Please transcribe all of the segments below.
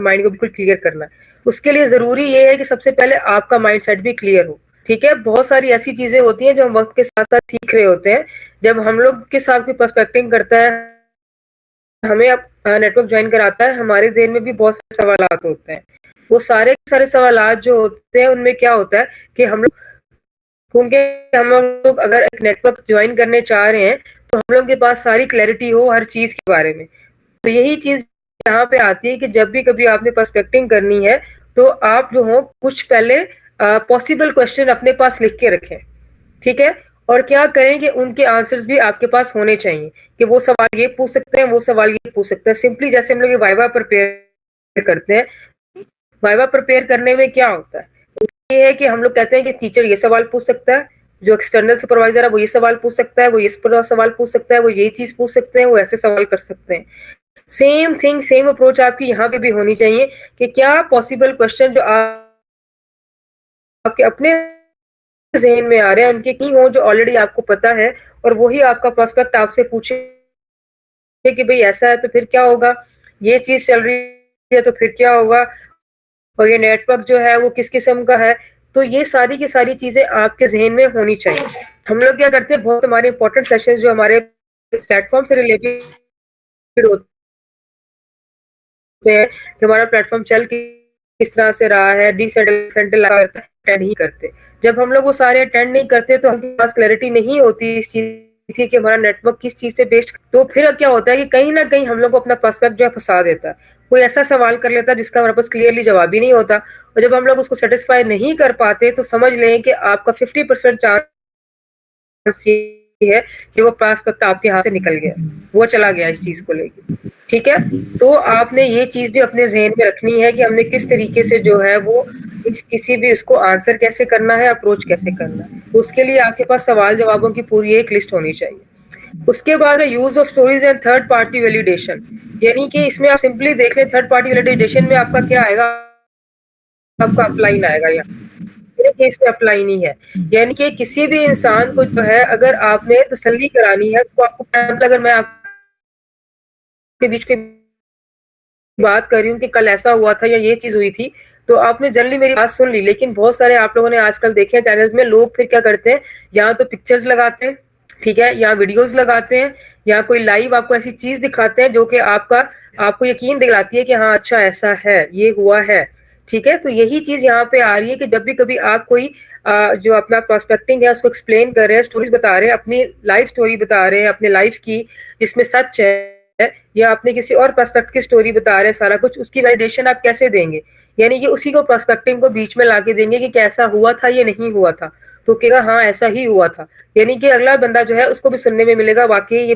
Mind को बिल्कुल clear करना है। उसके लिए जरूरी ये है कि सबसे पहले आपका माइंड सेट भी क्लियर हो। ठीक है, बहुत सारी ऐसी चीजें होती हैं जो हम वक्त के साथ साथ सीख रहे होते हैं। जब हम लोग के साथ कोई पर्सपेक्टिंग करता है, हमें अब नेटवर्क ज्वाइन कराता है, हमारे जेहन में भी बहुत सारे सवालात होते हैं। वो सारे के सारे सवालात जो होते हैं उनमें क्या होता है कि हम लोग, क्योंकि हम लोग अगर एक नेटवर्क ज्वाइन करने चाह रहे हैं तो हम लोग के पास सारी क्लैरिटी हो हर चीज के बारे में। तो यही चीज यहाँ पे आती है कि जब भी कभी आपने पर्सपेक्टिंग करनी है तो आप जो हो कुछ पहले पॉसिबल क्वेश्चन अपने पास लिख के रखें। ठीक है, और क्या करें कि उनके आंसर्स भी आपके पास होने चाहिए, कि वो सवाल ये पूछ सकते हैं, वो सवाल ये पूछ सकते हैं। सिंपली जैसे हम लोग वाइवा प्रिपेयर करते हैं, वाइवा प्रिपेयर करने में क्या होता है, ये है कि हम लोग कहते हैं कि टीचर ये सवाल पूछ सकता है, जो एक्सटर्नल सुपरवाइजर है वो ये सवाल पूछ सकता है, वो ये सवाल पूछ सकता है, वो ये चीज पूछ सकते हैं, वो ऐसे सवाल कर सकते हैं। सेम थिंग, सेम अप्रोच आपकी यहाँ पे भी होनी चाहिए कि क्या पॉसिबल क्वेश्चन जो आपके अपने जहन में आ रहे हैं उनके की हो, जो ऑलरेडी आपको पता है, और वही आपका प्रोस्पेक्ट आपसे पूछे कि भाई ऐसा है तो फिर क्या होगा, ये चीज चल रही है तो फिर क्या होगा, और ये नेटवर्क जो है वो किस किस्म का है। तो ये सारी की सारी चीजें आपके जहन में होनी चाहिए। हम लोग क्या करते हैं, बहुत हमारे इंपॉर्टेंट सेशन जो हमारे प्लेटफॉर्म से रिलेटेड होते हैं कि हमारा प्लेटफॉर्म चल किस तरह से रहा है, अटेंड ही करते। जब हम लोग वो सारे अटेंड नहीं करते तो हमारे पास क्लैरिटी नहीं होती इस चीज की कि हमारा नेटवर्क किस चीज पे बेस्ड। तो फिर क्या होता है कि कहीं ना कहीं हम लोग को अपना पर्सपेक्ट जो है फंसा देता है, कोई ऐसा सवाल कर लेता है जिसका हमारे पास क्लियरली जवाब ही नहीं होता, और जब हम लोग उसको सेटिस्फाई नहीं कर पाते तो समझ लें कि आपका 50% चांस ये है कि वो पर्सपेक्ट आपके हाथ से निकल गया, वो चला गया इस चीज को लेके। ठीक है, तो आपने ये चीज भी अपने जहन में रखनी है कि हमने किस तरीके से जो है वो किसी भी उसको आंसर कैसे करना है, अप्रोच कैसे करना है। तो उसके लिए आपके पास सवाल जवाबों की पूरी एक लिस्ट होनी चाहिए। उसके बाद है use of stories and third party validation, यानी कि इसमें आप सिंपली देख लें थर्ड पार्टी वैलिडेशन में आपका क्या आएगा, आपका अपलाइन आएगा, या मेरे केस में अप्लाई नहीं है। यानी कि किसी भी इंसान को जो है अगर आपने तसल्ली करानी है तो आपको, अगर मैं आपके बीच की बात कर रही हूँ कि कल ऐसा हुआ था या ये चीज हुई थी, तो आपने जनरली मेरी बात सुन ली, लेकिन बहुत सारे आप लोगों ने आजकल देखे हैं चैनल्स में, लोग फिर क्या करते हैं, या तो पिक्चर्स लगाते हैं, ठीक है, या वीडियोस लगाते हैं, या कोई लाइव आपको ऐसी चीज दिखाते हैं जो कि आपको यकीन दिलाती है कि हाँ अच्छा ऐसा है, ये हुआ है। ठीक है, तो यही चीज यहाँ पे आ रही है कि जब भी कभी आप कोई जो अपना प्रोस्पेक्टिंग है उसको एक्सप्लेन कर रहे हैं, स्टोरीज बता रहे हैं, अपनी लाइफ स्टोरी बता रहे हैं अपने लाइफ की जिसमें सच है, या अपने किसी और पर्सपेक्टिव की स्टोरी बता रहे हैं सारा कुछ, उसकी वैलिडेशन आप कैसे देंगे, यानी कि उसी को पर्सपेक्टिव को बीच में लाके देंगे कि कैसा हुआ था ये नहीं हुआ था, तो कहेगा हाँ ऐसा ही हुआ था, यानी कि अगला बंदा जो है उसको भी सुनने में मिलेगा वाकई ये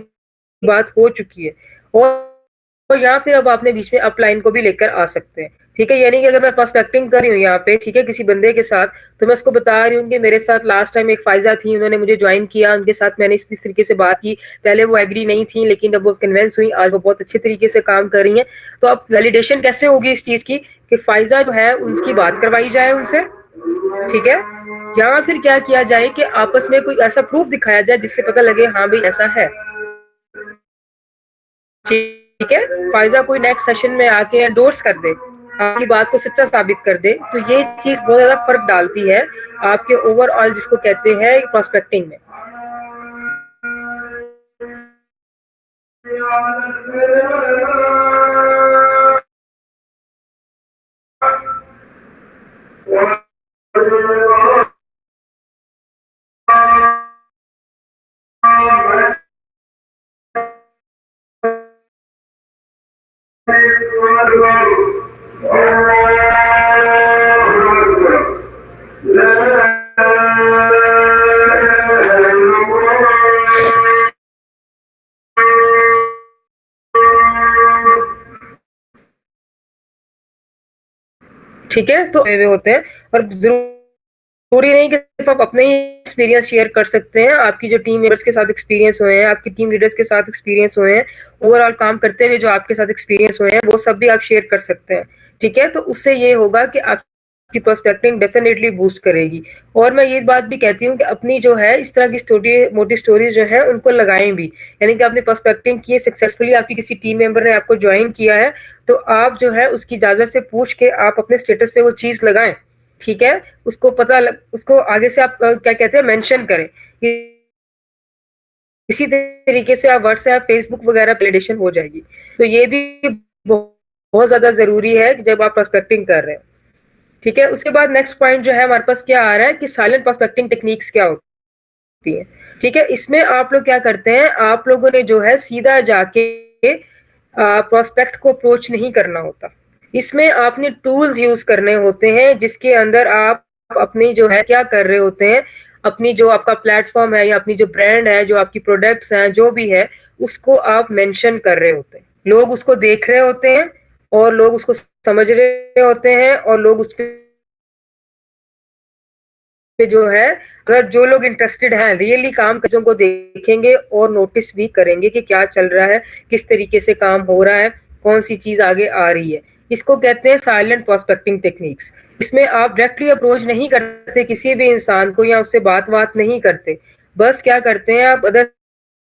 बात हो चुकी है। और यहाँ फिर अब आपने बीच में अपलाइन को भी लेकर आ सकते हैं। ठीक है, यानी कि अगर मैं पर्सपेक्टिंग कर रही हूँ यहाँ पे, ठीक है, किसी बंदे के साथ, तो मैं उसको बता रही हूँ कि मेरे साथ लास्ट टाइम एक फाइजा थी, उन्होंने मुझे ज्वाइन किया, उनके साथ मैंने इस तरीके से बात की, पहले वो एग्री नहीं थी लेकिन जब वो कन्विंस हुई, आज वो बहुत अच्छे तरीके से काम कर रही हैं। तो अब वैलिडेशन कैसे होगी इस चीज की कि फाइजा जो है उनकी बात करवाई जाए उनसे, ठीक है, या फिर क्या किया जाए कि आपस में कोई ऐसा प्रूफ दिखाया जाए जिससे पता लगे हाँ भाई ऐसा है। ठीक है, फायजा कोई नेक्स्ट सेशन में आके एंडोर्स कर दे, आपकी बात को सच्चा साबित कर दे, तो ये चीज बहुत ज्यादा फर्क डालती है आपके ओवरऑल जिसको कहते हैं प्रोस्पेक्टिंग में। ठीक है, तो वे होते हैं, और जरूरी नहीं कि सिर्फ आप अपने ही एक्सपीरियंस शेयर कर सकते हैं, आपकी जो टीम मेंबर्स के साथ एक्सपीरियंस हुए हैं, आपकी टीम लीडर्स के साथ एक्सपीरियंस हुए हैं, ओवरऑल काम करते हुए जो आपके साथ एक्सपीरियंस हुए हैं वो सब भी आप शेयर कर सकते हैं। ठीक है, तो उससे ये होगा कि आपकी आपकी प्रोस्पेक्टिंग डेफिनेटली बूस्ट करेगी। और मैं ये बात भी कहती हूँ कि अपनी जो है इस तरह की छोटी मोटी स्टोरीज जो है उनको लगाएं भी, यानी कि आपने प्रोस्पेक्टिंग की है सक्सेसफुली, आपकी किसी टीम मेंबर ने आपको ज्वाइन किया है, तो आप जो है उसकी इजाजत से पूछ के आप अपने स्टेटस पे वो चीज लगाएं, ठीक है। उसको आगे से आप क्या कहते हैं मेंशन करें। इसी तरीके से आप व्हाट्सएप, फेसबुक वगैरह वैलिडेशन हो जाएगी। तो ये भी बहुत ज्यादा जरूरी है जब आप प्रोस्पेक्टिंग कर रहे हैं, ठीक है। उसके बाद नेक्स्ट पॉइंट जो है हमारे पास क्या आ रहा है कि साइलेंट प्रोस्पेक्टिंग टेक्निक्स क्या होती है, ठीक है। इसमें आप लोग क्या करते हैं, आप लोगों ने जो है सीधा जाके प्रोस्पेक्ट को अप्रोच नहीं करना होता। इसमें आपने टूल्स यूज करने होते हैं जिसके अंदर आप अपनी जो है क्या कर रहे होते हैं, अपनी जो आपका प्लेटफॉर्म है या अपनी जो ब्रांड है, जो आपकी प्रोडक्ट्स हैं, जो भी है, उसको आप मेंशन कर रहे होते हैं। लोग उसको देख रहे होते हैं और लोग उसको समझ रहे होते हैं और लोग उस पे जो है, अगर जो लोग इंटरेस्टेड हैं रियली काम चीजों को देखेंगे और नोटिस भी करेंगे कि क्या चल रहा है, किस तरीके से काम हो रहा है, कौन सी चीज आगे आ रही है। इसको कहते हैं साइलेंट प्रोस्पेक्टिंग टेक्निक्स। इसमें आप डायरेक्टली अप्रोच नहीं करते किसी भी इंसान को या उससे बात नहीं करते, बस क्या करते हैं आप अदर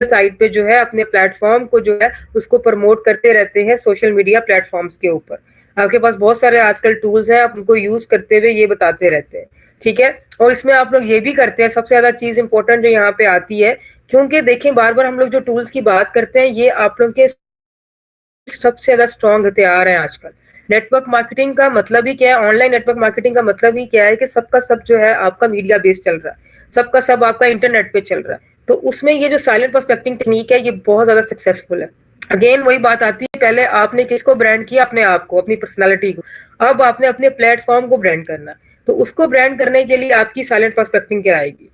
साइड पे जो है अपने प्लेटफॉर्म को जो है उसको प्रमोट करते रहते हैं सोशल मीडिया प्लेटफॉर्म्स के ऊपर। आपके पास बहुत सारे आजकल टूल्स हैं, आप उनको यूज करते हुए ये बताते रहते हैं, ठीक है। और इसमें आप लोग ये भी करते हैं, सबसे ज्यादा चीज इंपॉर्टेंट जो यहाँ पे आती है, क्योंकि देखें बार बार हम लोग जो टूल्स की बात करते हैं ये आप लोग के सबसे ज्यादा स्ट्रॉन्ग हथियार है आजकल। नेटवर्क मार्केटिंग का मतलब ही क्या है, ऑनलाइन नेटवर्क मार्केटिंग का मतलब ही क्या है कि सबका सब जो है आपका मीडिया बेस्ड चल रहा है, सबका सब आपका इंटरनेट पे चल रहा है। तो उसमें ये जो साइलेंट प्रोस्पेक्टिंग टेक्निक है ये बहुत ज्यादा सक्सेसफुल है। अगेन वही बात आती है, पहले आपने किसको ब्रांड किया, अपने आप को, अपनी पर्सनालिटी को। अब आपने अपने प्लेटफॉर्म को ब्रांड करना, तो उसको ब्रांड करने के लिए आपकी साइलेंट प्रोस्पेक्टिंग क्या आएगी।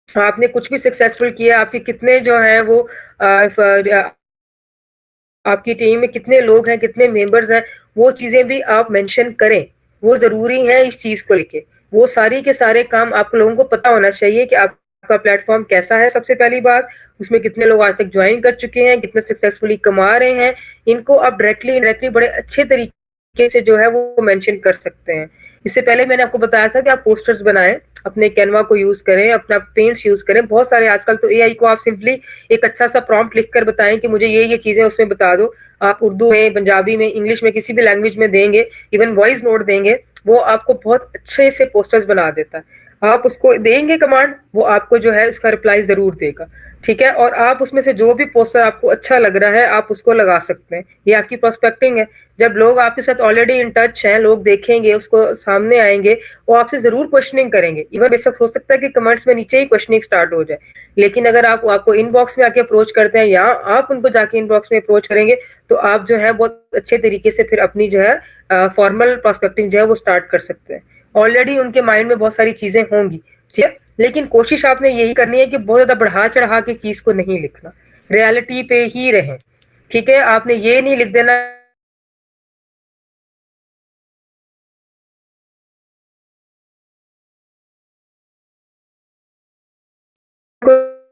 आपने कुछ भी सक्सेसफुल किया, आपके कितने जो है वो आपकी टीम में कितने लोग हैं, कितने मेंबर्स हैं, वो चीजें भी आप मेंशन करें। वो जरूरी है इस चीज को लेके। वो सारी के सारे काम आप लोगों को पता होना चाहिए कि आपका प्लेटफॉर्म कैसा है। सबसे पहली बात, उसमें कितने लोग आज तक ज्वाइन कर चुके हैं, कितने सक्सेसफुली कमा रहे हैं, इनको आप डायरेक्टली इनडायरेक्टली बड़े अच्छे तरीके से जो है वो मेंशन कर सकते हैं। इससे पहले मैंने आपको बताया था कि आप पोस्टर्स बनाएं, अपने कैनवा को यूज करें, अपना पेंट्स यूज करें। बहुत सारे आजकल तो एआई को आप सिंपली एक अच्छा सा प्रॉम्प्ट लिखकर बताएं कि मुझे ये चीजें उसमें बता दो। आप उर्दू में, पंजाबी में, इंग्लिश में, किसी भी लैंग्वेज में देंगे, इवन वॉइस नोट देंगे, वो आपको बहुत अच्छे से पोस्टर्स बना देता है। आप उसको देंगे कमांड, वो आपको जो है उसका रिप्लाई जरूर देगा, ठीक है। और आप उसमें से जो भी पोस्टर आपको अच्छा लग रहा है आप उसको लगा सकते हैं। ये आपकी प्रोस्पेक्टिंग है। जब लोग आपके साथ ऑलरेडी इन टच हैं, लोग देखेंगे उसको, सामने आएंगे, वो आपसे जरूर क्वेश्चनिंग करेंगे। इवन बेशक हो सकता है कि कमेंट्स में नीचे ही क्वेश्चनिंग स्टार्ट हो जाए, लेकिन अगर आप आपको इनबॉक्स में आके अप्रोच करते हैं या आप उनको जाके इनबॉक्स में अप्रोच करेंगे, तो आप जो है बहुत अच्छे तरीके से फिर अपनी जो है फॉर्मल प्रोस्पेक्टिंग जो है वो स्टार्ट कर सकते हैं। ऑलरेडी उनके माइंड में बहुत सारी चीजें होंगी, ठीक है। लेकिन कोशिश आपने यही करनी है कि बहुत ज्यादा बढ़ा चढ़ा के चीज को नहीं लिखना, रियलिटी पे ही रहें, ठीक है। आपने ये नहीं लिख देना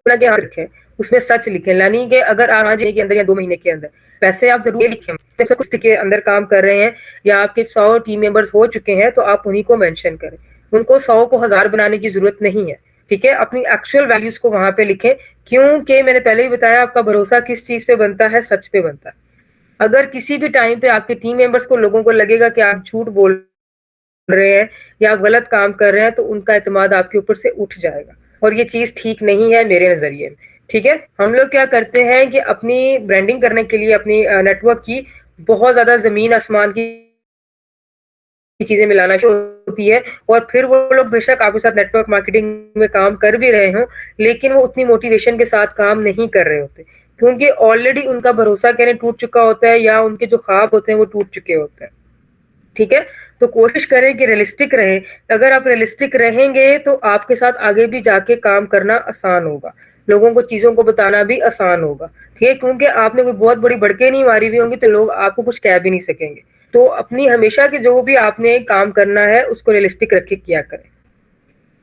के रखें, उसमें सच लिखें, यानी कि अगर आज के अंदर या 2 महीने के अंदर पैसे आप जरूर लिखें, जैसे कुछ के अंदर काम कर रहे हैं या आपके 100 टीम मेंबर्स हो चुके हैं, तो आप उन्हीं को मेंशन करें। उनको 100 को 1000 बनाने की जरूरत नहीं है, ठीक है। अपनी एक्चुअल वैल्यूज को वहां पे लिखें, क्योंकि मैंने पहले ही बताया आपका भरोसा किस चीज पे बनता है, सच पे बनता है। अगर किसी भी टाइम पे आपके टीम मेंबर्स को, लोगों को लगेगा कि आप झूठ बोल रहे हैं या आप गलत काम कर रहे हैं, तो उनका एतमाद आपके ऊपर से उठ जाएगा, और ये चीज ठीक नहीं है मेरे नजरिए में, ठीक है। हम लोग क्या करते हैं कि अपनी ब्रांडिंग करने के लिए अपनी नेटवर्क की बहुत ज्यादा जमीन आसमान की चीजें मिलाना शुरू होती है, और फिर वो लोग बेशक आपके साथ नेटवर्क मार्केटिंग में काम कर भी रहे हों, लेकिन वो उतनी मोटिवेशन के साथ काम नहीं कर रहे होते, क्योंकि ऑलरेडी उनका भरोसा कहने टूट चुका होता है या उनके जो ख्वाब होते हैं वो टूट चुके होते हैं, ठीक है। तो कोशिश करें कि रियलिस्टिक रहे। अगर आप रियलिस्टिक रहेंगे तो आपके साथ आगे भी जाके काम करना आसान होगा, लोगों को चीजों को बताना भी आसान होगा, ठीक है। क्योंकि आपने कोई बहुत बड़ी भड़के नहीं मारी हुई होंगी तो लोग आपको कुछ कह भी नहीं सकेंगे। तो अपनी हमेशा के जो भी आपने काम करना है उसको रियलिस्टिक रख के किया करें।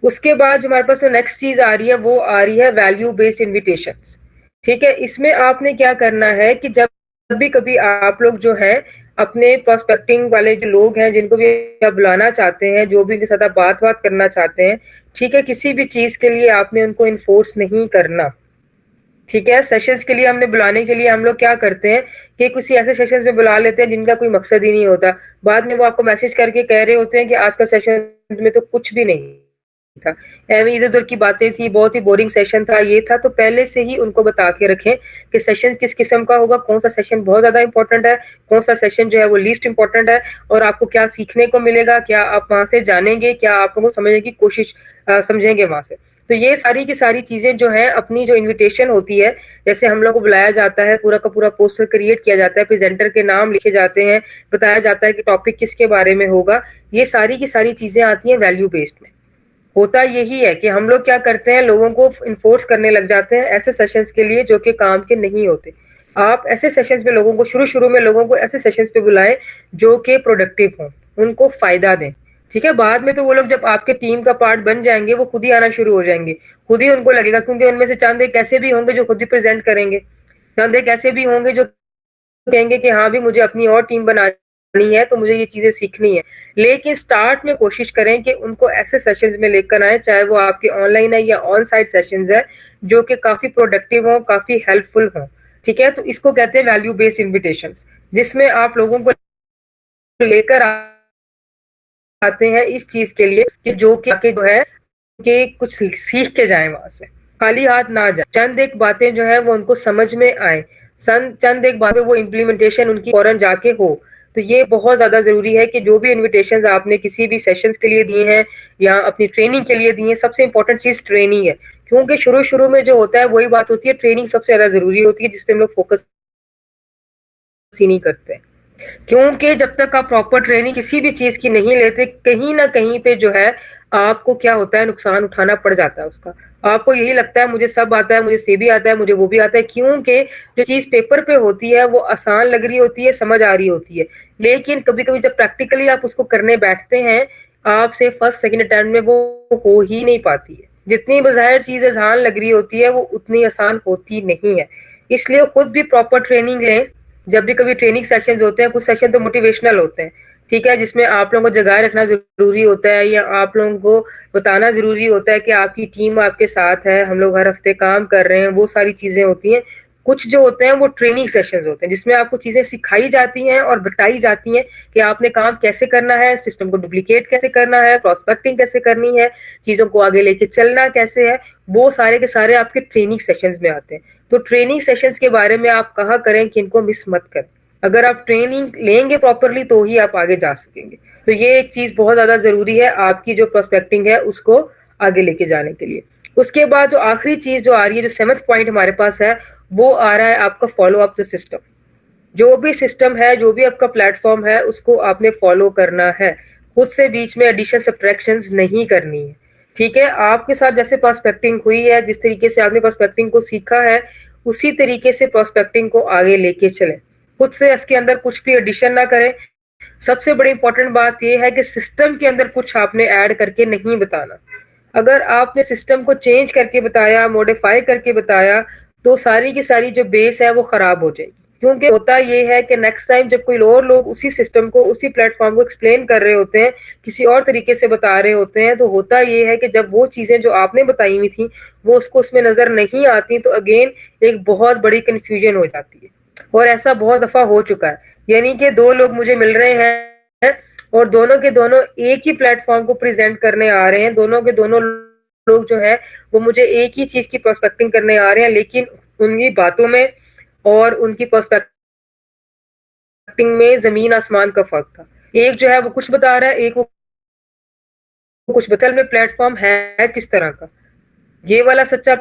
उसके बाद जो हमारे पास नेक्स्ट चीज आ रही है वो आ रही है वैल्यू बेस्ड इन्विटेशंस, ठीक है। इसमें आपने क्या करना है कि जब भी कभी आप लोग जो है अपने प्रोस्पेक्टिंग वाले जो लोग हैं, जिनको भी आप बुलाना चाहते हैं, जो भी उनके साथ आप बात-वात करना चाहते हैं, ठीक है? किसी भी चीज़ के लिए आपने उनको एनफोर्स नहीं करना, ठीक है? सेशंस के लिए हमने बुलाने के लिए हम लोग क्या करते हैं कि किसी ऐसे सेशंस में बुला लेते हैं जिनका कोई मकसद ही नहीं होता। बाद में वो आपको मैसेज करके कह रहे होते हैं कि आज का सेशन में तो कुछ भी नहीं था। एवं इधर-उधर की बातें थी, बहुत ही बोरिंग सेशन था, ये था। तो पहले से ही उनको बता के रखें कि सेशन किस किस्म का होगा, कौन-सा सेशन बहुत ज़्यादा इम्पोर्टेंट है, कौन-सा सेशन जो है वो लीस्ट इम्पोर्टेंट है और आपको क्या सीखने को मिलेगा, क्या आप वहाँ से जानेंगे, क्या आप लोगों को समझने की कोशिश समझेंगे वहाँ से। तो ये सारी की सारी चीज़ें जो हैं, अपनी जो इन्विटेशन होती है, जैसे हम लोग को बुलाया जाता है, पूरा का पूरा पोस्टर क्रिएट किया जाता है, प्रेज़ेंटर के नाम लिखे जाते हैं, बताया जाता है कि टॉपिक किसके बारे में होगा, ये सारी की सारी चीज़ें आती हैं वैल्यू बेस्ड में। होता यही है कि हम लोग क्या करते हैं, लोगों को इन्फोर्स करने लग जाते हैं ऐसे सेशंस के लिए जो कि काम के नहीं होते। आप ऐसे सेशंस में लोगों को शुरू-शुरू में लोगों को ऐसे सेशंस पे बुलाएँ जो कि प्रोडक्टिव हों, उनको फ़ायदा दें, ठीक है? बाद में तो वो लोग जब आपके टीम का पार्ट बन जाएँगे, वो खुद ही आना शुरू हो जाएँगे। खुद ही उनको लगेगा, क्योंकि उनमें से चंद एक ऐसे भी होंगे जो खुद ही प्रेज़ेंट करेंगे। चंद एक ऐसे भी होंगे जो कहेंगे कि हाँ भी मुझे अपनी और टीम बनानी है, तो मुझे ये चीज़ें सीखनी है। लेकिन स्टार्ट में कोशिश करें कि उनको ऐसे सेशंस में लेकर आएँ, चाहे वो आपके ऑनलाइन है या ऑन साइट सेशंस है, जो कि काफ़ी प्रोडक्टिव हों, काफ़ी हेल्पफुल हों। ठीक है? तो इसको कहते हैं वैल्यू बेस्ड इन्विटेशंस, जिसमें आप लोगों को लेकर आते हैं इस चीज़ के लिए कि जो कि आके जो है कि कुछ सीख के जाएँ वहाँ से। खाली हाथ ना जाएँ। चंद एक बातें जो हैं वो उनको समझ में आएँ। चंद एक बातें वो इम्प्लीमेंटेशन उनकी फौरन जाके हो। तो ये बहुत ज़्यादा ज़रूरी है कि जो भी इन्विटेशंस आपने किसी भी सेशंस के लिए दिए हैं या अपनी ट्रेनिंग के लिए दिए हैं, सबसे इम्पोर्टेंट चीज़ ट्रेनिंग है। क्योंकि शुरू-शुरू में जो होता है वही बात होती है, ट्रेनिंग सबसे ज़्यादा ज़रूरी होती है, जिस पे हम लोग फोकस ही नहीं करते। क्योंकि जब तक आप प्रॉपर ट्रेनिंग किसी भी चीज़ की नहीं लेते, कहीं न कहीं पे जो है आपको क्या होता है, नुकसान उठाना पड़ जाता है उसका। आपको यही लगता है मुझे सब आता है, मुझे ये भी आता है, मुझे वो भी आता है, क्योंकि जो चीज़ पेपर पे होती है वो आसान लग रही होती है, समझ आ रही होती है। लेकिन कभी-कभी जब प्रैक्टिकली आप उसको करने बैठते हैं, आपसे फर्स्ट सेकंड अटेम्प्ट में वो हो ही नहीं पाती है। जितनी बज़ाहिर चीज़ आसान लग रही होती है, वो उतनी आसान होती नहीं है। इसलिए खुद भी प्रॉपर ट्रेनिंग लें। जब भी कभी ट्रेनिंग सेशंस होते हैं, कुछ सेशन तो मोटिवेशनल होते हैं, ठीक है? जिसमें आप लोगों को जगाए रखना ज़रूरी होता है या आप लोगों को बताना ज़रूरी होता है कि आपकी टीम आपके साथ है, हम लोग हर हफ्ते काम कर रहे हैं, वो सारी चीज़ें होती हैं। कुछ जो होते हैं वो ट्रेनिंग सेशंस होते हैं, जिसमें आपको चीज़ें सिखाई जाती हैं और बताई जाती हैं कि आपने काम कैसे करना है, सिस्टम को डुप्लिकेट कैसे करना है, प्रॉस्पेक्टिंग कैसे करनी है, चीज़ों को आगे लेके चलना कैसे है, वो सारे के सारे आपके ट्रेनिंग सेशंस में आते हैं। तो ट्रेनिंग सेशंस के बारे में आप कहा करें कि इनको मिस मत करें। अगर आप ट्रेनिंग लेंगे प्रॉपरली तो ही आप आगे जा सकेंगे। तो ये एक चीज़ बहुत ज़्यादा ज़रूरी है आपकी जो प्रोस्पेक्टिंग है उसको आगे लेके जाने के लिए। उसके बाद जो आखिरी चीज़ जो आ रही है, जो 7th पॉइंट हमारे पास है, वो आ रहा है आपका फॉलो अप द सिस्टम। जो भी सिस्टम है, जो भी आपका प्लेटफ़ॉर्म है, उसको आपने फॉलो करना है। खुद से बीच में एडिशन सब्ट्रैक्शंस नहीं करनी है। ठीक है? आपके साथ जैसे प्रोस्पेक्टिंग हुई है, जिस तरीके से आपने प्रोस्पेक्टिंग को सीखा है, उसी तरीके से प्रोस्पेक्टिंग को आगे लेके चलें। खुद से इसके अंदर कुछ भी एडिशन ना करें। सबसे बड़ी इम्पोर्टेंट बात ये है कि सिस्टम के अंदर कुछ आपने ऐड करके नहीं बताना। अगर आपने सिस्टम को चेंज करके बताया, मॉडिफाई करके बताया, तो सारी की सारी जो बेस है वो खराब हो जाएगी। क्योंकि होता ये है कि नेक्स्ट टाइम जब कोई और लोग उसी सिस्टम को, उसी प्लेटफॉर्म को एक्सप्लेन कर रहे होते हैं, किसी और तरीके से बता रहे होते हैं, तो होता ये है कि जब वो चीज़ें जो आपने बताई हुई थी, वो उसको उसमें नज़र नहीं आती, तो अगेन एक बहुत बड़ी कन्फ्यूजन हो जाती है। और ऐसा बहुत दफ़ा हो चुका है। यानी कि 2 लोग मुझे मिल रहे हैं और दोनों के दोनों एक ही प्लेटफॉर्म को प्रेज़ेंट करने आ रहे हैं। दोनों के दोनों लोग जो हैं, वो मुझे एक ही चीज़ की प्रोस्पेक्टिंग करने आ रहे हैं, लेकिन उनकी बातों में और उनकी पर्सपेक्टिव में ज़मीन आसमान का फ़र्क था। एक जो है वो कुछ बता रहा है, एक वो कुछ बता, में प्लेटफ़ॉर्म है किस तरह का? ये वाला सच्चा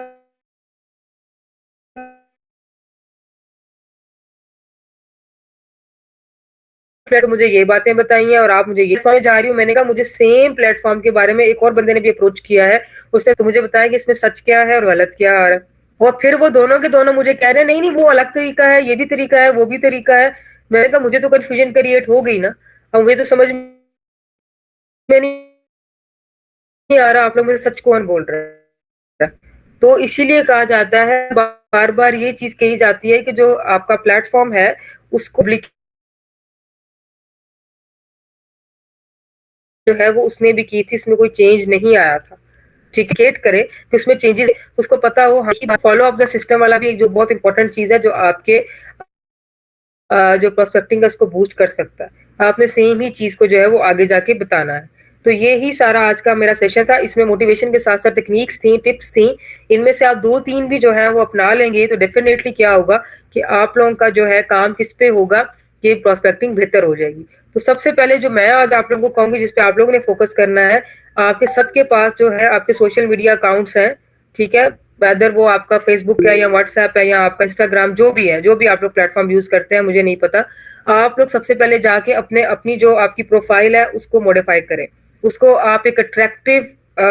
प्लेट मुझे ये बातें बताई हैं और आप मुझे ये प्लेटफ़ॉर्म जा रही हूँ। मैंने कहा मुझे सेम प्लेटफ़ॉर्म के बारे में एक और बंदे ने भी अप्रोच किया है। उसने तो मुझे बताया कि इसमें सच क्या है और गलत क्या आ रहा है। और फिर वो दोनों के दोनों मुझे कह रहे हैं, नहीं-नहीं वो अलग तरीका है, ये भी तरीका है, वो भी तरीका है। मैंने कहा मुझे तो कन्फ्यूजन क्रिएट हो गई ना। अब मुझे तो समझ में नहीं आ रहा आप लोग मुझे सच कौन बोल रहा है। तो इसीलिए कहा जाता है, बार-बार ये चीज़ कही जाती है कि जो आपका प्लेटफ़ॉर्म है उसको जो है वो उसने भी की थी, इसमें कोई चेंज नहीं आया था। क्रिएट करे कि उसमें चेंजेस उसको पता हो। हाँ, फॉलो अप द सिस्टम वाला भी एक जो बहुत इंपॉर्टेंट चीज है जो आपके जो प्रोस्पेक्टिंग है उसको बूस्ट कर सकता है। आपने सेम ही चीज को जो है वो आगे जाके बताना है। तो ये ही सारा आज का मेरा सेशन था। इसमें मोटिवेशन के साथ साथ टेक्निक्स थी, टिप्स थी। इनमें से आप 2-3 भी जो है वो अपना लेंगे तो डेफिनेटली क्या होगा कि आप लोगों का जो है काम किस पे होगा कि प्रोस्पेक्टिंग बेहतर हो जाएगी। तो सबसे पहले जो मैं आज आप लोगों को कहूंगी जिस पे आप लोगों ने फोकस करना है, आपके सबके पास जो है आपके सोशल मीडिया अकाउंट्स हैं, ठीक है, वेदर वो आपका फेसबुक है या व्हाट्सएप है या आपका इंस्टाग्राम, जो भी है, जो भी आप लोग प्लेटफॉर्म यूज करते हैं मुझे नहीं पता। आप लोग सबसे पहले जाके अपनी जो आपकी प्रोफाइल है उसको मॉडिफाई करें। उसको आप एक अट्रैक्टिव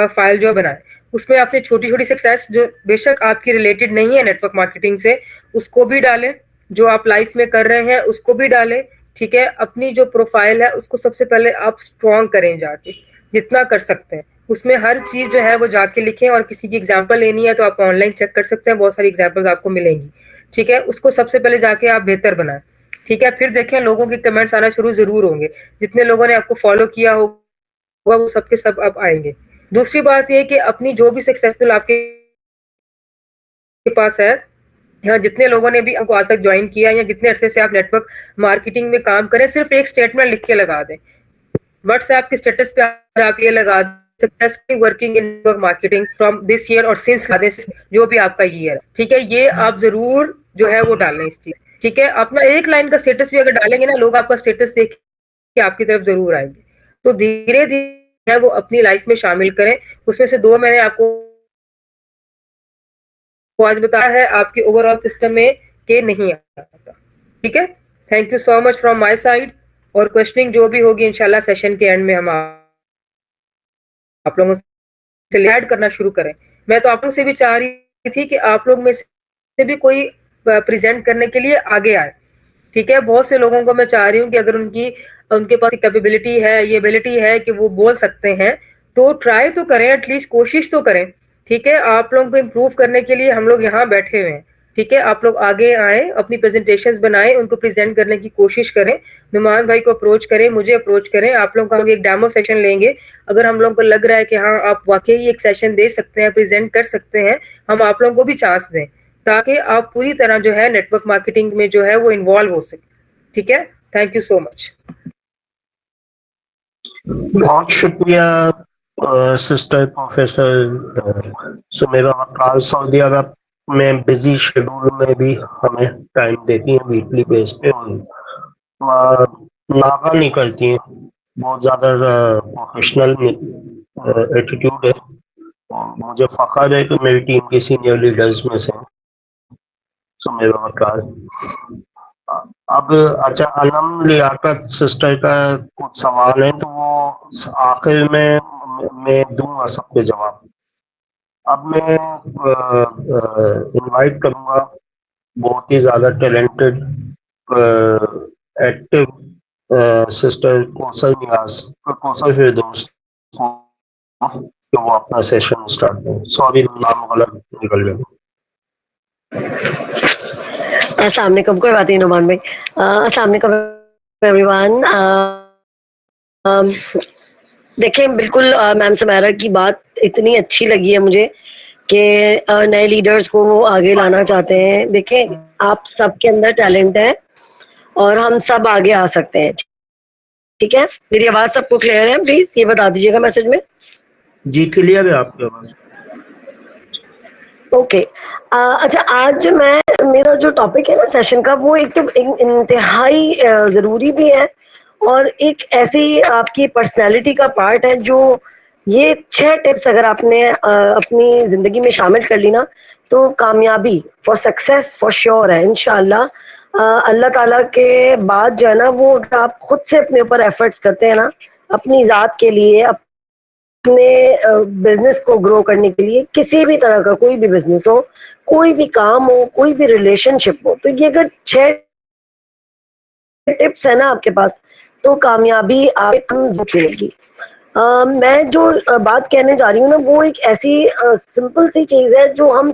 फाइल जो बनाएं। उसमें अपनी छोटी छोटी सक्सेस जो बेशक आपकी रिलेटेड नहीं है नेटवर्क मार्केटिंग से, उसको भी डालें। जो आप लाइफ में कर रहे हैं उसको भी डालें। ठीक है, अपनी जो प्रोफाइल है उसको सबसे पहले आप स्ट्रॉन्ग करें जाके, जितना कर सकते हैं। उसमें हर चीज जो है वो जाके लिखें, और किसी की एग्जांपल लेनी है तो आप ऑनलाइन चेक कर सकते हैं, बहुत सारी एग्जांपल्स आपको मिलेंगी। ठीक है, उसको सबसे पहले जाके आप बेहतर बनाएं। ठीक है, फिर देखें लोगों के कमेंट्स आना शुरू जरूर होंगे। जितने लोगों ने आपको फॉलो किया होगा वो सबके सब अब आएंगे। दूसरी बात ये कि अपनी जो भी सक्सेसफुल आपके पास है, यहाँ जितने लोगों ने भी आपको आज तक ज्वाइन किया या जितने अरसे से आप नेटवर्क मार्केटिंग में काम करें, सिर्फ एक स्टेटमेंट लिख के लगा दें। व्हाट्सएप के स्टेटस पे आज आप ये लगा successfully working in network marketing from this year और सिंस जो भी आपका ईयर है। ठीक है, ये आप जरूर जो है वो डालें इस चीज। ठीक है, अपना एक लाइन का स्टेटस भी अगर डालेंगे ना, लोग आपका स्टेटस देख के आपकी तरफ जरूर आएंगे। तो धीरे धीरे वो अपनी लाइफ में शामिल करें। उसमें से 2 मैंने आपको आज बताया है, आपके ओवरऑल सिस्टम में के नहीं आता। ठीक है, thank you so much from my side. और क्वेश्चनिंग जो भी होगी इंशाल्लाह सेशन के एंड में हम आप लोगों से ऐड करना शुरू करें। मैं तो आप लोग से भी चाह रही थी कि आप लोग में से भी कोई प्रेजेंट करने के लिए आगे आए। ठीक है, बहुत से लोगों को मैं चाह रही हूँ कि अगर उनके पास कैपेबिलिटी है, ये एबिलिटी है कि वो बोल सकते हैं, तो ट्राई तो करें, एटलीस्ट कोशिश तो करें। ठीक है, आप लोगों को इम्प्रूव करने के लिए हम लोग यहाँ बैठे हुए हैं। ठीक है, आप लोग आगे आए, अपनी प्रेजेंटेशंस बनाएं, उनको प्रेजेंट करने की कोशिश करें। नुमान भाई को अप्रोच करें, मुझे अप्रोच करें। आप लोग का एक डेमो सेशन लेंगे। अगर हम लोगों को लग रहा है कि हाँ आप वाकई एक सेशन दे सकते हैं, प्रेजेंट कर सकते हैं, हम आप लोगों को भी चांस दें, ताकि आप पूरी तरह जो है नेटवर्क मार्केटिंग में जो है वो इन्वॉल्व हो सके। ठीक है, थैंक यू सो मच। बहुत शुक्रिया सिस्टर प्रोफेसर सुमेरा वकाल। सऊदी अरब में बिजी शेड्यूल में भी हमें टाइम देती हैं वीकली बेस पे, और नागा नहीं करती हैं। बहुत ज़्यादा प्रोफेशनल एटीट्यूड है, और मुझे फख्र है कि मेरी टीम के सीनियर लीडर्स में से सुमेरा वकाल। अब अच्छा, अनम लियाकत सिस्टर का कुछ सवाल है तो वो आखिर में मैं दूंगा सबके जवाब। अब मैं इनवाइट करूंगा बहुत ही ज्यादा टैलेंटेड एक्टिव सिस्टर कौसर फिरदौस को, कि वो अपना सेशन स्टार्ट करें। सॉरी नाम गलत निकल गया। अस्सलाम वालेकुम। कोई बात नहीं नुमान भाई। अस्सलाम वालेकुम एवरीवन। देखिए बिल्कुल मैम सुमेरा की बात इतनी अच्छी लगी है मुझे कि नए लीडर्स को वो आगे लाना चाहते हैं। देखें आप सबके अंदर टैलेंट है और हम सब आगे आ सकते हैं। ठीक है, मेरी आवाज सबको क्लियर है? प्लीज ये बता दीजिएगा मैसेज में। जी क्लियर है आपकी आवाज। ओके। अच्छा, आज मेरा जो टॉपिक है ना सेशन का, वो एक तो इंतहाई जरूरी भी है और एक ऐसी आपकी पर्सनालिटी का पार्ट है जो ये 6 टिप्स अगर आपने अपनी जिंदगी में शामिल कर ली ना, तो कामयाबी फॉर सक्सेस फॉर श्योर है इंशाल्लाह। अल्लाह ताला के बाद जो है ना, वो आप खुद से अपने ऊपर एफर्ट्स करते हैं ना, अपनी जात के लिए, अपने बिजनेस को ग्रो करने के लिए, किसी भी तरह का कोई भी बिजनेस हो, कोई भी काम हो, कोई भी रिलेशनशिप हो, तो ये अगर 6 टिप्स है ना आपके पास, तो कामयाबी आपको चुनेगी। मैं जो बात कहने जा रही हूँ ना, वो एक ऐसी सिंपल सी चीज है जो हम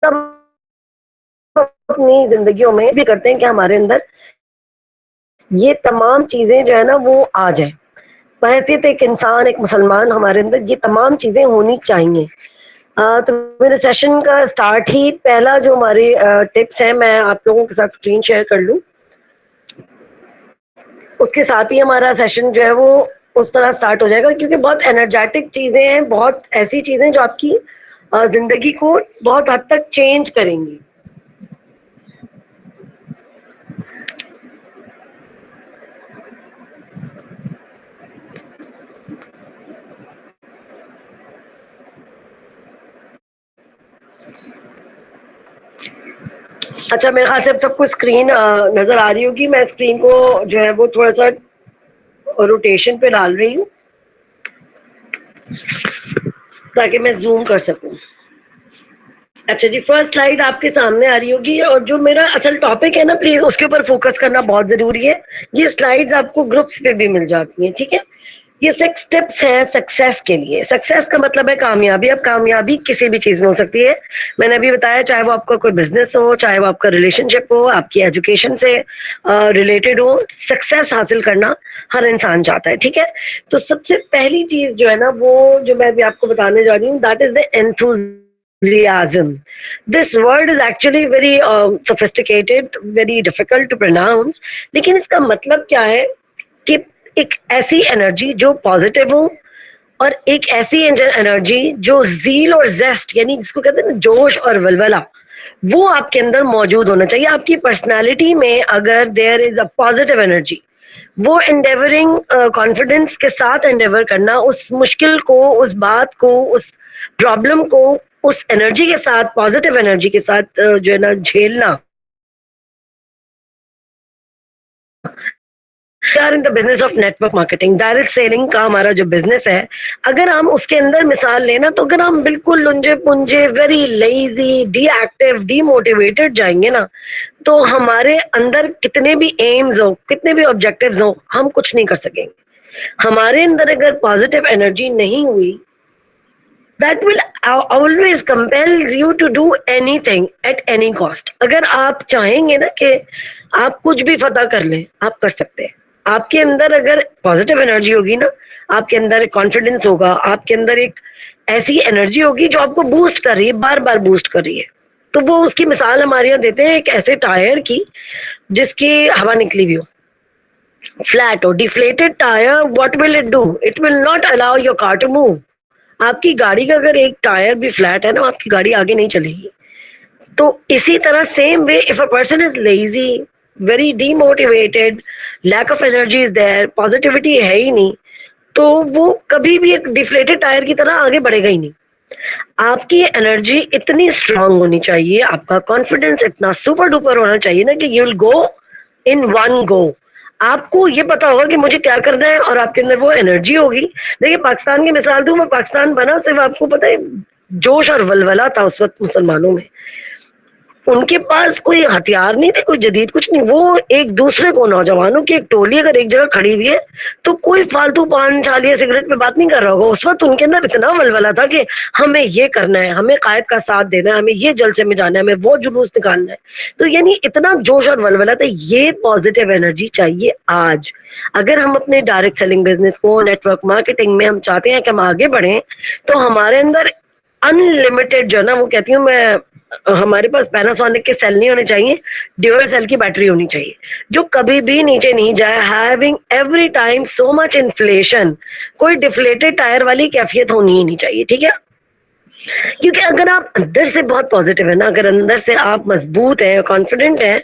सब अपनी जिंदगियों में भी करते हैं कि हमारे अंदर ये तमाम चीजें जो है ना वो आ जाए। बहैसियत एक इंसान, एक मुसलमान, हमारे अंदर ये तमाम चीजें होनी चाहिए। तो मेरे सेशन का स्टार्ट ही पहला जो हमारे टिप्स हैं मैं आप लोगों के साथ स्क्रीन शेयर कर लूं, उसके साथ ही हमारा सेशन जो है वो उस तरह स्टार्ट हो जाएगा, क्योंकि बहुत एनर्जेटिक चीजें हैं, बहुत ऐसी चीजें जो आपकी जिंदगी को बहुत हद तक चेंज करेंगी। अच्छा, मेरे ख्याल से अब सबको स्क्रीन नजर आ रही होगी। मैं स्क्रीन को जो है वो थोड़ा सा रोटेशन पे डाल रही हूँ ताकि मैं जूम कर सकूं। अच्छा जी, फर्स्ट स्लाइड आपके सामने आ रही होगी, और जो मेरा असल टॉपिक है ना, प्लीज उसके ऊपर फोकस करना बहुत जरूरी है। ये स्लाइड्स आपको ग्रुप्स पे भी मिल जाती हैं, ठीक है। ये 6 टिप्स हैं सक्सेस के लिए। सक्सेस का मतलब है कामयाबी। अब कामयाबी किसी भी चीज में हो सकती है, मैंने अभी बताया, चाहे वो आपका कोई बिजनेस हो, चाहे वो आपका रिलेशनशिप हो, आपकी एजुकेशन से रिलेटेड हो, सक्सेस हासिल करना हर इंसान चाहता है, ठीक है। तो सबसे पहली चीज जो है ना वो जो मैं अभी आपको बताने जा रही हूँ, that is the enthusiasm. This word is actually very sophisticated, very difficult to pronounce. लेकिन इसका मतलब क्या है कि एक ऐसी एनर्जी जो पॉजिटिव हो, और एक ऐसी एनर्जी जो जील और जेस्ट, यानी जिसको कहते हैं ना जोश और वलवला, वो आपके अंदर मौजूद होना चाहिए। आपकी पर्सनालिटी में अगर there is a positive energy, वो एंडेवरिंग कॉन्फिडेंस के साथ एंडेवर करना, उस मुश्किल को, उस बात को, उस प्रॉब्लम को उस एनर्जी के साथ, पॉजिटिव एनर्जी के साथ जो है ना झेलना। Are in the business of network marketing, direct selling का हमारा जो बिजनेस है, अगर हम उसके अंदर मिसाल लेना, तो अगर हम बिल्कुल लुंजे पुंजे, वेरी लेजी, डीएक्टिव, डीमोटिवेटेड जाएंगे ना, तो हमारे अंदर कितने भी एम्स हो, कितने भी ऑब्जेक्टिव्स हो, हम कुछ नहीं कर सकेंगे। हमारे अंदर अगर पॉजिटिव एनर्जी नहीं हुई, that will always compels you to do anything at any cost. अगर आप चाहेंगे ना कि आप कुछ भी फतह कर लें, आप कर सकते हैं। आपके अंदर अगर पॉजिटिव एनर्जी होगी ना, आपके अंदर एक कॉन्फिडेंस होगा, आपके अंदर एक ऐसी एनर्जी होगी जो आपको बूस्ट कर रही है, बार बार बूस्ट कर रही है। तो वो उसकी मिसाल हमारे यहाँ देते हैं एक ऐसे टायर की जिसकी हवा निकली हुई हो, फ्लैट हो, deflated tyre, what will it do? It will not allow your car to move. आपकी गाड़ी का अगर एक टायर भी फ्लैट है ना, आपकी गाड़ी आगे नहीं चलेगी। तो इसी तरह same way, if a person is lazy, very demotivated, lack of energy is there, positivity है ही नहीं, तो वो कभी भी एक डिफ्लेटेड टायर की तरह आगे बढ़ेगा ही नहीं। आपकी एनर्जी इतनी स्ट्रांग होनी चाहिए, आपका कॉन्फिडेंस इतना सुपर डुपर होना चाहिए ना कि you will go in one go. आपको ये पता होगा कि मुझे क्या करना है, और आपके अंदर वो एनर्जी होगी। देखिए, पाकिस्तान की मिसाल दूं मैं, पाकिस्तान बना सिर्फ, आपको पता है, जोश और वलवला था उस वक्त मुसलमानों में। उनके पास कोई हथियार नहीं थे, कोई जदीद कुछ नहीं। वो एक दूसरे को, नौजवानों की एक टोली अगर एक जगह खड़ी हुई है, तो कोई फालतू पान छालिया सिगरेट पे बात नहीं कर रहा होगा। उस वक्त उनके अंदर इतना वलवला था कि हमें ये करना है, हमें कायद का साथ देना है, हमें ये जलसे में जाना है, हमें वो जुलूस निकालना है। तो यानी इतना जोश और वलवला था। ये पॉजिटिव एनर्जी चाहिए आज। अगर हम अपने डायरेक्ट सेलिंग बिजनेस को, नेटवर्क मार्केटिंग में हम चाहते हैं कि हम आगे बढ़े, तो हमारे अंदर अनलिमिटेड जो है ना, वो कहती हूँ मैं, हमारे पास पैनासोनिक के सेल नहीं होने चाहिए, ड्यूअल सेल की बैटरी होनी चाहिए जो कभी भी नीचे नहीं जाए। Having every time so much inflation, कोई डिफ्लेटेड टायर वाली कैफियत होनी ही नहीं चाहिए, ठीक है। क्योंकि अगर आप अंदर से बहुत पॉजिटिव है ना, अगर अंदर से आप मजबूत हैं, कॉन्फिडेंट हैं,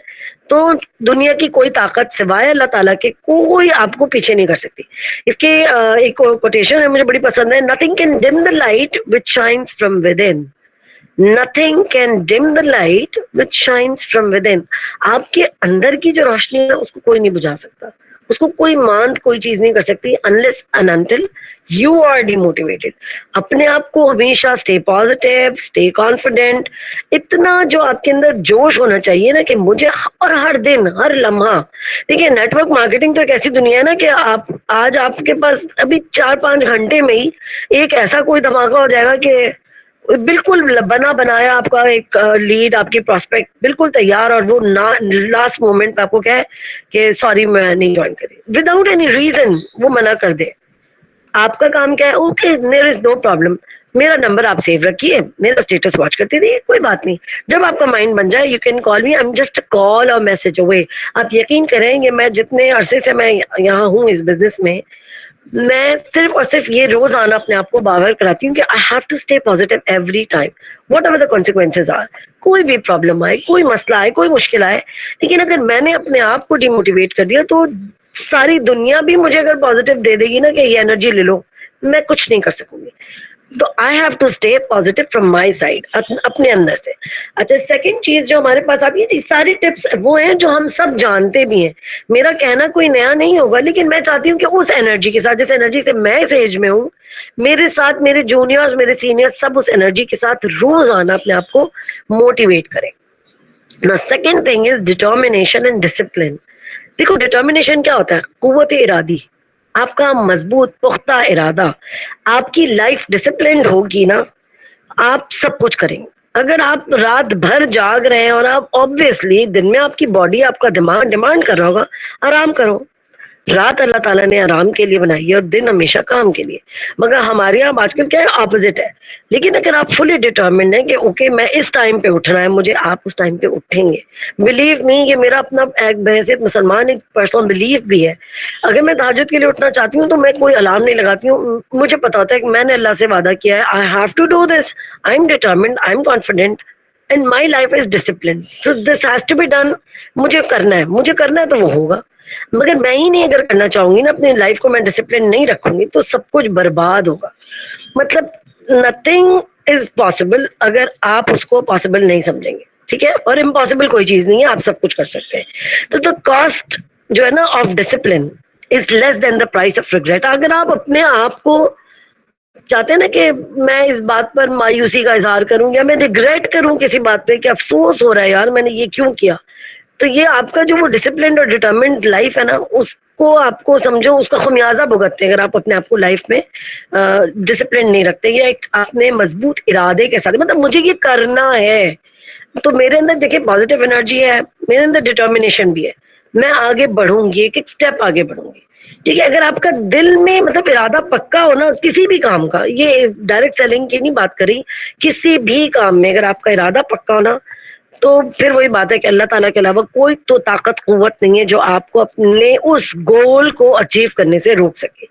तो दुनिया की कोई ताकत सिवाय अल्लाह ताला के कोई आपको पीछे नहीं कर सकती। इसके एक कोटेशन है, मुझे बड़ी पसंद है, nothing can dim the light which shines from with in. Nothing can dim the light which shines from within. आपके अंदर की जो रोशनी है उसको कोई नहीं बुझा सकता, उसको कोई मांद, कोई चीज नहीं कर सकती, unless and until you are demotivated. अपने आप को हमेशा stay positive, stay confident, इतना जो आपके अंदर जोश होना चाहिए ना कि मुझे, और हर दिन, हर लम्हा। देखिए, नेटवर्क मार्केटिंग तो एक ऐसी दुनिया है ना कि आप आज आपके पास अभी 4-5 घंटे में ही एक ऐसा कोई धमाका हो जाएगा कि बिल्कुल बना बनाया आपका एक लीड, आपकी प्रोस्पेक्ट बिल्कुल तैयार, और वो ना लास्ट मोमेंट पे आपको क्या है कि सॉरी मैं नहीं ज्वाइन करी, विदाउट एनी रीजन वो मना कर दे। आपका काम क्या है, okay there is no problem, मेरा नंबर आप सेव रखिए, मेरा स्टेटस वॉच करते रहिए, कोई बात नहीं। जब आपका माइंड बन जाए you can call me, I am just call और मैसेज अवे। आप यकीन करेंगे, मैं जितने अरसे से मैं यहाँ हूँ इस बिजनेस में, मैं सिर्फ और सिर्फ ये रोज आना अपने आप को बावर कराती हूँ कि I have to stay positive every time, whatever the consequences are. कोई भी प्रॉब्लम आए, कोई मसला आए, कोई मुश्किल आए, लेकिन अगर मैंने अपने आप को डिमोटिवेट कर दिया तो सारी दुनिया भी मुझे अगर पॉजिटिव दे देगी ना कि ये एनर्जी ले लो, मैं कुछ नहीं कर सकूंगी। तो I have to stay positive from my side, अपने अंदर से। अच्छा, सेकंड चीज जो हमारे पास आती है, ये सारी टिप्स वो हैं जो हम सब जानते भी हैं, मेरा कहना कोई नया नहीं होगा, लेकिन मैं चाहती हूँ कि उस एनर्जी के साथ, जिस एनर्जी से मैं इस एज में हूँ, मेरे साथ मेरे जूनियर्स, मेरे सीनियर्स सब उस एनर्जी के साथ रोज आना अपने आप को मोटिवेट करें। ना second thing is determination and discipline. देखो डिटर्मिनेशन क्या होता है, कुव्वत इरादी, आपका मजबूत पुख्ता इरादा। आपकी लाइफ डिसिप्लिन्ड होगी ना, आप सब कुछ करेंगे। अगर आप रात भर जाग रहे हैं और आप ऑब्वियसली दिन में आपकी बॉडी, आपका दिमाग डिमांड कर रहा होगा आराम करो। रात अल्लाह ताला ने आराम के लिए बनाई है और दिन हमेशा काम के लिए। मगर हमारे यहाँ आजकल क्या है, ऑपोजिट है। लेकिन अगर आप फुली डिटर्मिन्ड है कि ओके मैं इस टाइम पे उठना है मुझे, आप उस टाइम पे उठेंगे। बिलीव मी, ये मेरा अपना एक बहसियत मुसलमान एक पर्सनल बिलीव भी है। अगर मैं तहज्जुद के लिए उठना चाहती हूँ तो मैं कोई अलार्म नहीं लगाती हूँ, मुझे पता होता है कि मैंने अल्लाह से वादा किया है, I have to do this, I am determined, I am confident and my life is discipline, so this has to be done. मुझे करना है, मुझे करना है तो वो होगा। मगर मैं ही नहीं अगर करना चाहूंगी ना, अपनी लाइफ को मैं डिसिप्लिन नहीं रखूंगी, तो सब कुछ बर्बाद होगा। मतलब नथिंग इज पॉसिबल अगर आप उसको पॉसिबल नहीं समझेंगे, ठीक है। और इम्पॉसिबल कोई चीज नहीं है, आप सब कुछ कर सकते हैं। तो द कॉस्ट जो है ना of discipline is less than the price of regret. अगर आप अपने आप को चाहते हैं ना कि मैं इस बात पर मायूसी का इजहार करूं या मैं रिग्रेट करूं किसी बात पे कि अफसोस हो रहा है यार मैंने ये क्यों किया, तो ये आपका जो वो डिसिप्लिन और डिटरमिन्ड लाइफ है ना, उसको आपको समझो उसका खमियाजा भुगतते हैं अगर आप अपने आप को लाइफ में डिसिप्लिन नहीं रखते। ये एक आपने मजबूत इरादे के साथ, मतलब मुझे ये करना है, तो मेरे अंदर देखिए पॉजिटिव एनर्जी है, मेरे अंदर डिटर्मिनेशन भी है, मैं आगे बढ़ूंगी, एक एक स्टेप आगे बढ़ूंगी। ठीक है, अगर आपका दिल में मतलब इरादा पक्का हो ना किसी भी काम का, ये डायरेक्ट सेलिंग की नहीं बात करी, किसी भी काम में अगर आपका इरादा पक्का हो ना, तो फिर वही बात है कि अल्लाह ताला के अलावा कोई तो ताकत कुव्वत नहीं है जो आपको अपने उस गोल को अचीव करने से रोक सके।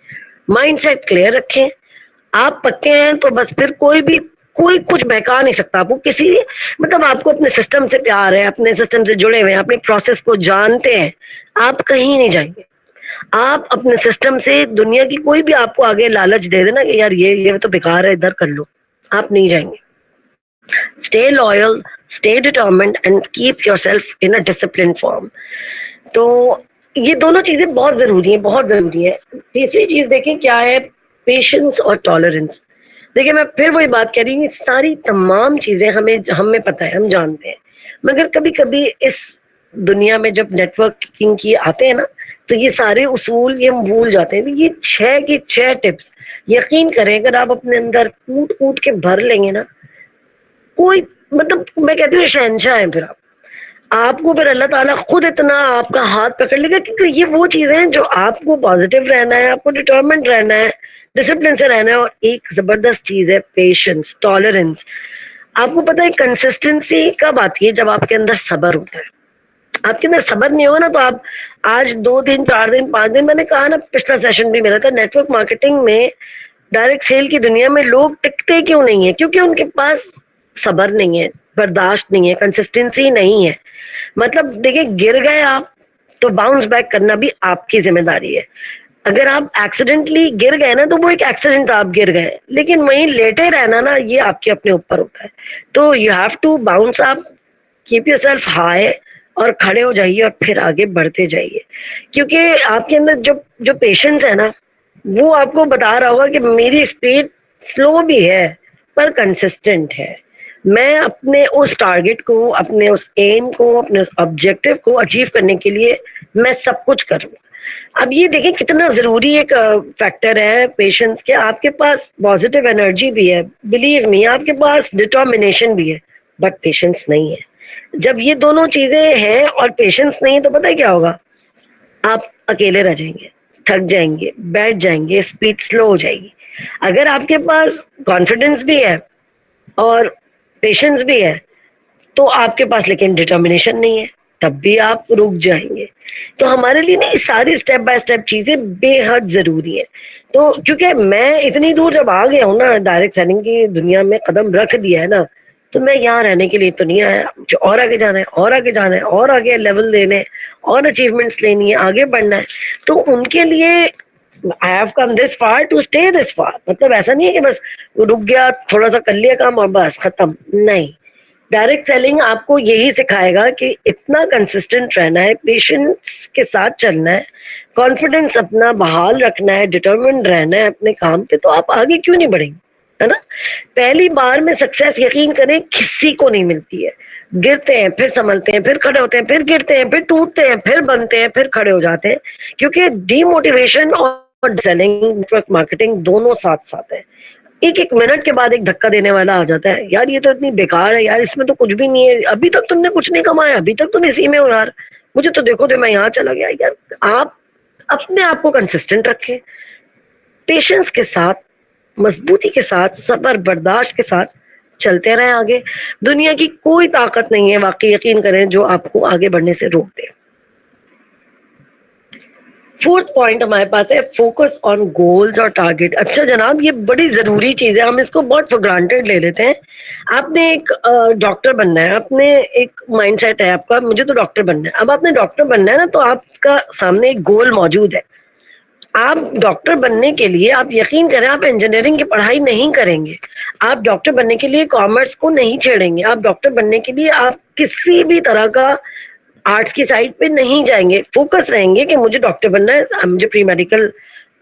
माइंडसेट क्लियर रखें, आप पक्के हैं तो बस फिर कोई कुछ बहका नहीं सकता आपको किसी, मतलब आपको अपने सिस्टम से प्यार है, अपने सिस्टम से जुड़े हुए हैं, अपने प्रोसेस को जानते हैं, आप कहीं नहीं जाएंगे। आप अपने सिस्टम से, दुनिया की कोई भी आपको आगे लालच दे देना कि यार ये तो बेकार है, इधर कर लो, आप नहीं जाएंगे। Stay loyal, stay determined and keep yourself in a disciplined form. तो ये दोनों चीजें बहुत जरूरी है, बहुत जरूरी है। तीसरी चीज देखें क्या है, पेशेंस और टॉलरेंस। देखिए मैं फिर वही बात कह रही हूँ, सारी तमाम चीजें हमें पता है, हम जानते हैं, मगर कभी कभी इस दुनिया में जब नेटवर्किंग की आते हैं ना, तो ये सारे उसूल ये हम भूल जाते हैं। ये 6 की 6 टिप्स यकीन करें अगर आप अपने अंदर कूट कूट के भर लेंगे ना, कोई मतलब मैं कहती हूँ शहंशाह है फिर आप, आपको फिर अल्लाह ताला खुद इतना आपका हाथ पकड़ लेगा, क्योंकि ये वो चीजें हैं जो आपको पॉजिटिव रहना है, आपको डिटरमिन्ड रहना है, डिसिप्लिन से रहना है। और एक जबरदस्त चीज है पेशेंस, टॉलरेंस। आपको पता है कंसिस्टेंसी कब आती है, जब आपके अंदर सब्र होता है। आपके अंदर सब्र नहीं होगा ना, तो आप आज 2 दिन 4 दिन 5 दिन, मैंने कहा ना पिछला सेशन भी मेरा था, नेटवर्क मार्केटिंग में डायरेक्ट सेल की दुनिया में लोग टिकते क्यों नहीं है, क्योंकि उनके पास सब्र नहीं है, बर्दाश्त नहीं है, कंसिस्टेंसी नहीं है। मतलब देखिए गिर गए आप तो बाउंस बैक करना भी आपकी जिम्मेदारी है। अगर आप एक्सीडेंटली गिर गए ना, तो वो एक एक्सीडेंट था, आप गिर गए, लेकिन वहीं लेटे रहना ना, ये आपके अपने ऊपर होता है। तो you have to bounce up, keep yourself high, और खड़े हो जाइए और फिर आगे बढ़ते जाइए। क्योंकि आपके अंदर जो जो पेशेंस है ना, वो आपको बता रहा होगा कि मेरी स्पीड स्लो भी है पर कंसिस्टेंट है, मैं अपने उस टारगेट को, अपने उस एम को, अपने उस ऑब्जेक्टिव को अचीव करने के लिए मैं सब कुछ करूँ। अब ये देखें कितना जरूरी एक फैक्टर है पेशेंस के, आपके पास पॉजिटिव एनर्जी भी है, बिलीव मी, आपके पास डिटर्मिनेशन भी है, बट पेशेंस नहीं है। जब ये दोनों चीजें हैं और पेशेंस नहीं है तो पता है क्या होगा, आप अकेले रह जाएंगे, थक जाएंगे, बैठ जाएंगे, स्पीड स्लो हो जाएगी। अगर आपके पास कॉन्फिडेंस भी है और पेशेंस भी है तो आपके पास लेकिन डिटर्मिनेशन नहीं है, तब भी आप रुक जाएंगे। तो हमारे लिए ना सारी स्टेप बाय स्टेप चीजें बेहद जरूरी है। तो क्योंकि मैं इतनी दूर जब आ गया हूँ ना, डायरेक्ट सेलिंग की दुनिया में कदम रख दिया है ना, तो मैं यहाँ रहने के लिए तो नहीं आया, मुझे और आगे जाना है, और आगे जाना है, और आगे लेवल लेने हैं, और अचीवमेंट्स लेनी है, आगे बढ़ना है। तो उनके लिए I have come this far to stay this far. मतलब ऐसा नहीं है कि बस रुक गया, थोड़ा सा कर लिया काम और बस खत्म, नहीं। डायरेक्ट सेलिंग आपको यही सिखाएगा कि इतना कंसिस्टेंट रहना है, पेशेंस के साथ चलना है, कॉन्फिडेंस अपना बहाल रखना है, डिटरमिन्ड रहना है अपने काम पे, तो आप आगे क्यों नहीं बढ़ेंगे, है ना। पहली बार में सक्सेस यकीन करें किसी को नहीं मिलती है। गिरते हैं फिर संभलते हैं, फिर खड़े होते हैं, फिर गिरते हैं, फिर टूटते हैं, फिर बनते हैं, फिर खड़े हो जाते हैं। क्योंकि डीमोटिवेशन और सेलिंग, नेटवर्क मार्केटिंग दोनों साथ साथ है। एक एक मिनट के बाद एक धक्का देने वाला आ जाता है, यार ये तो इतनी बेकार है, यार इसमें तो कुछ भी नहीं है, अभी तक तुमने कुछ नहीं कमाया, अभी तक तुम इसी में हो यार, मुझे तो देखो दे मैं यहाँ चला गया। यार आप अपने आप को कंसिस्टेंट रखें, पेशेंस के साथ, मजबूती के साथ, सब्र बर्दाश्त के साथ चलते रहें आगे। दुनिया की कोई ताकत नहीं है, वाकई यकीन करें, जो आपको आगे बढ़ने से रोक दे। फोर्थ पॉइंट हमारे पास है फोकस ऑन गोल्स और टारगेट। अच्छा जनाब, ये बड़ी जरूरी चीज है, हम इसको बहुत फॉर ग्रांटेड ले लेते हैं। आपने एक डॉक्टर बनना है, आपने एक माइंडसेट है आपका, मुझे तो डॉक्टर बनना है। अब आपने डॉक्टर बनना है ना, तो आपका सामने एक गोल मौजूद है। आप डॉक्टर बनने के लिए, आप यकीन करें, आप इंजीनियरिंग की पढ़ाई नहीं करेंगे, आप डॉक्टर बनने के लिए कॉमर्स को नहीं छेड़ेंगे, आप डॉक्टर बनने के लिए आप किसी भी तरह का आर्ट्स की साइड पे नहीं जाएंगे। फोकस रहेंगे कि मुझे डॉक्टर बनना है, मुझे प्री मेडिकल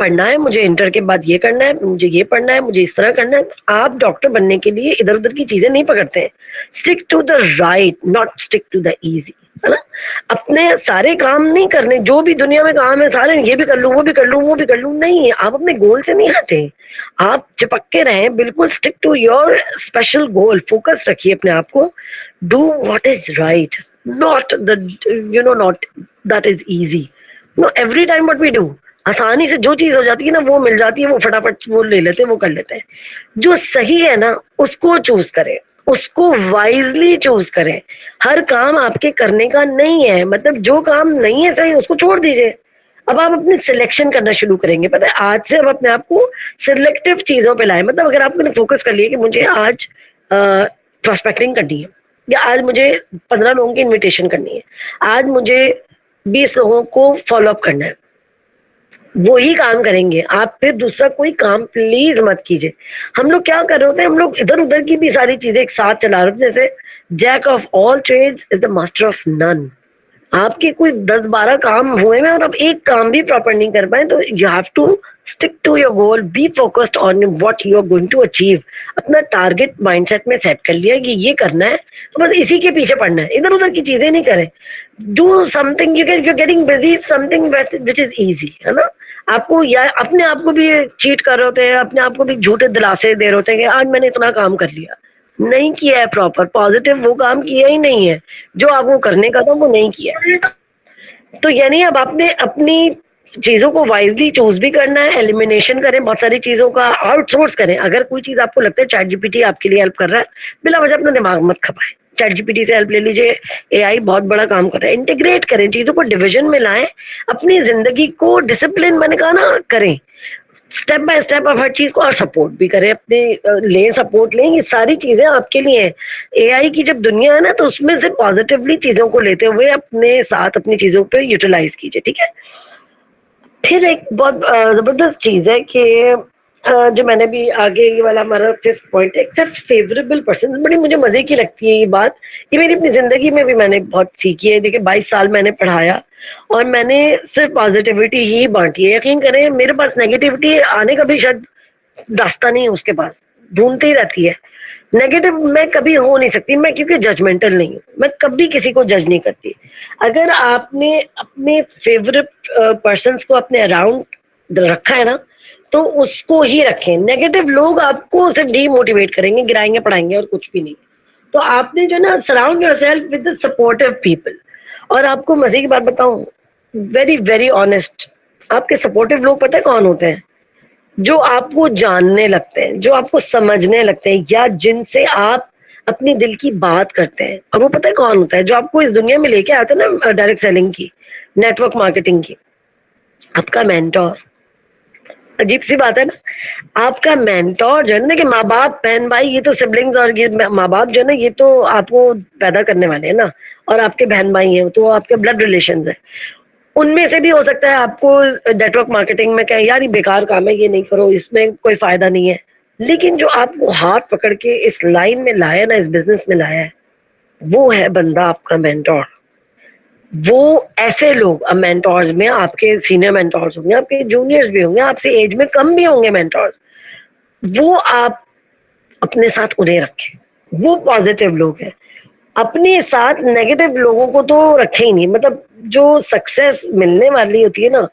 पढ़ना है, मुझे इंटर के बाद ये करना है, मुझे ये पढ़ना है, मुझे इस तरह करना है। तो आप डॉक्टर बनने के लिए इधर उधर की चीजें नहीं पकड़ते हैं। Stick to the right, not stick to the easy, है ना। अपने सारे काम नहीं करने, जो भी दुनिया में काम है सारे, ये भी कर लूं, वो भी कर लूं, वो भी कर लूं, नहीं। आप अपने गोल से नहीं हटे, आप चिपक के रहें, बिल्कुल stick to your special goal, focus रखिए अपने आप को। Do what is right, not the not that is easy. No, every time what we do, आसानी से जो चीज हो जाती है ना, वो मिल जाती है, वो फटाफट वो ले लेते हैं, वो कर लेते हैं। जो सही है ना उसको चूज करें, उसको वाइजली चूज करें। हर काम आपके करने का नहीं है, मतलब जो काम नहीं है सही उसको छोड़ दीजिए। अब आप अपनी सिलेक्शन करना शुरू करेंगे। पता है, आज से अब अपने आप को सिलेक्टिव चीजों पे लाए। मतलब अगर आपने फोकस कर लिया कि मुझे आज प्रोस्पेक्टिंग करनी है, या आज मुझे 15 लोगों की इनविटेशन करनी है, आज मुझे 20 लोगों को फॉलो अप करना है, वो ही काम करेंगे आप। फिर दूसरा कोई काम प्लीज मत कीजिए। हम लोग क्या कर रहे होते हैं, हम लोग इधर उधर की भी सारी चीजें एक साथ चला रहे होते हैं। जैसे jack of all trades is the master of none. आपके कोई 10-12 काम हुए हैं और आप एक काम भी प्रॉपर नहीं कर पाए, तो you have to stick to your goal, be focused on what you are going to achieve. अपना टारगेट माइंडसेट में सेट कर लिया कि ये करना है, तो बस इसी के पीछे पड़ना है, इधर उधर की चीजें नहीं करें। Do something, you getting busy, something which is easy, है ना। आपको या अपने आप को भी चीट कर रहे होते हैं, अपने आप को भी झूठे दिलासे दे रहे होते हैं कि आज मैंने इतना काम कर लिया, नहीं किया है प्रॉपर पॉजिटिव, वो काम किया ही नहीं है जो आपको करने का था, वो नहीं किया। तो यानी अब आपने अपनी चीजों को वाइजली चूज भी करना है, एलिमिनेशन करें, बहुत सारी चीजों का आउटसोर्स करें। अगर कोई चीज आपको लगता है चैट जीपीटी आपके लिए हेल्प कर रहा है, बिला वजह अपना दिमाग मत खपाएं, चैट जीपीटी से हेल्प ले लीजिए। एआई बहुत बड़ा काम कर रहा है। इंटीग्रेट करें, चीजों को डिवीजन में लाएं, अपनी जिंदगी को डिसिप्लिन, मैंने कहा ना, करें स्टेप बाय स्टेप। आप हर चीज को और सपोर्ट भी करें, अपने लें, सपोर्ट लें, ये सारी चीजें आपके लिए हैं। एआई की जब दुनिया है ना, तो उसमें से पॉजिटिवली चीजों को लेते हुए अपने साथ अपनी चीजों पे यूटिलाइज कीजिए, ठीक है। फिर एक बहुत जबरदस्त चीज है कि जो मैंने भी आगे, ये वाला हमारा फिफ्थ पॉइंट है, एक्सेप्ट फेवरेबल पर्सन। बड़ी मुझे मजे की लगती है ये बात, ये मेरी अपनी जिंदगी में भी मैंने बहुत सीखी है। देखिए 22 साल मैंने पढ़ाया और मैंने सिर्फ पॉजिटिविटी ही बांटी है। यकीन करें, मेरे पास नेगेटिविटी आने का भी शायद रास्ता नहीं है, उसके पास ढूंढती ही रहती है। नेगेटिव मैं कभी हो नहीं सकती, मैं क्योंकि जजमेंटल नहीं हूँ, मैं कभी किसी को जज नहीं करती। अगर आपने अपने फेवरेट पर्सन्स को अपने अराउंड रखा है ना, तो उसको ही रखें। नेगेटिव लोग आपको सिर्फ डीमोटिवेट करेंगे, गिराएंगे, पढ़ाएंगे और कुछ भी नहीं। तो आपने जो ना surround yourself with the supportive people. और आपको मजे की बात बताऊं, वेरी वेरी ऑनेस्ट, आपके सपोर्टिव लोग पता है कौन होते हैं? जो आपको जानने लगते हैं, जो आपको समझने लगते हैं, या जिनसे आप अपनी दिल की बात करते हैं। और वो पता है कौन होता है? जो आपको इस दुनिया में लेके आते हैं ना, डायरेक्ट सेलिंग की, नेटवर्क मार्केटिंग की, आपका मेंटोर। अजीब सी बात है ना, आपका मेंटोर जो है ना, देखिए माँ बाप, बहन भाई, ये तो सिबलिंग्स, और ये माँ बाप जो है ना, ये तो आपको पैदा करने वाले हैं ना, और आपके बहन भाई हैं तो आपके ब्लड रिलेशंस है। उनमें से भी हो सकता है आपको नेटवर्क मार्केटिंग में कहे यार ये बेकार काम है, ये नहीं करो, इसमें कोई फायदा नहीं है। लेकिन जो आपको हाथ पकड़ के इस लाइन में लाया ना, इस बिजनेस में लाया है, वो है बंदा आपका मेंटोर। वो ऐसे लोग, अब मेंटोर्स में आपके सीनियर मेंटोर्स होंगे, आपके जूनियर्स भी होंगे, आपसे एज में कम भी होंगे मेंटोर्स, वो आप अपने साथ उन्हें रखें। वो पॉजिटिव लोग हैं। अपने साथ नेगेटिव लोगों को तो रखे ही नहीं। मतलब जो सक्सेस मिलने वाली होती है ना,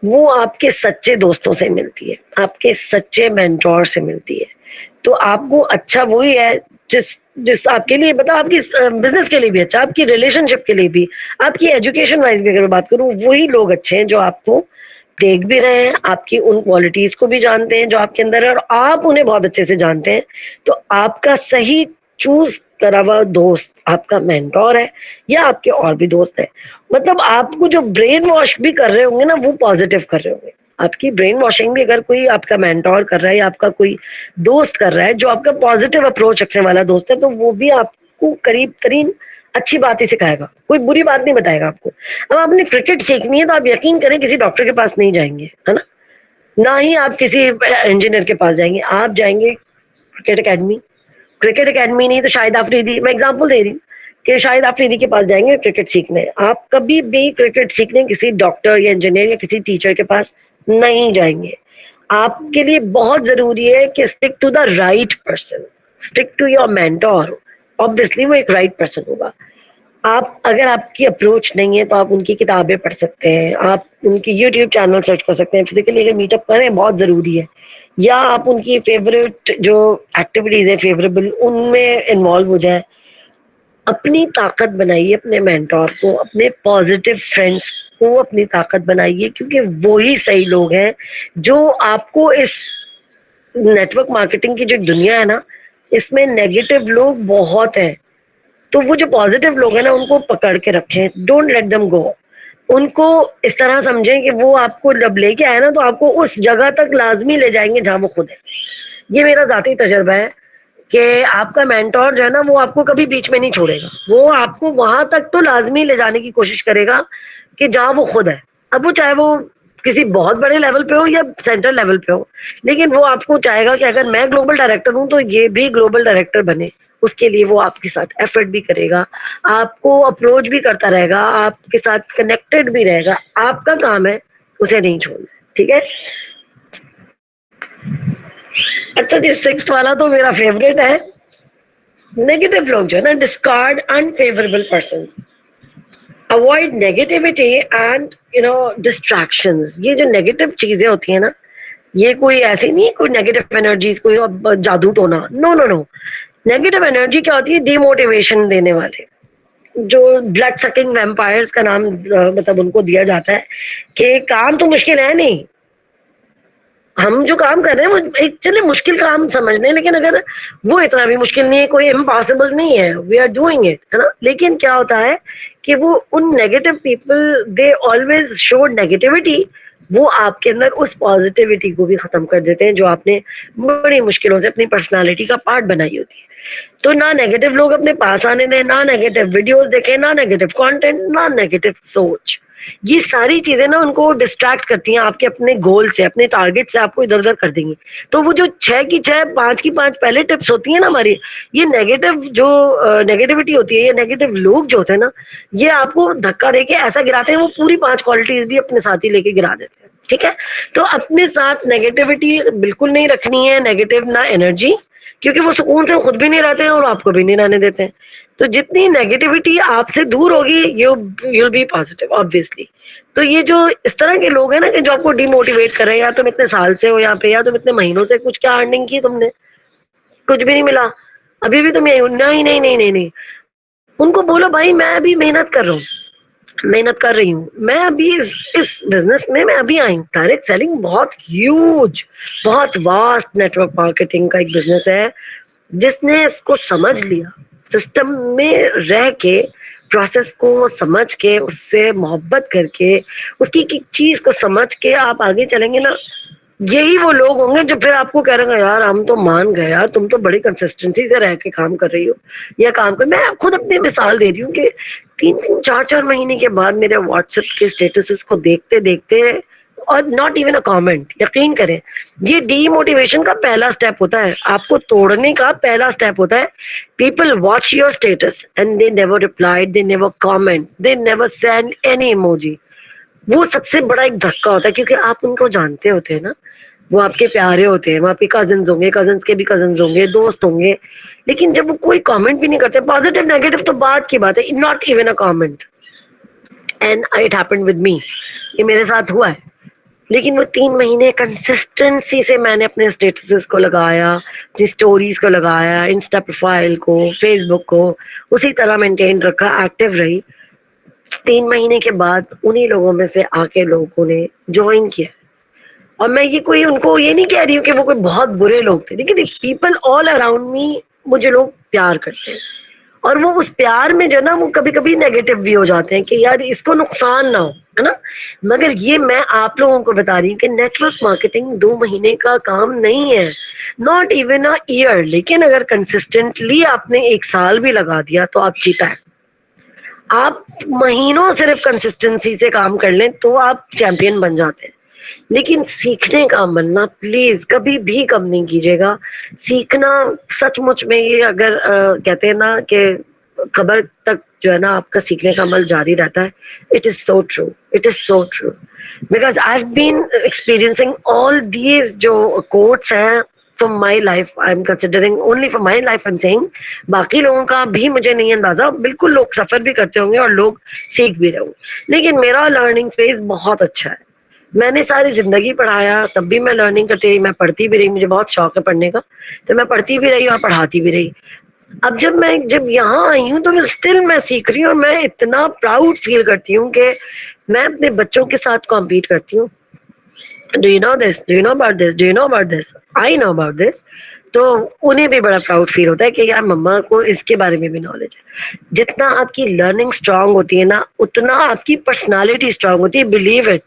वो आपके सच्चे दोस्तों से मिलती है, आपके सच्चे मेंटोर से मिलती है। तो आपको अच्छा वही है जिस जिस आपके लिए, मतलब आपकी बिजनेस के लिए भी अच्छा, आपकी रिलेशनशिप के लिए भी, आपकी एजुकेशन वाइज भी अगर मैं बात करूं, वही लोग अच्छे हैं जो आपको देख भी रहे हैं, आपकी उन क्वालिटीज को भी जानते हैं जो आपके अंदर है, और आप उन्हें बहुत अच्छे से जानते हैं। तो आपका सही चूज करा हुआ दोस्त आपका मेंटोर है, या आपके और भी दोस्त है। मतलब आपको जो ब्रेन वॉश भी कर रहे होंगे ना, वो पॉजिटिव कर रहे होंगे। आपकी ब्रेन वॉशिंग भी अगर कोई आपका मेंटोर कर रहा है, या आपका कोई दोस्त कर रहा है जो आपका पॉजिटिव अप्रोच रखने वाला दोस्त है, तो वो भी आपको करीब करीब अच्छी बात ही सिखाएगा, कोई बुरी बात नहीं बताएगा आपको। अब आपने क्रिकेट सीखनी है तो आप यकीन करें किसी डॉक्टर के पास नहीं जाएंगे, है ना, ना ही आप किसी इंजीनियर के पास जाएंगे, आप जाएंगे क्रिकेट एकेडमी। क्रिकेट एकेडमी नहीं तो शाहिद आफरीदी, मैं एग्जांपल दे रही हूँ कि शाहिद आफरीदी के पास जाएंगे क्रिकेट सीखने। आप कभी भी क्रिकेट सीखने किसी डॉक्टर या इंजीनियर या किसी टीचर के पास नहीं जाएंगे। आपके लिए बहुत जरूरी है कि stick to the right person, stick to your mentor. Obviously वो एक राइट पर्सन होगा। आप, अगर आपकी अप्रोच नहीं है तो आप उनकी किताबें पढ़ सकते हैं, आप उनकी यूट्यूब चैनल सर्च कर सकते हैं, फिजिकली अगर मीटअप करें बहुत जरूरी है, या आप उनकी फेवरेट जो एक्टिविटीज है फेवरेबल, उनमें इन्वॉल्व हो जाए। अपनी ताकत बनाइए अपने मेंटोर को, अपने पॉजिटिव फ्रेंड्स को अपनी ताकत बनाइए, क्योंकि वो ही सही लोग हैं जो आपको इस नेटवर्क मार्केटिंग की जो दुनिया है ना, इसमें नेगेटिव लोग बहुत हैं। तो वो जो पॉजिटिव लोग हैं ना, उनको पकड़ के रखें, डोंट लेट देम गो। उनको इस तरह समझें कि वो आपको जब लेके आए ना, तो आपको उस जगह तक लाजमी ले जाएंगे जहां वो खुद है। ये मेरा जाती तजर्बा है कि आपका मेंटोर जो है ना, वो आपको कभी बीच में नहीं छोड़ेगा, वो आपको वहां तक तो लाजमी ले जाने की कोशिश करेगा कि जहां वो खुद है। अब वो चाहे वो किसी बहुत बड़े लेवल पे हो या सेंट्रल लेवल पे हो, लेकिन वो आपको चाहेगा कि अगर मैं ग्लोबल डायरेक्टर हूं तो ये भी ग्लोबल डायरेक्टर बने। उसके लिए वो आपके साथ एफर्ट भी करेगा, आपको अप्रोच भी करता रहेगा, आपके साथ कनेक्टेड भी रहेगा। आपका काम है उसे नहीं छोड़ना, ठीक है। अच्छा जी, सिक्स्थ वाला तो मेरा फेवरेट है। नेगेटिव लोग जो है ना, discard unfavourable persons, avoid negativity and distractions. ये जो नेगेटिव चीजें होती है ना, ये कोई ऐसी नहीं है कोई नेगेटिव एनर्जीज, कोई जादू टोना, no no no. Negative energy क्या होती है? डिमोटिवेशन देने वाले, जो ब्लड सकिंग वैम्पायर्स का नाम मतलब उनको दिया जाता है कि काम तो मुश्किल है नहीं, हम जो काम कर रहे हैं वो एक चले मुश्किल काम समझ लें, लेकिन अगर वो इतना भी मुश्किल नहीं है, कोई इम्पॉसिबल नहीं है, वी आर डूइंग इट, है ना। लेकिन क्या होता है कि वो उन negative people, they always show negativity, वो आपके अंदर उस पॉजिटिविटी को भी खत्म कर देते हैं जो आपने बड़ी मुश्किलों से अपनी पर्सनालिटी का पार्ट बनाई होती है। तो ना नेगेटिव लोग अपने पास आने दें, ना नेगेटिव वीडियोस देखें, ना नेगेटिव कंटेंट, ना नेगेटिव सोच। ये सारी चीजें ना उनको डिस्ट्रैक्ट करती हैं आपके अपने गोल से, अपने टारगेट से, आपको इधर उधर कर देंगी। तो वो जो 6 की 6 5 की 5 पहले टिप्स होती है ना हमारी, ये नेगेटिव जो नेगेटिविटी होती है, ये नेगेटिव लोग जो होते हैं ना, ये आपको धक्का देके ऐसा गिराते हैं, वो पूरी 5 क्वालिटीज भी अपने साथ ही लेके गिरा देते हैं, ठीक है। तो अपने साथ नेगेटिविटी बिल्कुल नहीं रखनी है, नेगेटिव ना एनर्जी, क्योंकि वो सुकून से खुद भी नहीं रहते हैं और आपको भी नहीं रहने देते हैं। तो जितनी नेगेटिविटी आपसे दूर होगी you will be positive obviously. तो ये जो इस तरह के लोग हैं ना कि जो आपको डिमोटिवेट कर रहे हैं, या तुम इतने साल से हो यहाँ पे, या तुम इतने महीनों से कुछ क्या अर्निंग की तुमने, कुछ भी नहीं मिला, अभी भी तुम यही हो, नहीं नहीं नहीं नहीं नहीं, उनको बोलो भाई मैं अभी मेहनत कर रहा हूँ, मेहनत कर रही हूँ, मैं अभी इस बिजनेस में मैं अभी आई हूँ। डायरेक्ट सेलिंग बहुत ह्यूज, बहुत वास्ट नेटवर्क मार्केटिंग का एक बिजनेस है। जिसने इसको समझ लिया, सिस्टम में रह के, प्रोसेस को समझ के, उससे मोहब्बत करके, उसकी एक चीज को समझ के आप आगे चलेंगे ना, यही वो लोग होंगे जो फिर आपको कह रहे हैं यार हम तो मान गए यार, तुम तो बड़ी कंसिस्टेंसी से रह के काम कर रही हो, या काम कर। मैं खुद अपनी मिसाल दे रही हूँ कि 3-4 महीने के बाद मेरे व्हाट्सएप के स्टेटसेस को देखते देखते, और नॉट इवन अ कमेंट, यकीन करें ये डीमोटिवेशन का पहला स्टेप होता है, आपको तोड़ने का पहला स्टेप होता है। People watch your status and they never replied, they never comment, they never send any emoji. वो सबसे बड़ा एक धक्का होता है, क्योंकि आप उनको जानते होते हैं ना, वो आपके प्यारे होते हैं, वो आपके कजन्स होंगे, कजन्स के भी कजन्स होंगे, दोस्त होंगे, लेकिन जब वो कोई कमेंट भी नहीं करते, पॉजिटिव नेगेटिव तो बात की बात है, not even a comment. And it happened with me, ये मेरे साथ हुआ है। लेकिन वो 3 महीने कंसिस्टेंसी से मैंने अपने स्टेटसेस को लगाया, जिस स्टोरीज को लगाया, इंस्टा प्रोफाइल को, फेसबुक को उसी तरह मेंटेन रखा, एक्टिव रही। 3 महीने के बाद उन्हीं लोगों में से आके लोगों ने ज्वाइन किया। और मैं ये कोई उनको ये नहीं कह रही हूँ कि वो कोई बहुत बुरे लोग थे, लेकिन पीपल ऑल अराउंड मी, मुझे लोग प्यार करते हैं, और वो उस प्यार में जो ना वो कभी कभी नेगेटिव भी हो जाते हैं कि यार इसको नुकसान ना हो, है ना। मगर ये मैं आप लोगों को बता रही हूँ कि नेटवर्क मार्केटिंग 2 महीने का काम नहीं है, नॉट इवन अ ईयर। लेकिन अगर कंसिस्टेंटली आपने 1 साल भी लगा दिया तो आप जीता है। आप महीनों सिर्फ कंसिस्टेंसी से काम कर लें तो आप चैंपियन बन जाते हैं। लेकिन सीखने का बनना प्लीज कभी भी कम नहीं कीजिएगा। सीखना सचमुच में, ये अगर कहते हैं ना कि खबर तक जो है ना आपका सीखने का अमल जारी रहता है, it is so true, it is so true, because I have been experiencing all these जो कोट्स हैं from my life. I'm considering only for my life I'm saying, बाकी लोगों का भी मुझे नहीं अंदाजा, बिल्कुल लोग सफर भी करते होंगे और लोग सीख भी रहे होंगे, लेकिन मेरा लर्निंग फेज बहुत अच्छा है। मैंने सारी जिंदगी पढ़ाया, तब भी मैं लर्निंग करती रही, मैं पढ़ती भी रही, मुझे बहुत शौक है पढ़ने का, तो मैं पढ़ती भी रही और पढ़ाती भी रही। अब जब यहाँ आई हूँ तो मैं स्टिल मैं सीख रही हूँ, और मैं इतना प्राउड फील करती हूँ कि मैं अपने बच्चों के साथ कॉम्पीट करती हूँ। Do you know this? Do you know about this? Do you know about this? I know about this. तो उन्हें भी बड़ा प्राउड फील होता है कि यार मम्मा को इसके बारे में भी नॉलेज है। जितना आपकी लर्निंग स्ट्रांग होती है ना, उतना आपकी पर्सनालिटी स्ट्रांग होती है। बिलीव इट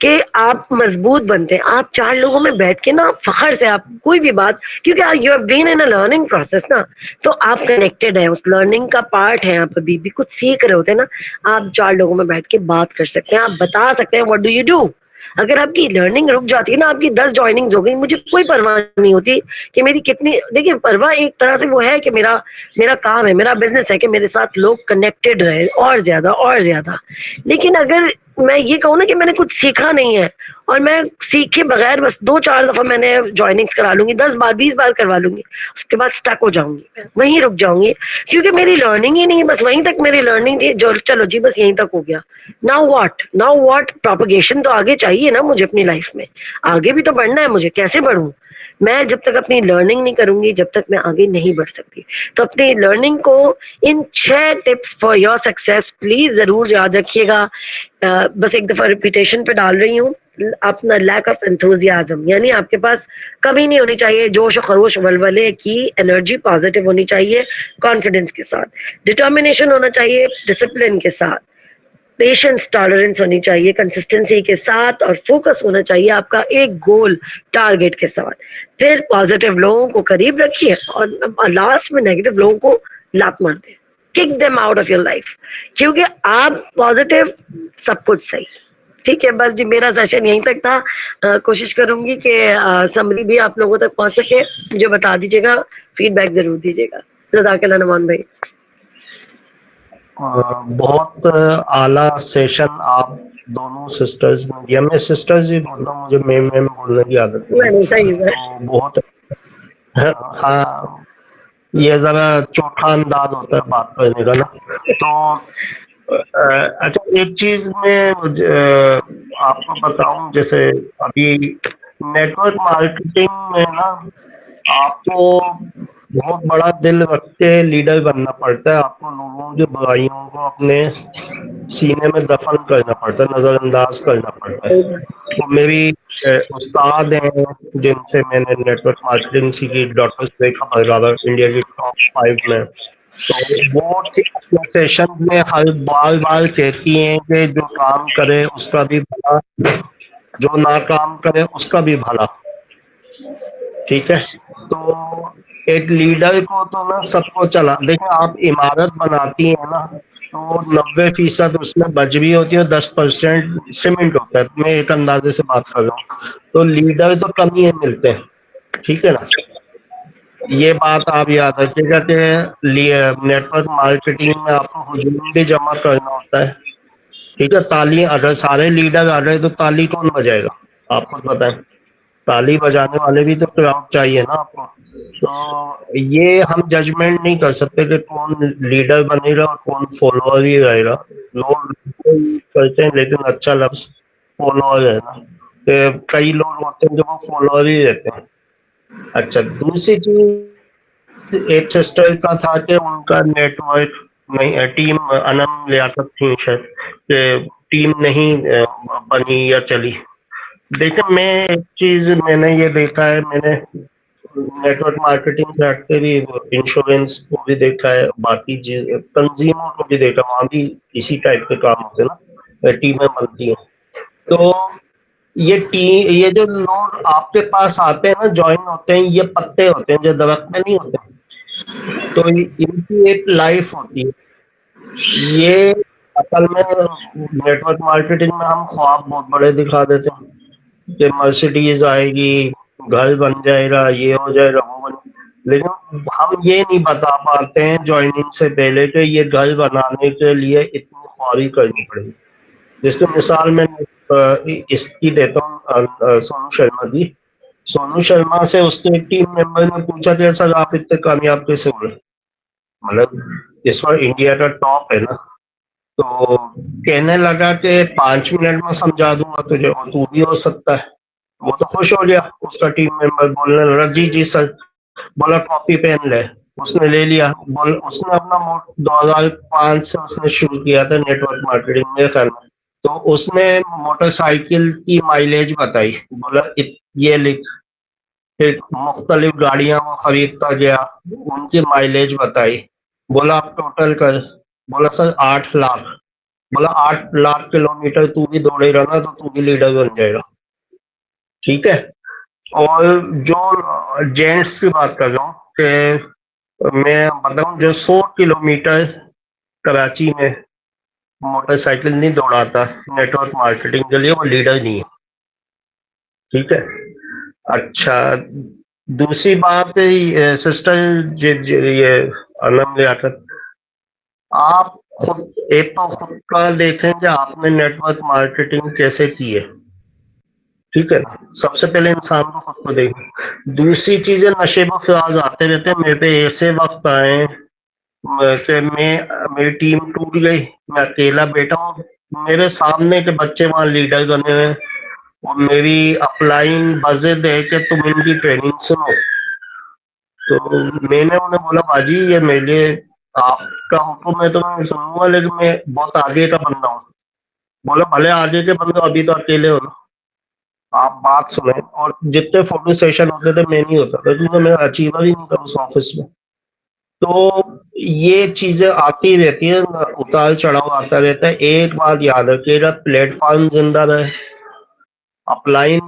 कि आप मजबूत बनते हैं। आप 4 लोगों में बैठ के ना फखर से आप कोई भी बात, क्योंकि you have been in a learning process ना, तो आप कनेक्टेड है, उस लर्निंग का पार्ट है, आप अभी भी कुछ सीख रहे होते हैं ना, आप 4 लोगों में बैठ के बात कर सकते हैं, आप बता सकते हैं व्हाट डू यू डू। अगर आपकी लर्निंग रुक जाती है ना, आपकी 10 ज्वाइनिंग्स हो गई, मुझे कोई परवाह नहीं होती कि मेरी कितनी, देखिए परवाह एक तरह से वो है कि मेरा काम है, मेरा बिजनेस है कि मेरे साथ लोग कनेक्टेड रहे और ज्यादा और ज्यादा। लेकिन अगर मैं ये कहूँ ना कि मैंने कुछ सीखा नहीं है और मैं सीखे बगैर बस 2-4 दफा मैंने ज्वाइनिंग्स करा लूंगी, 10 बार 20 बार करवा लूंगी, उसके बाद स्टक हो जाऊंगी, मैं वहीं रुक जाऊंगी, क्योंकि मेरी लर्निंग ही नहीं, बस वहीं तक मेरी लर्निंग थी, जो चलो जी बस यहीं तक हो गया। नाउ व्हाट प्रोपगेशन तो आगे चाहिए ना मुझे अपनी लाइफ में, आगे भी तो बढ़ना है मुझे, कैसे बढ़ूं मैं? जब तक अपनी लर्निंग नहीं करूंगी, जब तक मैं आगे नहीं बढ़ सकती। तो अपनी लर्निंग को, इन 6 tips for your success please जरूर याद रखिएगा। बस एक दफा रिपीटेशन पे डाल रही हूँ, अपना लैक ऑफ एंथुजियाज्म, यानी आपके पास कमी नहीं होनी चाहिए, जोश खरोश वलवले की एनर्जी पॉजिटिव होनी चाहिए, कॉन्फिडेंस के साथ, डिटर्मिनेशन होना चाहिए, डिसिप्लिन के साथ, पेशेंस टॉलरेंस होनी चाहिए कंसिस्टेंसी के साथ, और फोकस होना चाहिए आपका एक गोल टारगेट के साथ। फिर पॉजिटिव लोगों को करीब रखिए और लास्ट में नेगेटिव लोगों को लात मार दें, kick them out of your life, क्योंकि आप पॉजिटिव सब कुछ सही। ठीक है, बस जी मेरा सेशन यहीं तक था। कोशिश करूंगी कि समरी भी आप लोगों तक पहुंच सके, मुझे बता दीजिएगा, फीडबैक जरूर दीजिएगा। जज़ाकल्लाह नमान भाई। बहुत आला सेशन आप दोनों सिस्टर्स ने दिया। मैं सिस्टर्स ही बोलता हूँ, मुझे मैम बोलने की आदत नहीं है। सही है। तो बहुत हाँ, ये जरा चोखा अंदाज होता है बात करने का ना। तो अच्छा, एक चीज में मुझे आपको बताऊं, जैसे अभी नेटवर्क मार्केटिंग में ना आपको बहुत बड़ा दिल रख के लीडर बनना पड़ता है। आपको लोगों की बुराइयों को अपने सीने में दफन करना पड़ता है, नजरअंदाज करना पड़ता है। तो मेरी उस्ताद हैं जिनसे मैंने नेटवर्क मार्केटिंग सीखी, डॉक्टर सुरेखा भरगावर, इंडिया की टॉप 5 में। तो वो अपने सेशंस में हर बार बार कहती हैं कि जो काम करे उसका भी भला, जो ना काम करे उसका भी भला। ठीक है, तो एक लीडर को तो ना सबको चला, देखिए आप इमारत बनाती है ना, तो 90% उसमें बच भी होती है, 10% सीमेंट होता है। मैं एक अंदाजे से बात कर रहा हूँ, तो लीडर तो कम ही मिलते हैं। ठीक है ना, ये बात आप याद रखिएगा कि नेटवर्क मार्केटिंग में आपको हुजूम भी जमा करना होता है। ठीक है, ताली अगर सारे लीडर आ रहे तो ताली कौन बजाएगा, आपको पता है। ताली बजाने वाले भी तो क्राउड चाहिए ना आपको। तो ये हम जजमेंट नहीं कर सकते कि कौन लीडर बनेगा और कौन फॉलोअर ही रहेगा। लोग करते हैं लेकिन अच्छा लफ्ज फॉलोअर है ना, कई लोग होते हैं जो वो फॉलोअर ही रहते हैं। अच्छा, दूसरी चीज, एक सिस्टर का था कि उनका नेटवर्क नहीं, टीम अनम लियाकत थी शायद, कि टीम नहीं बनी या चली। देखिए, मैं एक चीज मैंने ये देखा है, मैंने नेटवर्क मार्केटिंग से हटके भी इंश्योरेंस को भी देखा है, बाकी चीज तंजीमों को भी देखा, वहां भी इसी टाइप के काम होते हैं ना, टीमें बनती हैं। तो ये जो लोग आपके पास आते हैं ना, ज्वाइन होते हैं, ये पत्ते होते हैं जो दरख्त में नहीं होते। तो इनकी एक लाइफ होती है। ये असल में नेटवर्क मार्केटिंग में हम ख्वाब बहुत बड़े दिखा देते हैं कि मर्सिडीज आएगी, घर बन जाएगा, ये हो जाएगा, वो बन, लेकिन हम ये नहीं बता पाते हैं ज्वाइनिंग से पहले कि ये घर बनाने के लिए इतनी ख्वारी करनी पड़ेगी। जिसकी मिसाल मैं इसकी देता हूँ, सोनू शर्मा की। सोनू शर्मा से उसके एक टीम मेंबर ने पूछा कि सर आप इतने कामयाब कैसे हुए, मतलब इस बार इंडिया का टॉप है ना। तो कहने लगा कि 5 मिनट में समझा दूंगा तुझे और तू भी हो सकता है। वो तो खुश हो गया, उसका टीम मेंबर बोलने लगा जी जी सर। बोला कॉपी पेन ले, उसने ले लिया। बोल उसने अपना 2005 से उसने शुरू किया था नेटवर्क मार्केटिंग मेरे ख्याल में। तो उसने मोटरसाइकिल की माइलेज बताई, बोला ये लिख। फिर मुख्तलिफ गाड़ियां वो खरीदता गया, उनकी माइलेज बताई। बोला आप टोटल कर। बोला सर 8 लाख। बोला 8 लाख किलोमीटर तू भी दौड़ेगा ना तो तू भी लीडर बन जाएगा। ठीक है, और जो जेंट्स की बात कर रहा हूँ कि मैं बताऊं, जो 100 किलोमीटर कराची में मोटरसाइकिल नहीं दौड़ाता नेटवर्क मार्केटिंग के लिए, वो लीडर नहीं है। ठीक है, अच्छा, दूसरी बात सिस्टर, ये अनम लियाकत, आप खुद एक तो खुद का देखें कि आपने नेटवर्क मार्केटिंग कैसे की है। ठीक है ना, सबसे पहले इंसान को खुद को देखें। दूसरी चीजें, नशेब फराज आते रहते हैं, मेरे पे ऐसे वक्त आए कि मेरी टीम टूट गई, मैं अकेला बैठा हूँ, मेरे सामने के बच्चे वहां लीडर बने हुए हैं और मेरी अपलाइन बजे दे के तुम इनकी ट्रेनिंग सुनो। तो मैंने उन्हें बोला बाजी ये मेरे लिए आपका हुक्म है तो मैं सुनूंगा, लेकिन मैं बहुत आगे का बंदा हूँ। बोला भले आगे के बंदे, अभी तो अकेले हो ना, आप बात सुने। और जितने फोटो सेशन होते थे मैं नहीं होता था, क्योंकि मैं अचीवर ही नहीं था उस ऑफिस में। तो ये चीजें आती रहती है, उतार चढ़ाव आता रहता है। एक बात याद रखिएगा, प्लेटफॉर्म जिंदा रहे, अपलाइन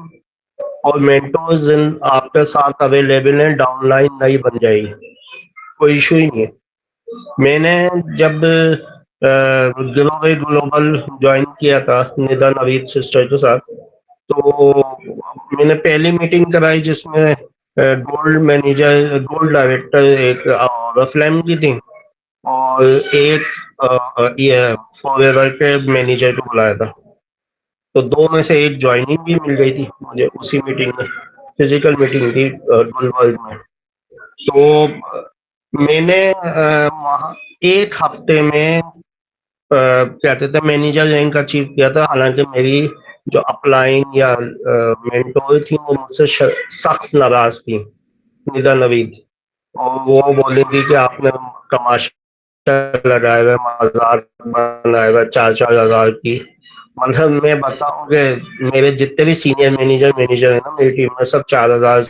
और मेंटोर्स आपके साथ अवेलेबल हैं, डाउनलाइन नहीं बन जाएगी, कोई इशू ही नहीं है। मैंने जब ग्लोबल ग्लोबल ज्वाइन किया था निदा नवीद सिस्टर के साथ, तो मैंने पहली मीटिंग कराई जिसमें गोल्ड मैनेजर, गोल्ड डायरेक्टर एक और फ्लैम की थी, और एक ये फॉरएवर के मैनेजर को बुलाया था। तो दो में से एक ज्वाइनिंग भी मिल गई थी मुझे उसी मीटिंग में, फिजिकल मीटिंग थी गुलबर्ग में। तो मैंने वहाँ 1 हफ्ते में क्या कहते हैं मैनेजर रैंक अचीव किया था। हालांकि मेरी जो अपलाइन या मेंटोर थी वो मुझसे सख्त नाराज थी, निदा नवीद, और वो बोली थी कि आपने तमाशा लगाया हुआ, मजाक बनाया हुआ 4-4 हज़ार की। मतलब मैं बताऊं कि मेरे जितने भी सीनियर मैनेजर है ना मेरी टीम में, सब 4,000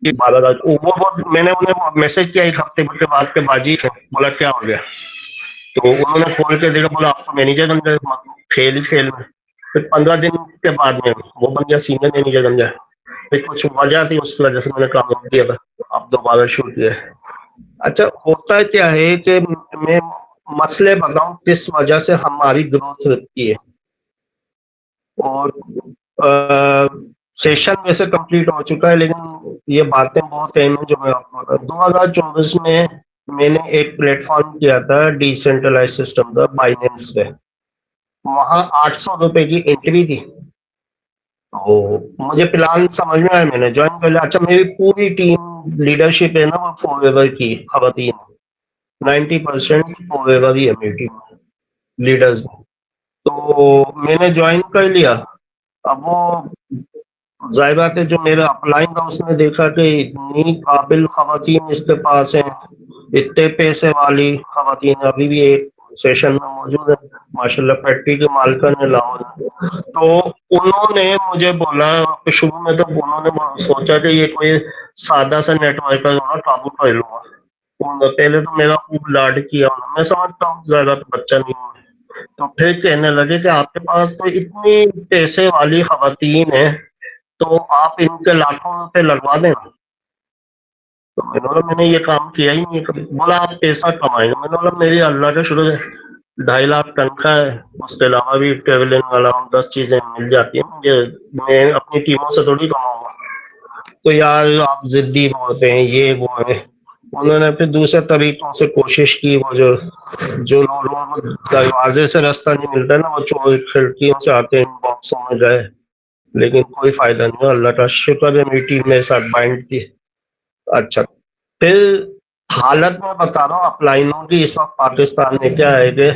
12,000 वो मैंने उन्हें मैसेज किया 1 हफ्ते के बाद के बाजी थे, बोला क्या हो गया? तो उन्होंने खोल के देखा, बोला आप तो मैनेजर बन गए, फेल ही फेल में। फिर 15 दिन के बाद में वो बन गया, सीनियर मैनेजर बन गया। फिर कुछ वजह थी उसकी वजह से मैंने काम रोक दिया था, अब दोबारा शुरू किया है। अच्छा, होता क्या है कि मैं मसले बताऊं किस वजह से हमारी ग्रोथ रुकती है। और सेशन वैसे कंप्लीट हो चुका है, लेकिन ये बातें बहुत अहम है जो मैं आपको बता 2024 में मैंने एक प्लेटफॉर्म किया था, डिसेंट्रलाइज सिस्टम था बाइनेंस पे। वहां 800 रुपए की एंट्री थी। तो मुझे प्लान समझ में आया, मैंने ज्वाइन कर लिया। अच्छा, मेरी पूरी टीम लीडरशिप है ना वो फॉरएवर की खवातीन, 90% फॉरएवर ही है मेरी टीम लीडर्स में। तो मैंने ज्वाइन कर लिया। अब वो जाहिर बात है जो मेरा अपलाइन था उसने देखा कि इतनी काबिल खवातीन इसके पास हैं, इतने पैसे वाली खवातीन अभी भी एक सेशन में मौजूद है, माशाल्लाह फैक्ट्री के मालिका ने लाहौर। तो उन्होंने मुझे बोला कि शुरू में तो उन्होंने सोचा कि ये कोई सादा सा नेटवर्कर होगा, काबू कर लूंगा। पहले तो मेरा खूब लाड किया, मैं समझता हूँ ज्यादा तो बच्चा नहीं हूँ। तो फिर कहने लगे कि आपके पास तो इतनी पैसे वाली खवातीन है, तो आप इनके लाखों रुपए लगवा देना। तो मैंने बोला मैंने ये काम किया ही नहीं कभी। बोला आप पैसा कमाएंगे। मैंने बोला मेरी अल्लाह के शुरू से 2.5 लाख तनख्वाह है, उसके अलावा भी ट्रेवलिंग वाला 10 चीजें मिल जाती है मुझे, मैं अपनी टीमों से थोड़ी कमाऊंगा। तो यार आप जिद्दी बहुत हैं, ये वो है। उन्होंने फिर दूसरे तरीकों से कोशिश की, वो जो जो लोगों को दरवाजे से रास्ता नहीं मिलता है ना, वो चोर खिड़कियों से आते हैं, बॉक्सों में गए, लेकिन कोई फायदा नहीं हुआ। अल्लाह का शुक्र है मेरी टीम मेरे साथ बाइंड थी। अच्छा, फिर हालत में बता रहा हूँ अपलाइनों की इस वक्त पाकिस्तान में क्या है कि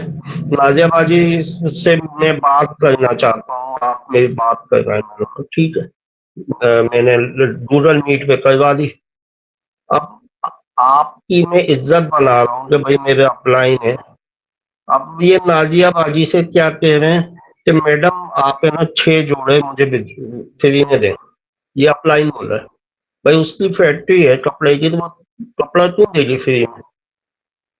नाजियाबाजी से मैं बात करना चाहता हूँ, आप मेरी बात कर रहे हैं। मैंने कहा, ठीक है। मैंने गूगल मीट पे करवा दी। अब आपकी मैं इज्जत बना रहा हूँ कि भाई मेरे अपलाइन है। अब ये नाजियाबाजी से क्या कह रहे हैं कि मैडम आप है ना 6 जोड़े मुझे फ्री में दें, ये अपलाइन बोल रहा है। भाई उसकी फैक्ट्री है कपड़े की, तो वो कपड़ा क्यों देगी फ्री में?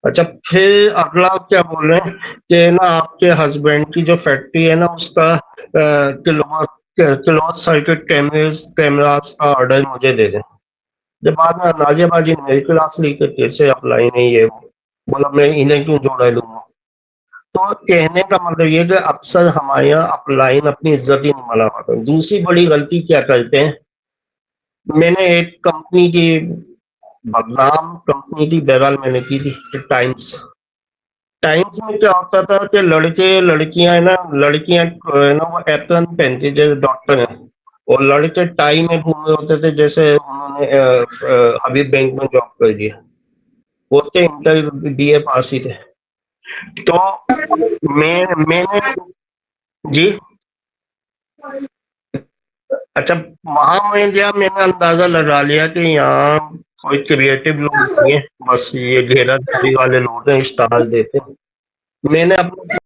अच्छा, फिर अगला क्या बोल रहे हैं कि ना आपके हस्बैंड की जो फैक्ट्री है ना उसका किलोवाट सर्किट कैमरास का ऑर्डर मुझे दे दें। जब बाद में नाजियाबाजी ने मेरी क्लास ली कि कैसे अप्लाई नहीं है, बोला मैं इन्हें क्यों जोड़ा लूंगा। तो कहने का मतलब ये कि अक्सर हमारे यहाँ अपलाइन अपनी इज्जत ही नहीं बना पाते। दूसरी बड़ी गलती क्या करते हैं, मैंने एक कंपनी की बदनाम कंपनी की बहरहाल मैंने की थी, टाइम्स। टाइम्स में क्या होता था कि लड़के लड़कियां है ना, लड़कियां है ना वो एप्रन पहनती जैसे डॉक्टर है, और लड़के टाई में घूमे होते थे जैसे उन्होंने हबीब बैंक में जॉब कर दिया। वो तो इंटर बीए पास ही थे। तो मैंने जी, अच्छा, वहां मैं गया, मैंने अंदाजा लगा लिया कि यहाँ कोई क्रिएटिव लोग नहीं है, बस ये घेराधारी वाले लोग हैं, स्टार देते हैं। मैंने अपना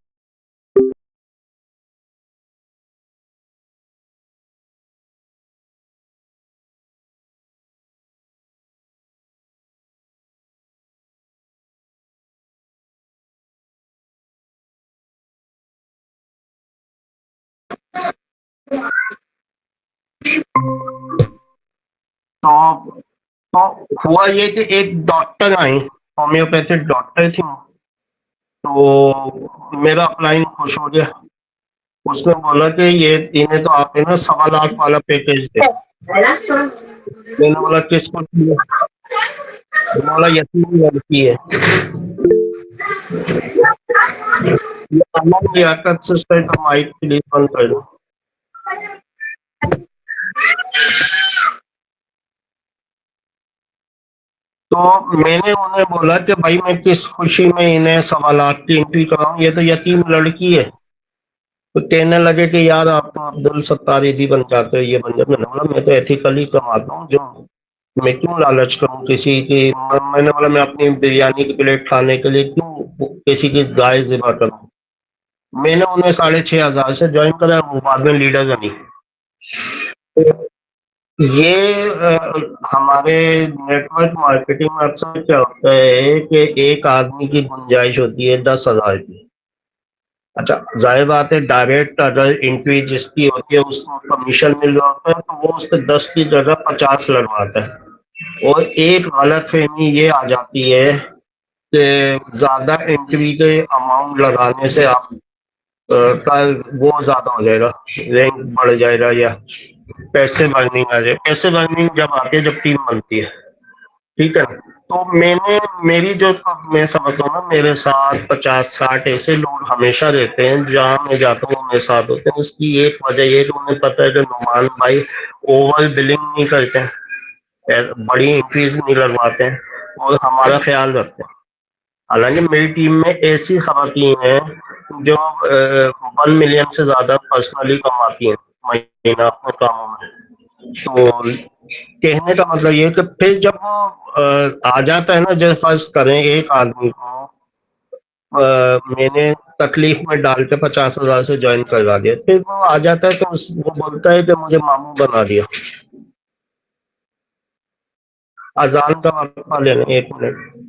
तो तो हुआ ये कि एक डॉक्टर आई, होम्योपैथिक डॉक्टर थी। तो मेरा अपलाइन खुश हो गया। उसने बोला कि ये इन्हें तो आप है ना 1.25 लाख वाला पैकेज दे। मैंने बोला किसको चाहिए? बोला यतीम लड़की है, ये अमन लियाकत सिस्टर का माइक प्लीज बंद कर दो। तो मैंने उन्हें बोला कि भाई मैं किस खुशी में इन्हें 1.25 लाख की एंट्री कराऊं, ये तो यतीम लड़की है। तो कहने लगे कि यार आप तो अब्दुल सत्तार ईदी बन जाते हो, ये बन जाते। मैंने बोला मैं तो एथिकली कमाता हूँ, जो मैं क्यों लालच करूं किसी की। मैंने बोला मैं अपनी बिरयानी की प्लेट खाने के लिए क्यों किसी की गाय ज़िबा करूं। मैंने उन्हें 6,500 से ज्वाइन करा, वो बाद में लीडर बनी। ये हमारे नेटवर्क मार्केटिंग में अक्सर क्या होता है कि एक आदमी की गुंजाइश होती है 10,000 की। अच्छा, जाहिर बात है डायरेक्ट अगर एंट्री जिसकी होती है उसको कमीशन मिल रहा होता है तो वो उसके 10 की जगह 50 लगवाता है। और एक गलत फहमी ये आ जाती है कि ज्यादा एंट्री के अमाउंट लगाने से आप कल वो ज्यादा हो जाएगा, रैंक बढ़ जाएगा, या पैसे बर्निंग आ जाए। पैसे बर्निंग जब आती है जब टीम बनती है, ठीक है। तो मैंने मेरी जो, मैं समझता हूँ ना, मेरे साथ 50-60 ऐसे लोग हमेशा रहते हैं, जहाँ मैं जाता हूँ मेरे साथ होते हैं। उसकी एक वजह ये कि उन्हें पता है कि नुमान भाई ओवर बिलिंग नहीं करते हैं, बड़ी इंक्रीज नहीं लगवाते हैं, और हमारा ख्याल रखते हैं। हालांकि मेरी टीम में ऐसी खवातीन हैं जो 1 मिलियन से ज्यादा पर्सनली कमाती हैं महीना अपने कामों में। तो कहने का मतलब ये है कि फिर जब वो आ जाता है ना, जैसे फर्ज करें एक आदमी को मैंने तकलीफ में डाल के 50,000 से ज्वाइन करवा दिया, फिर वो आ जाता है तो वो बोलता है कि मुझे मामू बना दिया। अजान का वक्फा ले लें 1 मिनट।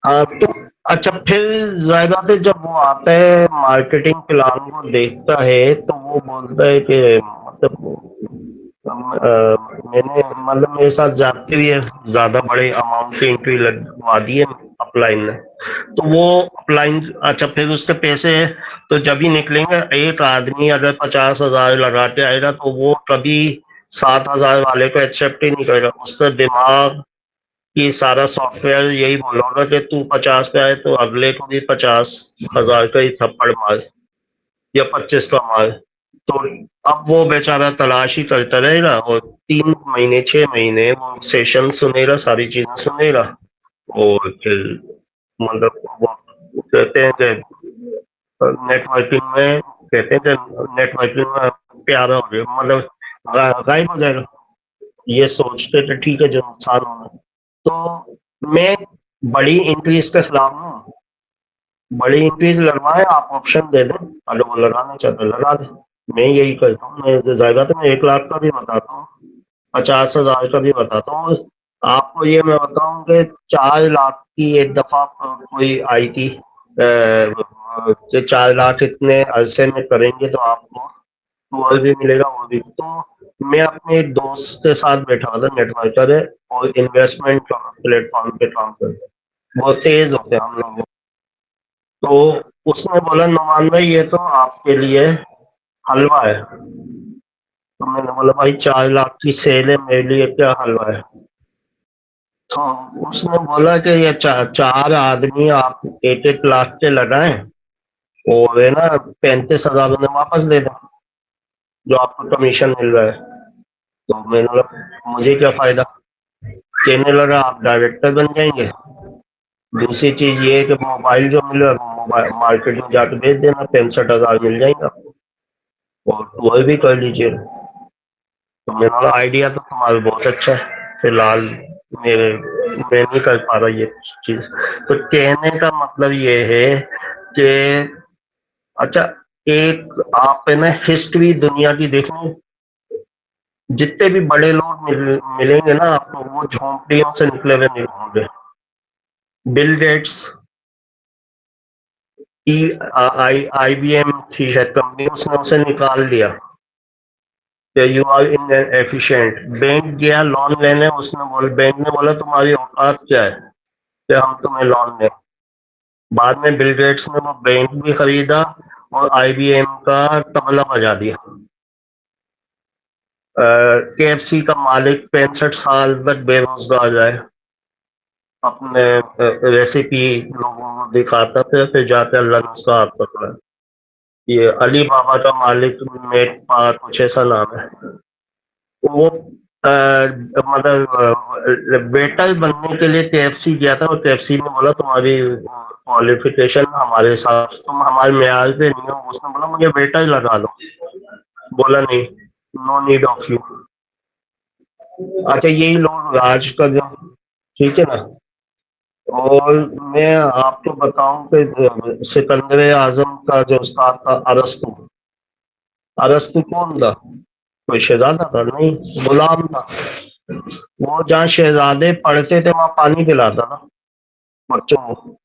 हाँ तो अच्छा, फिर जाहिर बात है जब वो आता है मार्केटिंग प्लान को देखता है तो वो बोलता है कि मैंने मतलब मेरे साथ जाते हुए ज्यादा बड़े अमाउंट की एंट्री लगवा दी है अपलाइन ने। तो वो अपलाइन, अच्छा फिर उसके पैसे तो जब ही निकलेंगे, एक आदमी अगर 50,000 लगा के आएगा तो वो कभी 7,000 वाले को एक्सेप्ट ही नहीं करेगा। उसका दिमाग कि सारा सॉफ्टवेयर यही बोलोगा कि तू 50 पे आए तो अगले को भी 50,000 का ही थप्पड़ मार, या 25 का मार। तो अब वो बेचारा तलाश ही करता रहेगा, और 3 महीने 6 महीने वो सेशन सुनेगा, सारी चीजें सुनेगा। और फिर मतलब वो कहते हैं कि नेटवर्किंग में, कहते हैं कि नेटवर्किंग में प्यारा हो गया, मतलब गायब हो जाएगा। ये सोचते थे ठीक है जो नुकसान होना। तो मैं बड़ी इंक्रीज के खिलाफ हूँ। बड़ी इंक्रीज लगवाए, आप ऑप्शन दे दें, अगर वो लगाना चाहते हैं लगा दें। मैं यही करता हूँ। मैं जायदा तो मैं 1 लाख का भी बताता हूँ, 50,000 का भी बताता हूँ। आपको ये मैं बताऊं कि 4 लाख की एक दफा कोई आई थी कि 4 लाख इतने अरसे में करेंगे तो आपको और भी मिलेगा, और भी। तो मैं अपने एक दोस्त के साथ बैठा हुआ था, नेटवर्कर है, और इन्वेस्टमेंट प्लेटफॉर्म पे काम करते हैं, बहुत तेज होते हैं हम लोग। तो उसने बोला नुमान भाई ये तो आपके लिए हलवा है। तो मैंने बोला भाई 4 लाख की सेल है, मेरे लिए क्या हलवा है। तो उसने बोला कि ये चार आदमी आप 1-1 लाख के लगाएं, और है ना 35,000 उन्हें वापस दे दें जो आपको कमीशन मिल रहा है। तो मैंने बोला मुझे क्या फायदा। कहने लगा आप डायरेक्टर बन जाएंगे। दूसरी चीज ये है कि मोबाइल जो मिल रहा है मोबाइल मार्केट में जाके बेच देना, 65,000 मिल जाएंगे आपको, और वही भी कर लीजिए। तो मैंने बोला आइडिया तो तुम्हारा बहुत अच्छा है, फिलहाल मेरे मैं नहीं कर पा रहा ये चीज। तो कहने का मतलब ये है कि अच्छा, एक आप है ना हिस्ट्री दुनिया की देखो, जितने भी बड़े लोग मिलेंगे ना आपको, वो झोंपड़ियों से निकले हुए नहीं होंगे। बिल गेट्स की, IBM थी शायद कंपनी, उसने उसे निकाल दिया कि you are inefficient. Bank गया लोन लेने, बैंक ने बोला तुम्हारी औकात क्या है कि हम तुम्हें लोन दें। बाद में बिल गेट्स ने वो बैंक भी खरीदा और आईबीएम का तबला बजा दिया। केएफसी का मालिक 65 साल तक बेरोजगार रहे, अपने रेसिपी लोगों को दिखाता था, फिर जाके अल्लाह ने उसका हाथ पकड़ा। ये अली बाबा का मालिक मेट पा कुछ ऐसा नाम है। वो मतलब वेटर बनने के लिए केएफसी गया था और केएफसी ने बोला तुम्हारी क्वालिफिकेशन हमारे हिसाब से, तुम हमारे मेयार पे नहीं हो। उसने बोला मुझे वेटर लगा लो। बोला नहीं, नो नीड ऑफ यू। अच्छा, यही लोग राज कर रहे हैं, ठीक है ना। और मैं आपको बताऊं कि सिकंदर आजम का जो उस्ताद था अरस्तु, अरस्तु कौन था? कोई शहजादा था? नहीं, गुलाम था। वो जहाँ शहजादे पढ़ते थे वहां पानी पिलाता था बच्चों को।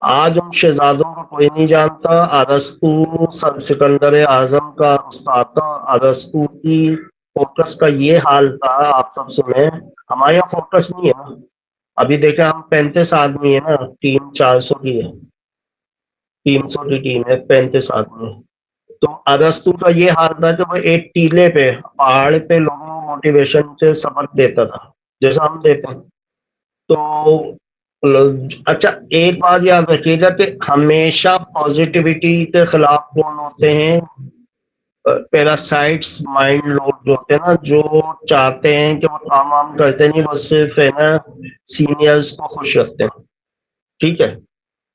आज उन शहजादों को कोई नहीं जानता। अरस्तु सिकंदर आजम का उस्ताद था। अरस्तु की फोकस का ये हाल था, आप सब सुने। हमारे यहाँ फोकस नहीं है ना। अभी देखे हम 35 आदमी है ना, टीम 400 की है, 300 की टीम है, 35 आदमी। तो अगस्तु का ये हाल था कि वो एक टीले पे पहाड़ पे लोगों को मोटिवेशन से सबक देता था, जैसा हम देते हैं। तो अच्छा, एक बात याद रखिएगा कि हमेशा पॉजिटिविटी के खिलाफ कौन होते हैं? पैरासाइट्स माइंड लोग जो होते हैं ना, जो चाहते हैं कि वो काम वाम करते नहीं, बस सिर्फ है ना सीनियर्स को खुश रखते हैं, ठीक है।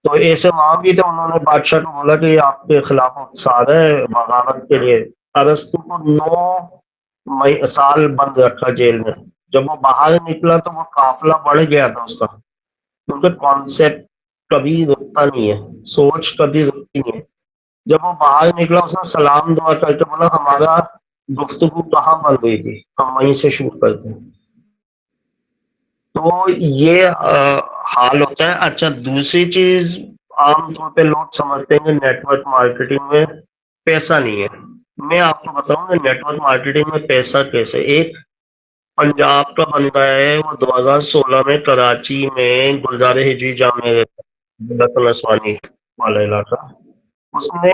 तो ऐसे वहां भी थे, उन्होंने बादशाह को बोला कि आपके खिलाफ उत्साह है बगावत के लिए। अरस्तु को 9 साल बंद रखा जेल में। जब वो बाहर निकला तो वो काफिला बढ़ गया था उसका, क्योंकि कॉन्सेप्ट कभी रुकता नहीं है, सोच कभी रुकती नहीं है। जब वो बाहर निकला उसने सलाम दुआ करके बोला हमारा गुफ्तगू कहाँ बंद हुई थी, हम वहीं से शुरू करते हैं। तो ये हाल होता है। अच्छा, दूसरी चीज आमतौर पे लोग समझते हैं कि नेटवर्क मार्केटिंग में पैसा नहीं है। मैं आपको बताऊंगा नेटवर्क मार्केटिंग में पैसा कैसे। एक पंजाब का बंदा है, वो 2016 में कराची में गुलजार हिजवी जामे नसवानी वाला इलाका, उसने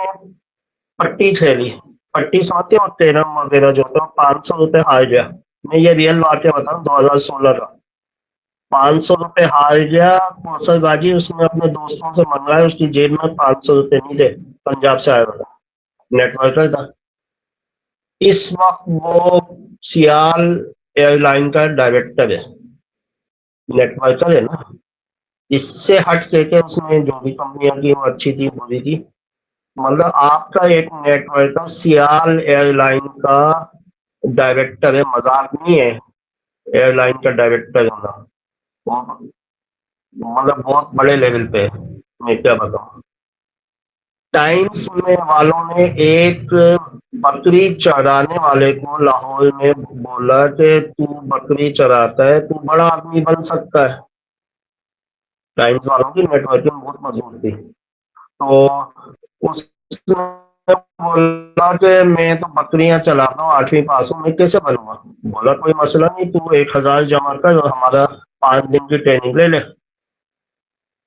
पट्टी खेली। पट्टी साथ और तेरह वगैरह जो था, 500 रुपये हार गया। मैं ये रियल वाक्य बताऊं, 2016 का। 500 रुपये हार गया, कौशलबाजी उसने अपने दोस्तों से मंगाया, उसकी जेब में 500 रुपये नहीं थे। पंजाब से आया था, नेटवर्कर था। इस वक्त वो सियाल एयरलाइन का डायरेक्टर है, नेटवर्कर है ना। इससे हट के उसने जो भी कंपनियां की वो अच्छी थी बुरी थी, मतलब आपका एक नेटवर्कर सियाल एयरलाइन का डायरेक्टर है, मजाक नहीं है। एयरलाइन का डायरेक्टर होना वो मतलब बहुत बड़े लेवल पे है। मैं क्या बताऊं, टाइम्स में वालों ने एक बकरी चराने वाले को लाहौर में बोला कि तू बकरी चराता है, तू बड़ा आदमी बन सकता है। टाइम्स वालों की नेटवर्किंग बहुत मजबूत थी। तो उसने बोला कि मैं तो बकरियां चलाता हूँ, 8वीं पास हूँ, मैं कैसे बनूंगा? बोला कोई मसला नहीं, तू 1000 जमा कर और हमारा 5 दिन की ट्रेनिंग ले ले।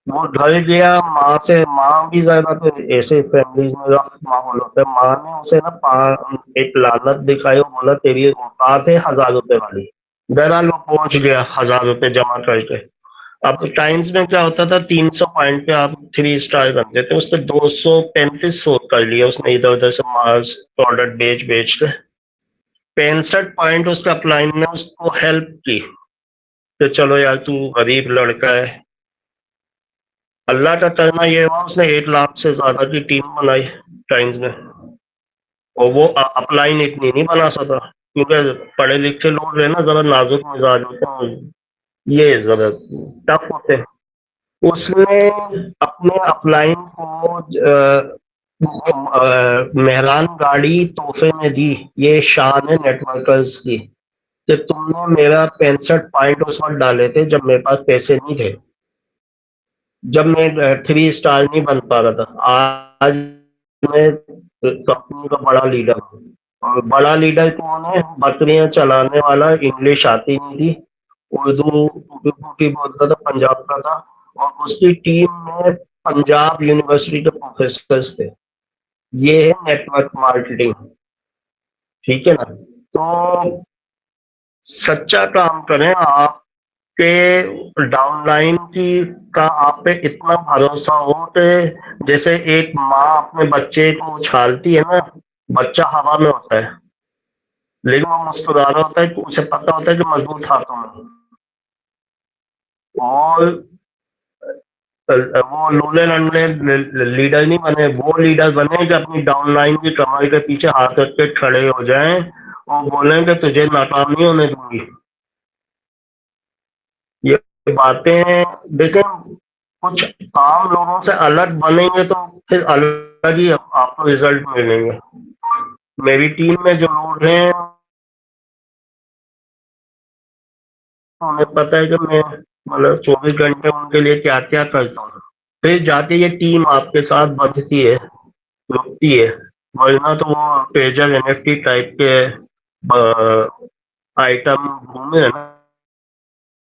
वो घर गया, माँ भी ज्यादा तो ऐसे फैमिलीज में रफ माहौल होता है। माँ ने उसे ना एक लानत दिखाई और बोला तेरी औकात है 1000 रुपए वाली। बहरहाल वो पहुंच गया 1000 रुपए जमा करके। अब टाइम्स में क्या होता था, 300 पॉइंट पे आप 3 स्टार बनते थे, उसने 235 शो कर लिया उसने, इधर उधर से मार्स प्रोडक्ट बेच बेच के। 65 पॉइंट उसका अपलाइन ने उसको हेल्प की कि चलो यार तू गरीब लड़का है। अल्लाह का करना ये हुआ, उसने 1 लाख से ज्यादा की टीम बनाई टाइम्स में। और वो अपलाइन इतनी नहीं बना सका, क्योंकि पढ़े लिखे लोग है ना, जरा नाजुक मिजाज होते हैं, ये जरा टफ होते हैं। उसने अपने अपलाइन को मेहरान गाड़ी तोहफे में दी। ये शान है नेटवर्कर्स की कि तुमने मेरा 65 पॉइंट उस वक्त डाले थे जब मेरे पास पैसे नहीं थे, जब मैं 3 स्टार नहीं बन पा रहा था। आज मैं कंपनी का बड़ा लीडर हूँ और बड़ा लीडर कौन है? बकरियां चलाने वाला, इंग्लिश आती नहीं थी, उर्दू टूटी फूटी बोलता था, पंजाब का था, और उसकी टीम में पंजाब यूनिवर्सिटी के प्रोफेसर थे। ये है नेटवर्क मार्केटिंग, ठीक है ना। तो सच्चा काम करें, आपके डाउनलाइन की का आप पे इतना भरोसा हो कि जैसे एक माँ अपने बच्चे को उछालती है ना, बच्चा हवा में होता है लेकिन वो मुस्कुरा रहा होता है, तो उसे पता होता है कि मजबूत हाथों में। और वो लूले लंगड़े लीडर नहीं बने, वो लीडर बने कि अपनी डाउनलाइन की कमाई के पीछे हाथ रख के खड़े हो जाएं और बोलें कि तुझे नाकाम नहीं होने दूंगी। ये बातें देखें, कुछ आम लोगों से अलग बनेंगे तो फिर अलग ही आपको रिजल्ट मिलेंगे। मेरी टीम में जो लोग हैं उन्हें पता है कि मैं मतलब 24 घंटे उनके लिए क्या क्या करता हूँ। फिर जाके ये टीम आपके साथ बंधती है, रुकती है, वरना तो वो पेजर एनएफटी टाइप के आइटम घूमे है ना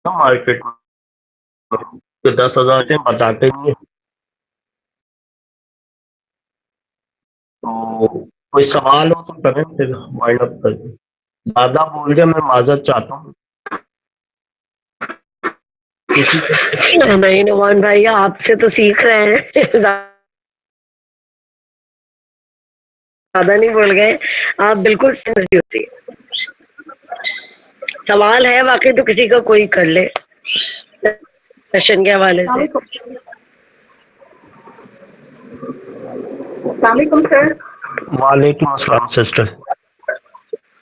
मार्केट में, तो 10,000 के बताते नहीं है। तो कोई सवाल हो तो करें, फिर वाइंड अप कर दें। ज्यादा बोल के मैं माजरत चाहता हूँ किसी को। नहीं नुमान भाई, आपसे तो सीख रहे हैं। ज्यादा नहीं बोल गए आप, बिल्कुल समझ होती है। सवाल है बाकी तो किसी का कोई कर ले सेशन के हवाले से। अस्सलामुअलैकुम सर। वालेकुम अस्सलाम सिस्टर।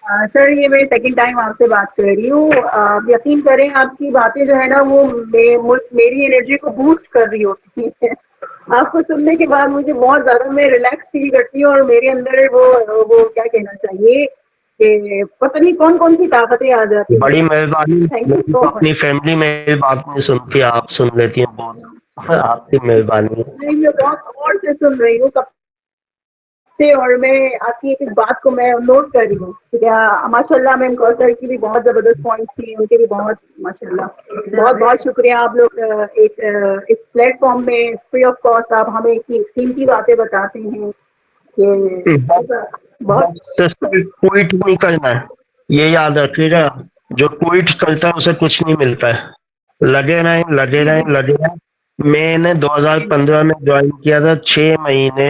सर ये मैं सेकंड टाइम आपसे बात कर रही हूँ। आप यकीन करें, आपकी बातें जो है ना वो मेरी एनर्जी को बूस्ट कर रही होती है। आपको सुनने के बाद मुझे बहुत ज्यादा मैं रिलैक्स फील करती हूँ और मेरे अंदर वो क्या कहना चाहिए कि पता नहीं कौन कौन सी ताकतें आ जाती हैं। बड़ी मेहरबानी, थैंक यू सो अपनी मच। फैमिली में बात नहीं सुनती, आप सुन लेती हैं, बहुत आपकी मेहरबानी। मैं बहुत गौर से सुन रही हूँ कब से, और मैं आपकी एक बात को मैं नोट कर रही हूँ। माशाल्लाह मैम कौसर की भी बहुत जबरदस्त पॉइंट्स थी, उनके भी बहुत माशाल्लाह। बहुत बहुत शुक्रिया, आप लोग इस प्लेटफॉर्म में फ्री ऑफ कॉस्ट आप हमें कीमती बातें बताते हैं कि बहुत। सिस्टर क्विट नहीं करना है, ये याद रखिएगा। जो क्विट करता है उसे कुछ नहीं मिलता है। लगे रहें, लगे रहें, लगे रहें। मैंने 2015 में ज्वाइन किया था, 6 महीने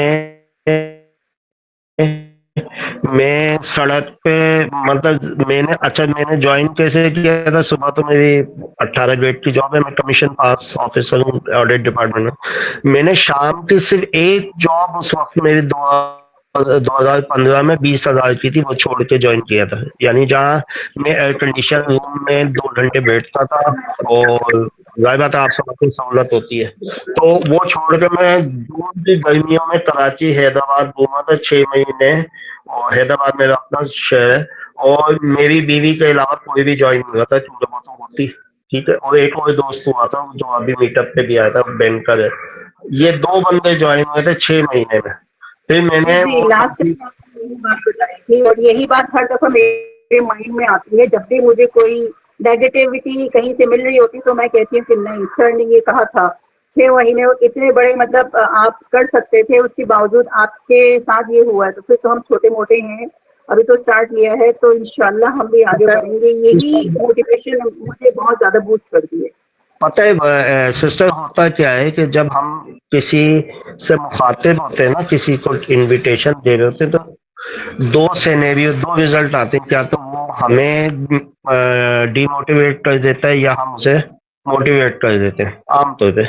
मैं सड़क पे, मतलब मैंने ज्वाइन कैसे किया था? सुबह तो मेरी 18 ग्रेड की जॉब है, मैं कमीशन पास ऑफिसर हूँ ऑडिट डिपार्टमेंट में। मैंने शाम की सिर्फ एक जॉब उस वक्त मेरी 2015 में 20,000 की थी, वो छोड़ के ज्वाइन किया था। यानी जहाँ मैं एयर कंडीशन रूम में 2 घंटे बैठता था, और जाहिर बात है आप सबकी सहूलत होती है, तो वो छोड़ के मैं जून की गर्मियों में कराची हैदराबाद घूमा था 6 महीने। और हैदराबाद मेरा अपना शहर है, और मेरी बीवी के अलावा कोई भी ज्वाइन नहीं हुआ था, क्योंकि वो तो होती, ठीक है। और एक और दोस्त हुआ था जो अभी मीटअप पे भी आया था, बैंकर है। ये 2 बंदे ज्वाइन हुए थे 6 महीने में। फिर मैंने जी, वो लास्ट टाइम आपने यही बात बताई थी और यही बात हर दफा मेरे माइंड में आती है जब भी मुझे कोई नेगेटिविटी कहीं से मिल रही होती, तो मैं कहती हूँ कि नहीं, सर ने ये कहा था 6 महीने इतने बड़े मतलब आप कर सकते थे, उसके बावजूद आपके साथ ये हुआ है, तो फिर तो हम छोटे मोटे हैं, अभी तो स्टार्ट किया है, तो इंशाल्लाह हम भी आगे बढ़ेंगे। यही मोटिवेशन मुझे बहुत ज्यादा बूस्ट करती है। पता है सिस्टर, होता क्या है कि जब हम किसी से मुखातिब होते हैं ना, किसी को इनविटेशन दे रहे होते हैं, तो दो सिनेरियो, दो रिजल्ट आते हैं। क्या तो वो हमें डिमोटिवेट कर देता है, या हम उसे मोटिवेट कर देते हैं आमतौर पे।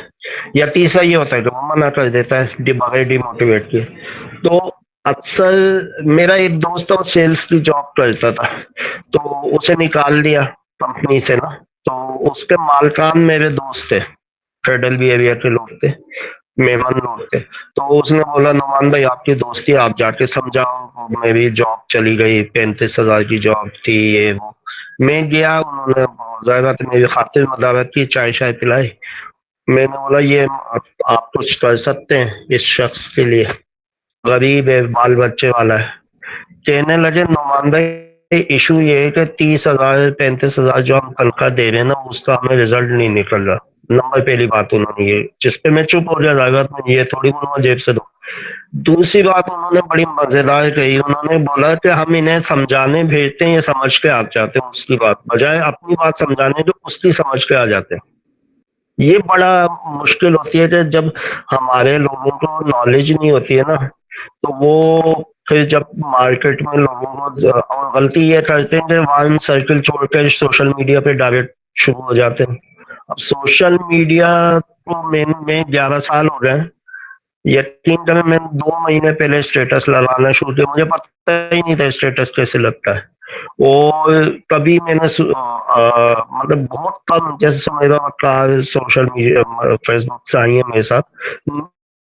या तीसरा ये होता है कि वो मना कर देता है बगैर डिमोटिवेट किए। तो अक्सर मेरा एक दोस्त और सेल्स की जॉब करता था, तो उसे निकाल दिया कंपनी से ना। तो उसके मालकान मेरे दोस्त थे, फेडरल बिहेवियर के लोग थे, मेहमान लोग थे। तो उसने बोला, नुमान भाई आपकी दोस्ती, आप जाके समझाओ, मेरी जॉब चली गई, 35,000 की जॉब थी, ये वो। मैं गया, उन्होंने जाहिर बात है मेरी खातिर मदावत की, चाय शाय पिलाई। मैंने बोला ये आप कुछ कर सकते हैं इस शख्स के लिए? गरीब है, बाल बच्चे वाला है, कहने लगे नुमाइंदा इशू ये है कि 30,000 35,000 जो हम तनख्वाह दे रहे हैं ना उसका हमें रिजल्ट नहीं निकल रहा। नंबर पहली बात उन्होंने ये, जिस पे मैं चुप हो जाएगा तो ये थोड़ी बोलूंगा जेब से दो। दूसरी बात उन्होंने बड़ी मजेदार कही, उन्होंने बोला कि हम इन्हें समझाने भेजते हैं ये समझ के आ जाते हैं उसकी बात, बजाय अपनी बात समझाने जो उसकी समझ के आ जाते हैं। ये बड़ा मुश्किल होती है कि जब हमारे लोगों को नॉलेज नहीं होती है ना तो वो फिर जब मार्केट में लोगों को, और गलती ये करते हैं कि वन सर्किल छोड़कर सोशल मीडिया पे डायरेक्ट शुरू हो जाते हैं। अब सोशल मीडिया को में 11 साल हो गए हैं। यकीन करें मैंने 2 महीने पहले स्टेटस लगाना शुरू किया, मुझे पता ही नहीं था स्टेटस कैसे लगता है। और कभी मैंने मतलब बहुत कम, जैसे मेरा सोशल मीडिया फेसबुक से आई है मेरे साथ,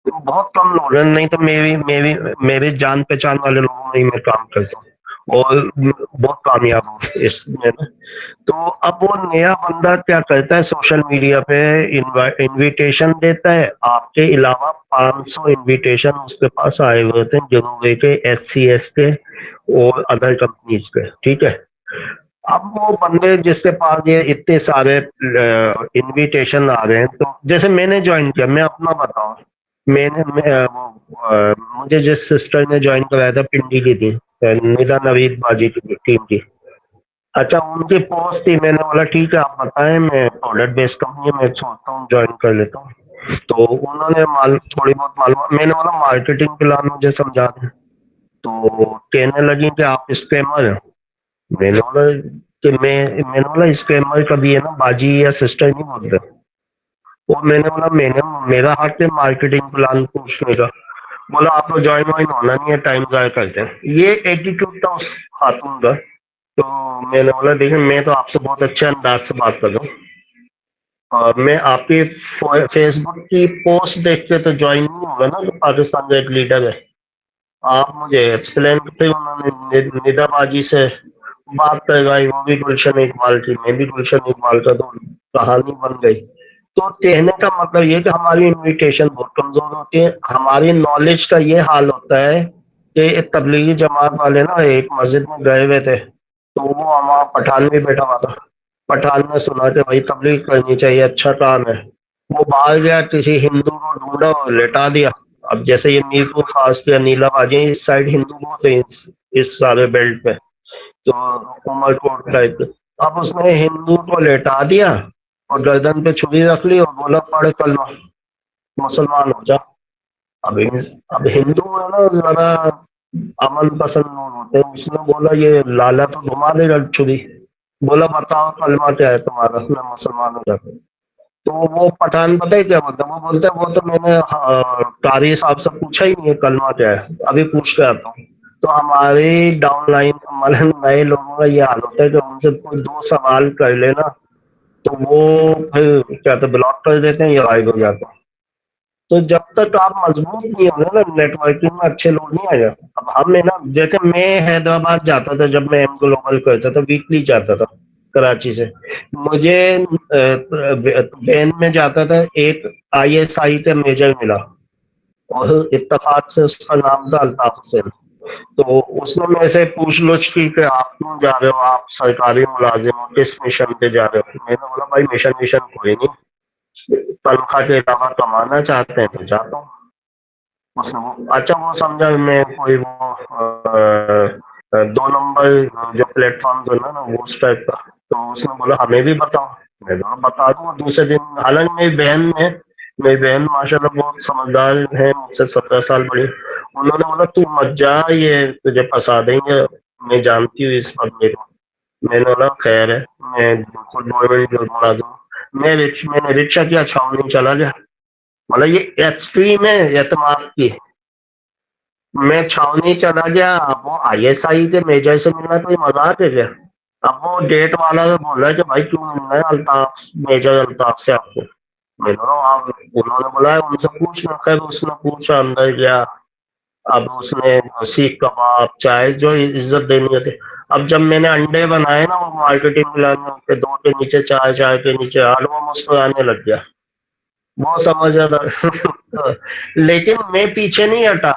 बहुत कम लोग हैं, नहीं तो मेरे जान पहचान वाले लोगों में ही मैं काम करता हूँ और बहुत कामयाब हूँ इसमें ना। तो अब वो नया बंदा क्या करता है, सोशल मीडिया पे इनविटेशन देता है, आपके अलावा 500 इनविटेशन उसके पास आए हुए थे जिन्होंने के SCS के और अदर कंपनीज के, ठीक है। अब वो बंदे जिसके पास ये इतने सारे इनविटेशन आ रहे हैं, तो जैसे मैंने ज्वाइन किया, मैं अपना बताऊं, मुझे जिस सिस्टर ने ज्वाइन कराया था पिंडी की थी, निदा नवीद बाजी की टीम की। अच्छा, उनकी पोस्ट थी, मैंने बोला ठीक है आप बताएं, मैं प्रोडक्ट बेस्ड कंपनी है, मैं सोचता हूँ ज्वाइन कर लेता हूँ। तो उन्होंने थोड़ी बहुत मालूम, मैंने बोला मार्केटिंग प्लान मुझे समझा दें। तो कहने लगी कि आप स्कैमर हैं। मैंने बोला कि मैंने बोला स्कैमर कभी है ना बाजी या सिस्टर नहीं बोलते। और मैंने बोला मेरा हक है मार्केटिंग प्लान पूछने का। बोला आप लोग ज्वाइन वाइन होना नहीं है, टाइम जाया करते हैं। ये एटीट्यूड था उस खातून का। तो मैंने बोला देखिए मैं तो आपसे बहुत अच्छे अंदाज से बात कर रहा हूँ, और मैं आपकी फेसबुक की पोस्ट देख के तो ज्वाइन नहीं होगा ना कि पाकिस्तान का एक लीडर है। आप मुझे एक्सप्लेन करते। उन्होंने निदाबाजी से बात कर गई, वो भी गुलशन इकबाल की, मैं भी गुलशन इकबाल का, तो कहानी बन गई। तो कहने का मतलब ये कि हमारी इन्विटेशन बहुत कमजोर होती है, हमारी नॉलेज का ये हाल होता है कि तबलीगी जमात वाले ना एक मस्जिद में गए हुए थे, तो वो वहाँ पठान भी बैठा हुआ था। पठान ने सुना कि भाई तबलीग करनी चाहिए, अच्छा काम है। वो बाहर गया, किसी हिंदू को ढूंढा और लेटा दिया। अब जैसे ये मीरपुर खास या नीलाबाजी इस साइड हिंदू बहुत है, इस सारे बेल्ट पे, तो उमरकोट टाइप। अब उसने हिंदू को लेटा दिया और गर्दन पे छुरी रख ली और बोला पढ़ कलमा, मुसलमान हो जा। अब अब हिंदू है ना जरा अमन पसंद लोग होते हैं, उसने बोला ये लाला तो घुमा देगा छुरी। बोला बताओ कलमा क्या है तुम्हारा, मैं मुसलमान हो जाता हूँ। तो वो पठान पता है क्या बोलता है, वो बोलता है वो तो मैंने कारी साहब से पूछा ही नहीं है कलमा क्या है, अभी पूछ के आता हूँ। तो हमारे डाउनलाइन मतलब नए लोगों का ये हाल होता है कि उनसे कोई 2 सवाल कर लेना तो वो फिर क्या तो ब्लॉक कर देते हैं या गायब हो जाते हैं। तो जब तक आप मजबूत नहीं होंगे ना नेटवर्किंग में, अच्छे लोग नहीं आएगा। अब हम है ना, जैसे मैं हैदराबाद जाता था जब मैं एम ग्लोबल करता था, वीकली जाता था कराची से। मुझे वैन में जाता था, एक ISI का मेजर मिला और इत्तेफाक से उसका नाम था अल्ताफ हुसैन। तो उसने मेरे से पूछ लोछ की कि आप क्यों जा रहे हो, आप सरकारी मुलाजिम हो, किस मिशन पे जा रहे हो। मैंने बोला भाई मिशन मिशन कोई नहीं, तनख्वाह के अलावा कमाना चाहते हैं तो जाता हूँ। उसने वो अच्छा वो समझा मैं कोई वो 2 नंबर जो प्लेटफॉर्म जो है ना वो उस टाइप का। तो उसने बोला हमें भी बताओ। मैं बोला बता दूंगा दूसरे दिन। हालांकि मेरी बहन माशाल्लाह बहुत समझदार है, मुझसे 17 साल बड़ी। उन्होंने बोला तू मत जा, ये तुझे फंसा देंगे, मैं जानती हूँ इस बंदे को। मैंने बोला खैर है, मैं खुद गवर्नमेंट जॉब मुलाजिम हूँ। मैंने रिक्शा किया, छावनी चला गया। मतलब ये एक्सट्रीम है एतमाद की। मैं छावनी चला गया, अब वो ISI के मेजर से मिलना कोई मजाक है क्या। अब वो डेट वाला में बोल रहा है कि भाई क्यों मिलना है अल्ताफ, मेजर अल्ताफ से आपको। मैंने कहा आप, उन्होंने बुलाया उनसे पूछना। खैर उसने पूछा, अंदर गया। अब उसने सीख कबाब चाय जो इज्जत देनी होती। अब जब मैंने अंडे बनाए ना वो मार्केटिंग प्लान के 2 के नीचे 4, 4 के नीचे 8, वो मुस्कुराने लग गया, वो समझ रहा लेकिन मैं पीछे नहीं हटा,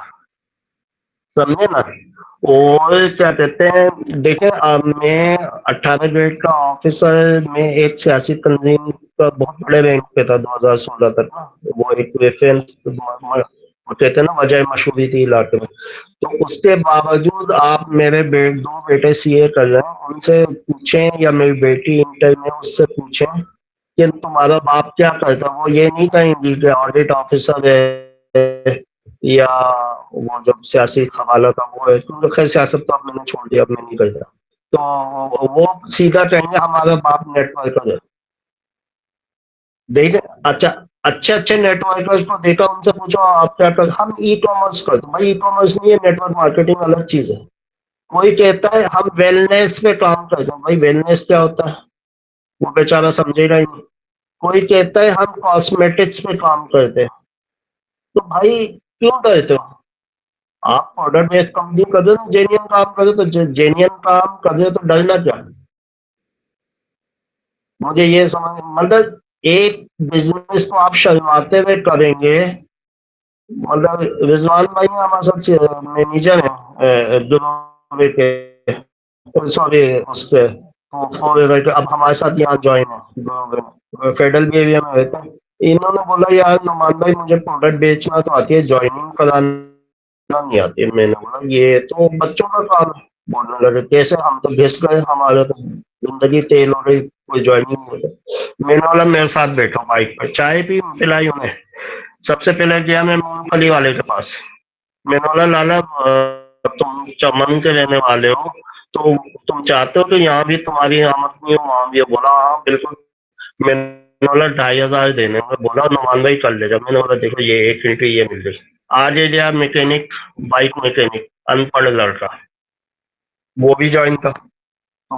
समझे ना। और क्या कहते हैं, देखें मैं 18 ग्रेड का ऑफिसर में एक सियासी तंजीम का बहुत बड़े रैंक पे था 2016 तक ना। वो एक रेफरेंस कहते हैं ना, वजह मशहूरी थी इलाके में। तो उसके बावजूद आप मेरे दो बेटे सीए कर रहे हैं, उनसे पूछें या मेरी बेटी इंटर में, उससे पूछें कि तुम्हारा बाप क्या करता, वो ये नहीं कहेंगी कि ऑडिट ऑफिसर है या वो जब सियासी हवाला था वो है। क्योंकि खैर सियासत तो अब मैंने छोड़ दिया, अब मैं नहीं करता। तो वो सीधा कहेंगे हमारा बाप नेटवर्कर है। देख, अच्छा, अच्छे अच्छे नेटवर्कर्स को देखा, उनसे पूछो आप क्या कर, हम ई कॉमर्स करते हैं। भाई ई कॉमर्स नहीं है, नेटवर्क मार्केटिंग अलग चीज है। कोई कहता है हम वेलनेस पे काम करते हैं। भाई वेलनेस क्या होता है, वो बेचारा समझेगा ही नहीं। कोई कहता है हम कॉस्मेटिक्स पे काम करते हैं। तो भाई क्यों करते हो? आप ऑर्डर बेस्ड कंपनी कर रहे हो, जेन्युइन काम करो, तो जेन्युइन काम कर रहे हो तो डरना क्या? मुझे ये समझ, मतलब एक बिजनेस को आप शर्माते हुए करेंगे। मतलब रिजवान भाई हैं हमारे साथ, मैनेजर हैं दुबई के, सॉरी उसके फॉर अब हमारे साथ यहाँ ज्वाइन है, फेडरल भी एरिया में रहते हैं। इन्होंने बोला यार नुमान भाई मुझे प्रोडक्ट बेचना तो आती है, ज्वाइनिंग कराना नहीं आती है। मैंने बोला ये तो बच्चों का काम है। बोलने लगे कैसे, हम तो घिस गए, हमारे तो जिंदगी तेल हो रही, कोई ज्वाइनिंग नहीं होता। मैंने बोला मेरे साथ बैठो बाइक पर, चाय पी पिलाई उन्हें। सबसे पहले गया मैं मूंगफली वाले के पास। मैंने बोला लाला तुम चमन के रहने वाले हो, तो तुम चाहते हो कि यहाँ भी तुम्हारी आमदनी हो वहां भी हो? बोला हाँ बिल्कुल। मैंने बोला 2,500 देने होंगे। बोला नुमान भाई कर लेगा। मैंने बोला देखो ये एक एंट्री ये मिल गई। आज ये गया मैकेनिक, बाइक मैकेनिक, अनपढ़ लड़का, वो भी ज्वाइन था। तो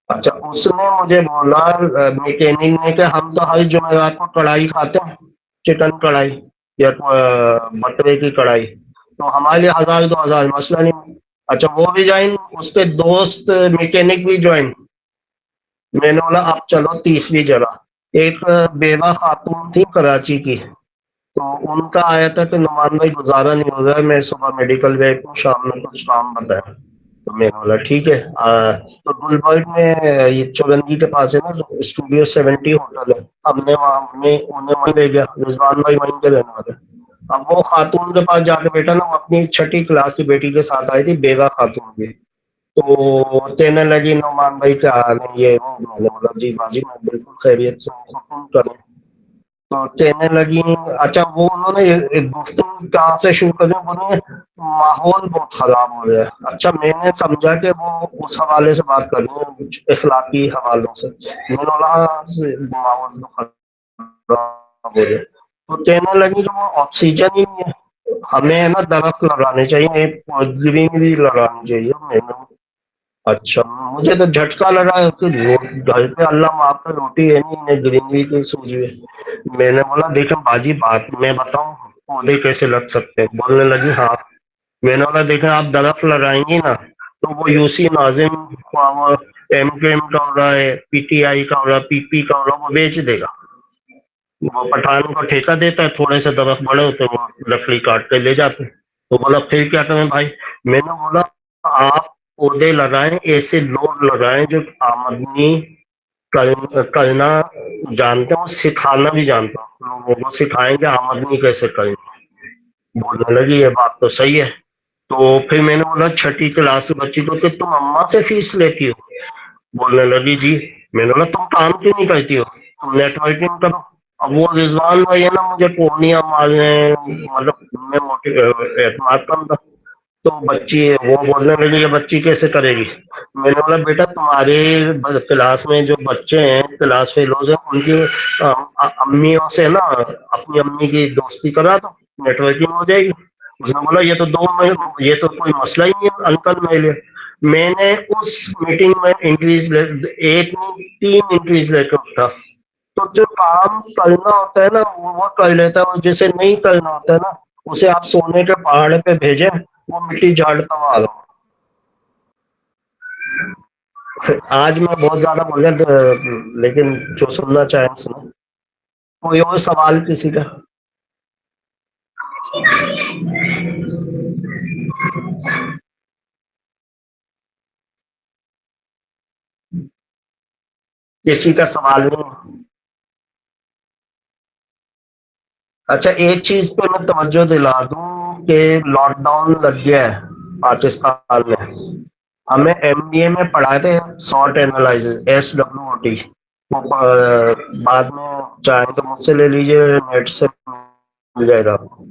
अच्छा, उसने मुझे बोला मैकेनिक ने कि हम तो हर जुमेरात को कढ़ाई खाते हैं, चिकन कढ़ाई या बटरे की कढ़ाई, तो हमारे लिए 1,000 2,000 मसला नहीं। अच्छा वो भी ज्वाइन, उसके दोस्त मैकेनिक भी ज्वाइन। मैंने बोला अब चलो तीसरी जगह। एक बेवा खातून थी कराची की, तो उनका आया था कि नुमान भाई गुजारा नहीं हो रहा है, मैं सुबह मेडिकल गए तो शाम में कुछ काम बताया। तो मैंने बोला ठीक है। तो गुलबर्ग में ये चौरंगी के पास है ना, स्टूडियो 70 होटल है, हमने वहाँ उन्हें वहीं ले गया। रिजवान भाई वहीं के रहने वाले। अब वो खातून के पास जाके बैठा ना, वो अपनी 6ठी क्लास की बेटी के साथ आई थी, बेवा खातून भी। तो कहने लगी नुमान भाई क्या हाल है ये वो। मैंने बोला जी बाजी मैं बिल्कुल खैरियत से हूँ, हुक्म करें। तो कहने लगी, अच्छा वो उन्होंने गुफ्तगू कहाँ से शुरू करी, बोले माहौल बहुत खराब हो रहा है। अच्छा मैंने समझा कि वो उस हवाले से बात कर रही है, इखलाकी हवालों से। मैंने बोला हाँ, माहौल तो खराब हो रहा है। तो कहने लगी कि वो ऑक्सीजन ही नहीं है, हमें है ना दरख्त लगाने चाहिए, ग्रीनरी लगानी चाहिए। मैंने अच्छा, मुझे तो झटका लगा कि घर पे अल्लाह माफ का रोटी है नहीं, इन्हें ग्रीनरी की सूझ है। मैंने बोला देखो बाजी बात मैं बताऊं, पौधे कैसे लग सकते हैं? बोलने लगी हाँ। मैंने बोला देखें आप दरख्त लगाएंगी ना, तो वो यूसी नाजिम वो एमकेएम का हो रहा है, पीटीआई का हो रहा है, पीपी का हो रहा है, वो बेच देगा। वो पठान को ठेका देता है, थोड़े से दरख्त बड़े होते हैं वो लकड़ी काट के ले जाते हैं। तो बोला फिर क्या करें भाई? मैंने बोला आप पौधे लगाएं, ऐसे लोग लगाएं जो आमदनी करना जानते हो, सिखाना भी जानते हो, लोगों को सिखाएंगे आमदनी कैसे करें। बोलने लगी ये बात तो सही है। तो फिर मैंने बोला 6ठी क्लास की बच्ची को कि तुम अम्मा से फीस लेती हो? बोलने लगी जी। मैंने बोला तुम काम क्यों नहीं करती हो, तुम नेटवर्किंग करो। अब वो रिजवान भाई है ना, मुझे कोहनियां मारने, मतलब मैं एतमाद कम था। तो बच्ची वो बोलने लगी ये बच्ची कैसे करेगी? मैंने बोला बेटा तुम्हारे क्लास में जो बच्चे हैं, क्लास फेलोज हैं, उनकी अम्मियों से ना अपनी अम्मी की दोस्ती करा दो, नेटवर्किंग हो जाएगी। उसने बोला ये तो ये तो कोई मसला ही नहीं है अंकल मेरे लिए। मैंने उस मीटिंग में इंक्रीज एक नहीं 3 इंक्रीज लेकर उठा। तो जो काम करना होता है ना वो कर लेता है, और जिसे नहीं करना होता है ना उसे आप सोने के पहाड़ पे भेजें, वो मिट्टी झाड़ता हुआ आ रहा। आज मैं बहुत ज्यादा बोल गया, लेकिन जो सुनना चाहे सुनो। कोई और सवाल किसी का? किसी का सवाल नहीं? अच्छा, एक चीज पे मैं तवज्जो दिला दूं कि लॉकडाउन लग गया है पाकिस्तान में। हमें एमबीए में पढ़ाए थे शॉर्ट एनालिसिस, SWOT। वो बाद में चाहे तो मुझसे ले लीजिए, नेट से मिल जाएगा आपको।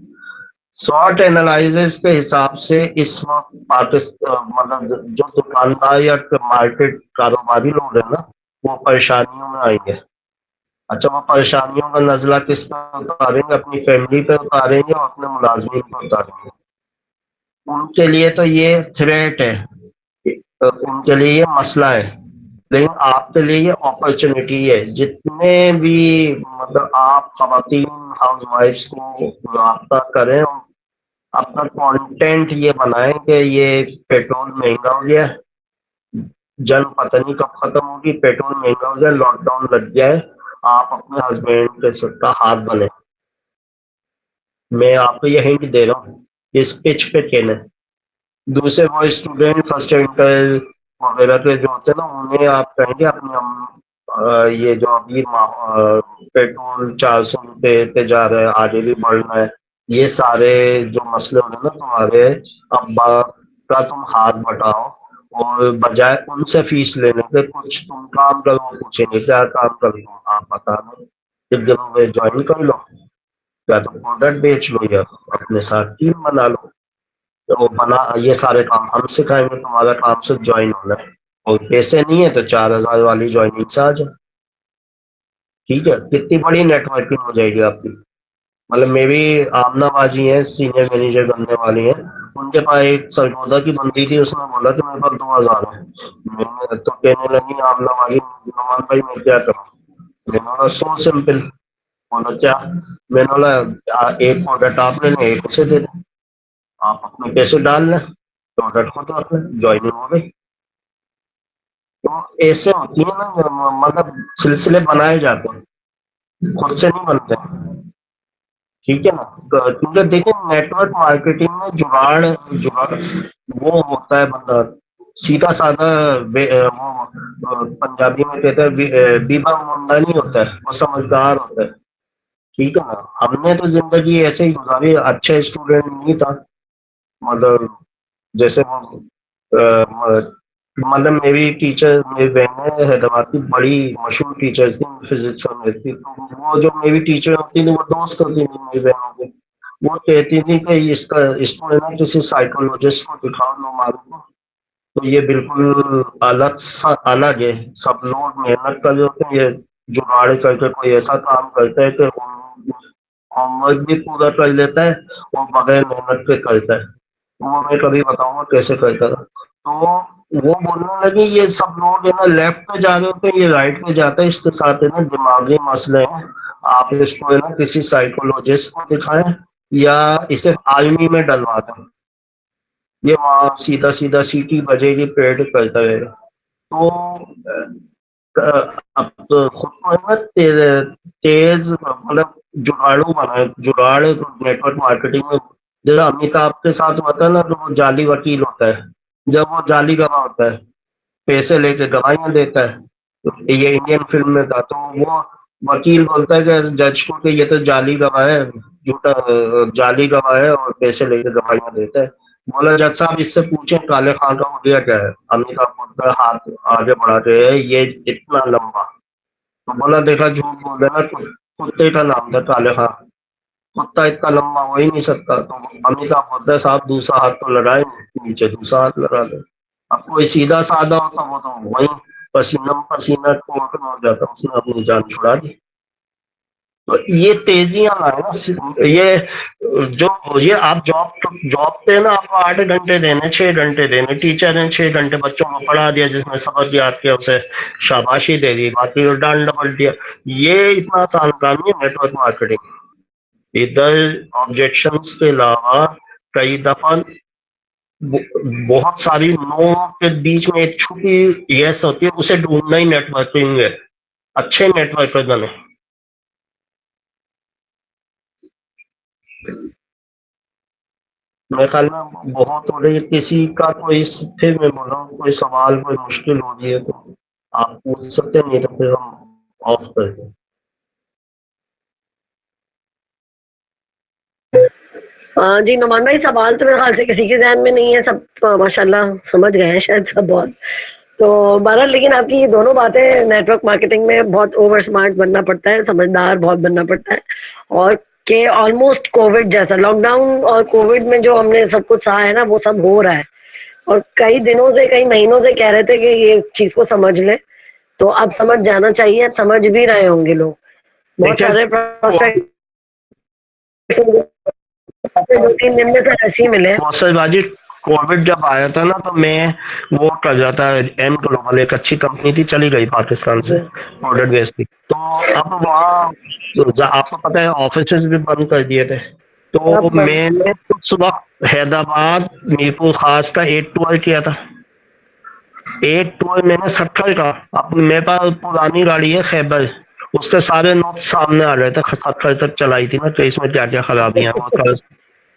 शॉर्ट एनालिसिस के हिसाब से इस वक्त पाकिस्तान मतलब जो दुकानदार या मार्केट कारोबारी लोग हैं ना, वो परेशानियों में आएंगे। अच्छा, वो परेशानियों का नजला किस पे उतारेंगे? अपनी फैमिली पे उतारेंगे और अपने मुलाजमीन पे उतारेंगे। उनके लिए तो ये थ्रेट है, तो उनके लिए ये मसला है। लेकिन आपके लिए ये अपॉर्चुनिटी है। जितने भी मतलब आप खवातीन हाउस वाइफ्स को राब्ता करें, अपना कंटेंट ये बनाएं कि ये पेट्रोल महंगा हो गया है, जंग पता नहीं कब खत्म होगी, पेट्रोल महंगा हो जाए, लॉकडाउन लग जाए, आप अपने हस्बैंड के का हाथ बने। मैं आपको ये हिंट दे रहा हूँ, इस पिच पे खेलें। दूसरे वो स्टूडेंट फर्स्ट इंटर वगैरह के जो होते हैं ना, उन्हें आप कहेंगे अपने ये जो अभी पेट्रोल 400 रुपये पे जा रहा है, आगे भी बढ़ना है, ये सारे जो मसले होंगे ना तुम्हारे, अब्बा का तुम हाथ बटाओ और बजाय उनसे फीस लेने के कुछ तुम काम करो। पूछेंगे क्या काम कर लो, आप बता दो, एक जगह ज्वाइन कर लो, या तो प्रोडक्ट बेच लो या अपने साथ टीम बना लो। तो वो बना, ये सारे काम हम सिखाएंगे, तुम्हारा काम सिर्फ ज्वाइन होना है। और पैसे नहीं है तो 4,000 वाली ज्वाइनिंग से आ जाओ। ठीक है, कितनी बड़ी नेटवर्किंग हो जाएगी आपकी। मतलब मेरी आमना बाजी है, सीनियर मैनेजर बनने वाली है, उनके पास एक सरगोदा की बंदी थी, उसने बोला कि मेरे पास 2,000 है। मैंने तो कहने लगी आमना बाजी, नुमान भाई मैं क्या करूँ? मैंने बोला सो सिंपल। बोला क्या? मैंने बोला एक प्रोडक्ट आप ले लें, एक उसे दे दें, आप अपने पैसे डाल लें, प्रोडक्ट खुद अपने ज्वाइनिंग हो गई। तो ऐसे होती है ना, मतलब सिलसिले बनाए जाते हैं, खुद से नहीं बनते। ठीक है ना? क्योंकि देखिए नेटवर्क मार्केटिंग में जुगाड़ जुगाड़ वो होता है बंदा सीधा साधा पंजाबी में कहते हैं बीबा मुंडा नहीं होता है, वो समझदार होता है। ठीक है ना? हमने तो जिंदगी ऐसे ही गुजारी, अच्छे स्टूडेंट नहीं था। मतलब जैसे वो मतलब मेरी टीचर, मेरी बहन हैदराबाद की बड़ी मशहूर टीचर थी फिजिक्स और मैथ की, तो वो जो मेरी टीचर होती थी वो दोस्त होती थी मेरी बहनों की। वो कहती थी कि इसका इसको है ना किसी साइकोलॉजिस्ट को दिखाओ, लो मालूम। तो ये बिल्कुल अलग है। सब लोग मेहनत कर रहे होते हैं, ये जुगाड़ करके कोई ऐसा काम करता है कि होमवर्क भी पूरा कर लेता है और बगैर मेहनत के करता है। वो मैं कभी बताऊंगा कैसे करता था। तो वो बोलने लगी ये सब लोग है ना लेफ्ट पे जा रहे होते हैं, ये राइट पे जाता है, इसके साथ है ना दिमागी मसले हैं, आप इसको है ना किसी साइकोलॉजिस्ट को दिखाएं या इसे आर्मी में डलवा दें, ये वहां सीधा सीधा सीटी बजेगी, पेड़ करता रहेगा। तो अब तो खुद को है ना तेज मतलब जुगाड़ू बनाए, जुगाड़ नेटवर्क मार्केटिंग में। जैसे अमिताभ के साथ होता है ना, तो वो जाली वकील होता है, जब वो जाली गवाह होता है, पैसे लेके गवाहियां देता है। तो ये इंडियन फिल्म में था, तो वो वकील बोलता है कि जज को कि ये तो जाली गवाह है, झूठा जाली गवाह है और पैसे लेके गवाहियां देता है। बोला जज साहब इससे पूछें काले खान का हुलिया क्या है? अमिताभ बोलता है हाथ आगे बढ़ा के, ये इतना लंबा। तो बोला देखा झूठ बोल देना, कुत्ते का नाम था काले खान, कुत्ता इतना लंबा हो ही नहीं सकता। तो अमिताभ बोलता है साहब दूसरा हाथ तो लगाए नहीं, नीचे दूसरा हाथ लगा दे। अब कोई सीधा साधा होता वो तो वही पसीना पसीना कोर्ट में हो जाता, उसने अपनी जान छुड़ा दी। तो ये तेजियां लाए ना, ये आप जॉब जॉब पे ना आपको 8 घंटे देने, 6 घंटे देने, टीचर ने 6 घंटे बच्चों को पढ़ा दिया, जिसने सबक याद किया उसे शाबाशी दे दी, बाकी डांड डपट दिया। ये इतना आसान काम नहीं है नेटवर्क मार्केटिंग। इधर ऑब्जेक्शंस के अलावा कई दफा बहुत सारी नो के बीच में एक छुपी यस होती है, उसे ढूंढना ही नेटवर्किंग है। अच्छे नेटवर्कर बने। मेरे ख्याल में बहुत हो रही है। किसी का कोई फिर मैं बोल रहा हूँ कोई सवाल कोई मुश्किल हो रही है तो आप पूछ सकते हैं, नहीं तो फिर हम ऑफ कर दें। जी नुमान भाई, सवाल तो मेरे ख्याल से किसी के ध्यान में नहीं है, सब माशाल्लाह समझ गए हैं शायद सब बहुत। तो बहरहाल, लेकिन आपकी ये दोनों बातें, नेटवर्क मार्केटिंग में बहुत ओवर स्मार्ट बनना पड़ता है, समझदार बहुत बनना पड़ता है, और के ऑलमोस्ट कोविड जैसा लॉकडाउन और कोविड में जो हमने सब कुछ सहा है ना, वो सब हो रहा है। और कई दिनों से, कई महीनों से कह रहे थे कि ये इस चीज को समझ ले, तो अब समझ जाना चाहिए, समझ भी रहे होंगे लोग। बहुत देखिए सारे प्रोस्पेक्ट 2-3 दिन में से ऐसे ही मिले। मौसलबाजी कोविड जब आया था ना तो मैं वो कर रहा था, एम ग्लोबल एक अच्छी कंपनी थी, चली गई पाकिस्तान से, प्रोडक्ट बेस्ड थी। तो अब वहाँ आपको पता है ऑफिस भी बंद कर दिए थे। तो मैंने उस वक्त हैदराबाद मीरपुर खास का 8 टूर किया था। 8 टूर मैंने 70 का, अब मेरे पास पुरानी गाड़ी है खैबर, उसके सारे नोट सामने आ रहे थे, 70 तक चलाई थी ना, तो इसमें क्या क्या खराबियां हैं वो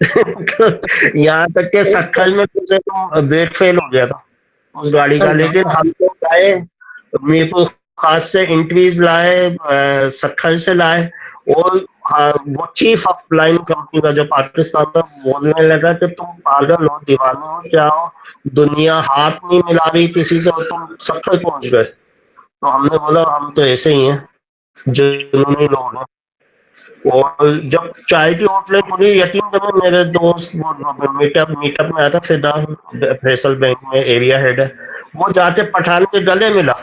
यहाँ तक के सक्खल में मुझे तो वेट फेल हो गया था उस गाड़ी का। लेकिन हम तो लाए मीरपुर खास से इंटवीज लाए, सक्खल से लाए, और हाँ, वो चीफ ऑफ लाइन कंपनी का जो पाकिस्तान था बोलने लगा कि तुम पागल हो, दीवाने हो, क्या हो, दुनिया हाथ नहीं मिला रही किसी से और तुम सक्खल पहुंच गए। तो हमने बोला हम तो ऐसे ही हैं, जुनूनी लोग हैं। और जब चाय की होटलें खुली, यकीन करो मेरे दोस्त मीटअप में आया था, फिदा फैसल बैंक में एरिया हेड है, वो जाके पठान के गले मिला,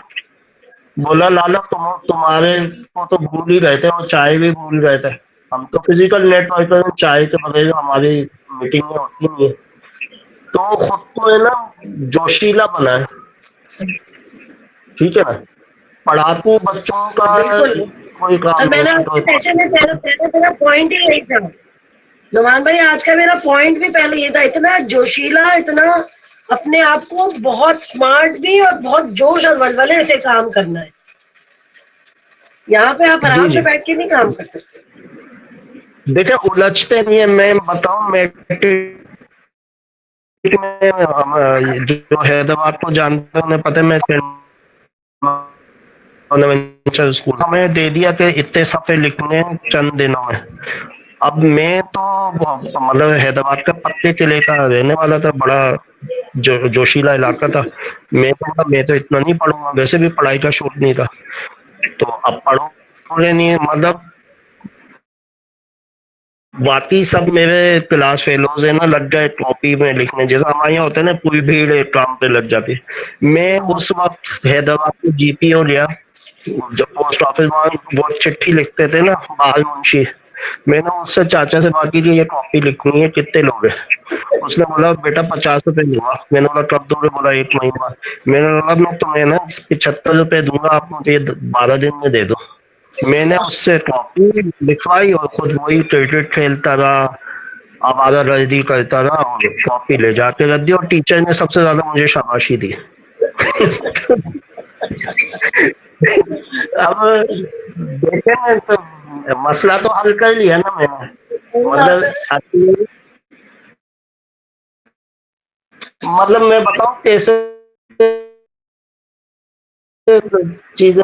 बोला लाला तुम्हारे को तो भूल ही गए थे और चाय भी भूल गए थे। हम तो फिजिकल नेटवर्क में चाय के बगैर हमारी मीटिंग में होती नहीं है। तो खुद को है ना जोशीला बना है, ठीक है ना। पढ़ाकू बच्चों का कोई काम मैंने नहीं आपके है। सेशन में पहले मेरा पॉइंट ही यही था नुमान भाई, आज का मेरा पॉइंट भी पहले ये था, इतना जोशीला, इतना अपने आप को बहुत स्मार्ट भी और बहुत जोश और वलवले से काम करना है। यहाँ पे आप जी आराम से जी, बैठ के नहीं काम कर सकते। देखिए उलझते नहीं है। मैं बताऊं, मैं जो हैदराबाद को जानते हैं उन्हें पता है, मैं स्कूल हमें दे दिया कि इतने सफ़े लिखने हैं चंद दिनों में। अब मैं तो मतलब हैदराबाद का पक्के किले का रहने वाला था, बड़ा जोशीला इलाका था। मैं तो इतना नहीं पढ़ूंगा, वैसे भी पढ़ाई का शौक नहीं था। तो अब पढ़ोगे नहीं, मतलब बाकी सब मेरे क्लास फेलोज है ना, लग गए कॉपी में लिखने, जैसा हमारे यहाँ होता है ना, पूरी भीड़ एक काम पे लग जाती। मैं उस वक्त हैदराबाद में जीपीओ लिया, जब पोस्ट ऑफिस में वो चिट्ठी लिखते थे ना बाल मुंशी, मैंने उससे चाचा से बात की कि ये कॉपी लिखनी है, कितने लोग हैं। उसने बोला बेटा 50 रुपए दूंगा। मैंने बोला कब दोगे? बोला 1 महीने बाद। मैंने बोला मैं तुम्हें ना 75 रुपए दूंगा, आप मुझे 12 दिन में दे दो। मैंने उससे कॉपी लिखवाई और खुद वही क्रिकेट खेलता रहा, आवारा गर्दी करता रहा, और कॉपी ले जाके रख दी, और टीचर ने सबसे ज्यादा मुझे शाबाशी दी। अब देखें तो मसला तो हल कर लिया ना मैंने, मतलब मैं बताऊं कैसे चीजें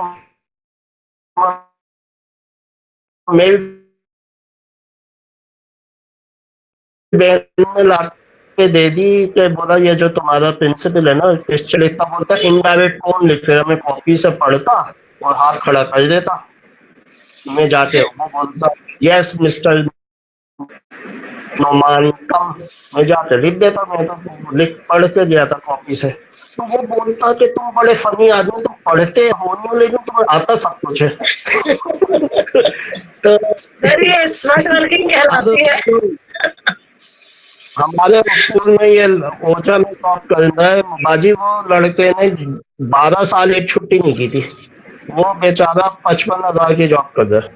मेरी बहन ने ला के दे दी कि बोला ये जो तुम्हारा प्रिंसिपल है ना टेस्ट लिखता, बोलता इनडायरेक्ट कौन लिख रहा है। मैं कॉपी से पढ़ता और हाथ खड़ा कर देता, मैं जाके वो बोलता यस मिस्टर नोमान कम, मैं जाके लिख देता। मैं तो लिख पढ़ के गया था कॉपी से। तो वो बोलता कि तुम बड़े फनी आदमी, तुम पढ़ते हो नहीं लेकिन तुम्हें आता सब कुछ है। तो स्मार्ट वर्किंग अब कहलाती है। हमारे स्कूल में ये ओचा में टॉप करना है बाजी, वो लड़के ने 12 साल एक छुट्टी नहीं की थी, वो बेचारा 55,000 की जॉब कर रहा है।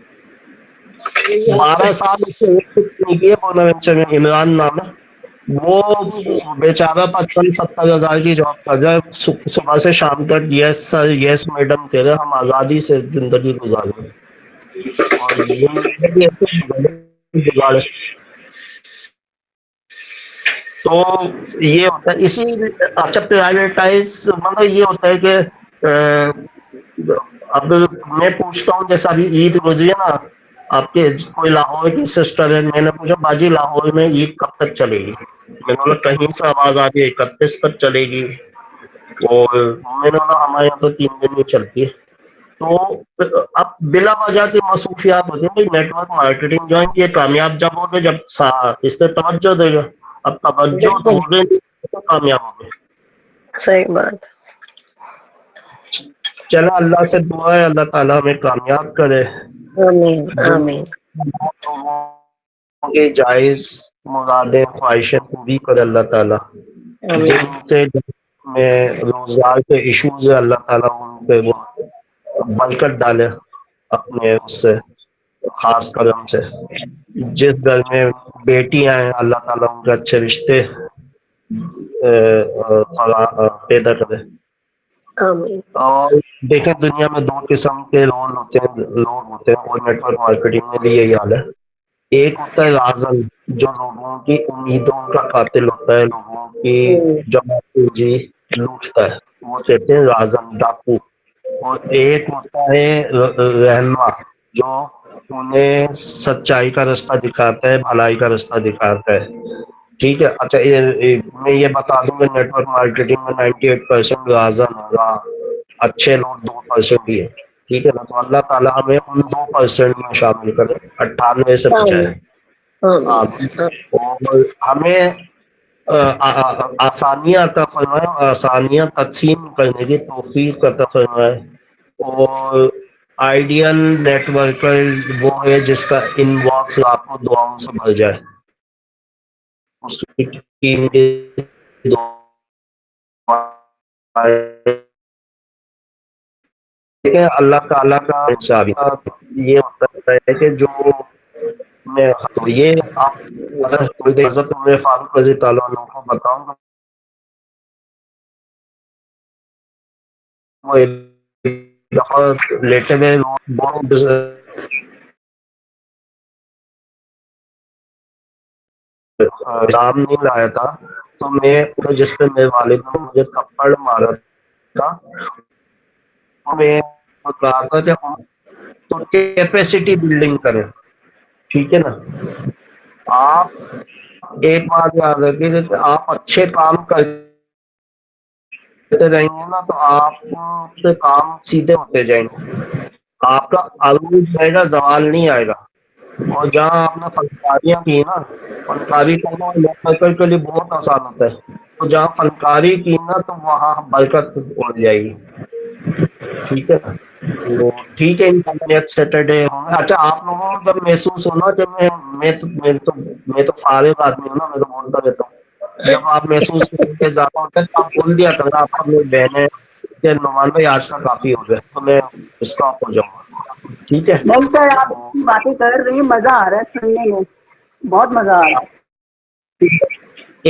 12 साल उसने एक छुट्टी नहीं की है। बोनावेंचर में इमरान नाम है, वो बेचारा 55-70 हजार की जॉब कर रहा है, सुबह से शाम तक यस सर यस मैडम कह रहे, हम आजादी से जिंदगी गुजार रहे हैं। और ये जुगाड़ तो ये होता है इसी। अच्छा, प्राइवेटाइज मतलब ये होता है कि अब मैं पूछता हूँ, जैसा अभी ईद गुजरी है ना, आपके कोई लाहौर की सिस्टर है, मैंने पूछा बाजी लाहौर में ईद कब तक चलेगी? मैंने बोला कहीं से आवाज आ रही है 31 तक चलेगी, और मैंने बोला हमारे यहाँ तो 3 दिन ही चलती है। तो अब बिला वजह की मसरूफियात होती है भाई, नेटवर्क मार्केटिंग ज्वाइन किए, कामयाब जब होगे जब इस पे तवज्जो देगा। अब तवज्जो बिल्कुल दोगे तो कामयाब होगे। सही बात। चलो, अल्लाह से दुआ है अल्लाह ताला हमें कामयाब करे। आमीन जो आमीन लोगों के जायज मुरादें ख्वाहिशें पूरी करे अल्लाह ताला, आमीन जिनके में रोजगार के इश्यूज है अल्लाह ताला उन पे वो बरकत डाले अपने उससे खास करम से। जिस घर में बेटियां हैं अल्लाह ताला उनके अच्छे रिश्ते पैदा करे। आमीन और देखें, दुनिया में 2 किस्म के लोग होते हैं और नेटवर्क मार्केटिंग में भी यही हाल है। एक होता है राजन, जो लोगों की उम्मीदों का कातिल होता है, लोगों की जमा पूंजी लूटता है, वो कहते हैं राजन, डाकू। और एक होता है रहनुमा, जो उन्हें सच्चाई का रास्ता दिखाता है, भलाई का रास्ता दिखाता है। ठीक है। अच्छा, मैं ये बता दूं कि नेटवर्क मार्केटिंग में 98% राजन होगा, अच्छे लोग 2% ही है। ठीक है ना? तो अल्लाह ताला हमें उन 2% में शामिल करे, 98 से बचाए। आमीन आमीन और हमें आसानियां अता फरमाए, आसानियां तकसीम करने की तौफीक अता फरमाए। और आइडियल नेटवर्कर वो है जिसका इनबॉक्स लाखों दुआओं से भर जाए, उसकी टीम की दुआएं। ठीक है, अल्लाह ताला का इंसाफ ये होता है कि जो मैं तो ये आप अगर कोई इजाजत उमर फारूक रजी ताला अन्हु को बताऊंगा, वो एक दफा लेटे हुए बहुत एग्जाम नहीं लाया था, तो मैं जिस पे मेरे वालिद ने मुझे थप्पड़ मारा था, तो मैं कहा था कि हम तो कैपेसिटी बिल्डिंग करें। ठीक है ना? आप एक बात याद रखिए कि आप अच्छे काम करते रहेंगे ना, तो आपसे काम सीधे होते जाएंगे, आपका अरूज जाएगा, जवाल नहीं आएगा। और जहाँ आपने फनकारियां की ना, फनकारी करना लेकर के लिए बहुत आसान होता है, तो जहाँ फनकारी की ना तो वहाँ बरकत हो जाएगी। ठीक है ना? तो ठीक है, नेक्स्ट सैटरडे होंगे। अच्छा, आप लोगों को जब महसूस होना कि मैं तो फारिग आदमी हूँ ना, मैं तो बोलता रहता हूँ, जब आप महसूस करके ज्यादा होता है तो आप बोल दिया करो, आप अपनी बहने के नुमान भाई आज का काफी हो गया, तो मैं स्टॉप हो जाऊंगा। ठीक है? नहीं सर, आप इतनी बातें कर रही हैं, मजा आ रहा है सुनने में, बहुत मजा आ रहा है।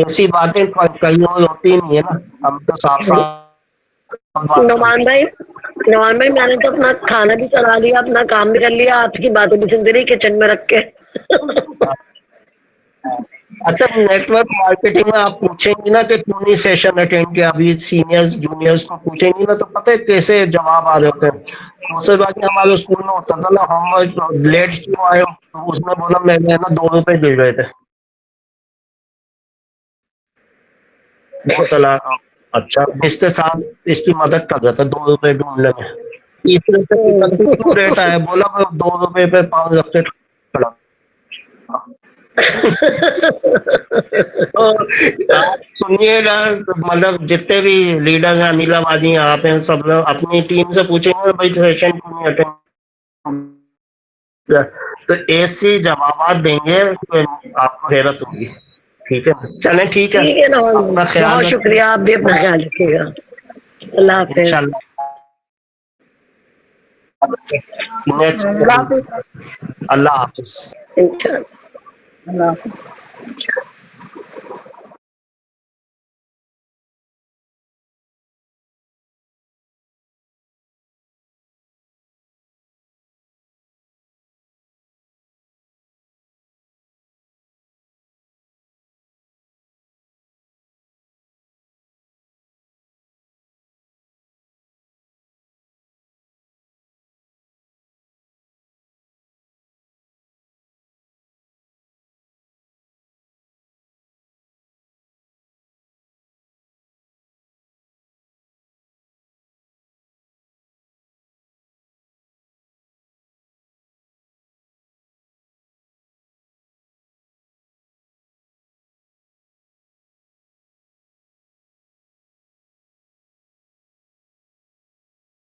ऐसी बातें कहीं और होती नहीं है ना, हम तो साफ साफ बात नुमान करते भाई, नुमान भाई मैंने तो अपना खाना भी चला लिया, अपना काम भी कर लिया, आपकी बातें भी सुनते रही किचन में रख के। हैं। अच्छा, नेटवर्क मार्केटिंग में आप पूछेंगी ना कि क्यों नहीं सेशन अटेंड किया, अभी सीनियर्स जूनियर्स को पूछेंगी ना, तो पता है कैसे जवाब आ रहे होते हैं। दूसरी बात हमारे स्कूल में होता था ना, हम लेट क्यों आए हो, तो उसने बोला मैंने ना 2 रुपए गिर गए थे। वो चला, अच्छा, इसके साथ इसकी मदद कर देता 2 रुपए ढूंढने में। तीसरे से पूछा तू क्यों लेट आया, बोला मैं 2 रुपए पे पाँव रख के खड़ा था। तो आप सुनिएगा, मतलब जितने भी लीडर हैं, अनिला बाजी हैं, आप हैं, सब लोग अपनी टीम से पूछेंगे भाई सेशन क्यों नहीं अटेंड, तो ऐसे जवाब देंगे तो आपको हैरत होगी। ठीक है? चलें, ठीक है, ठीक है नुमान अपना भाई, ख्याल बहुत रखें, शुक्रिया, आप भी अपना ख्याल रखिएगा। अल्लाह हाफिज। इंशाल्लाह नेक्स्ट। अल्लाह हाफिज़। अल्लाह हाफिज। इंशाल्लाह। अल्लाह हाफिज़।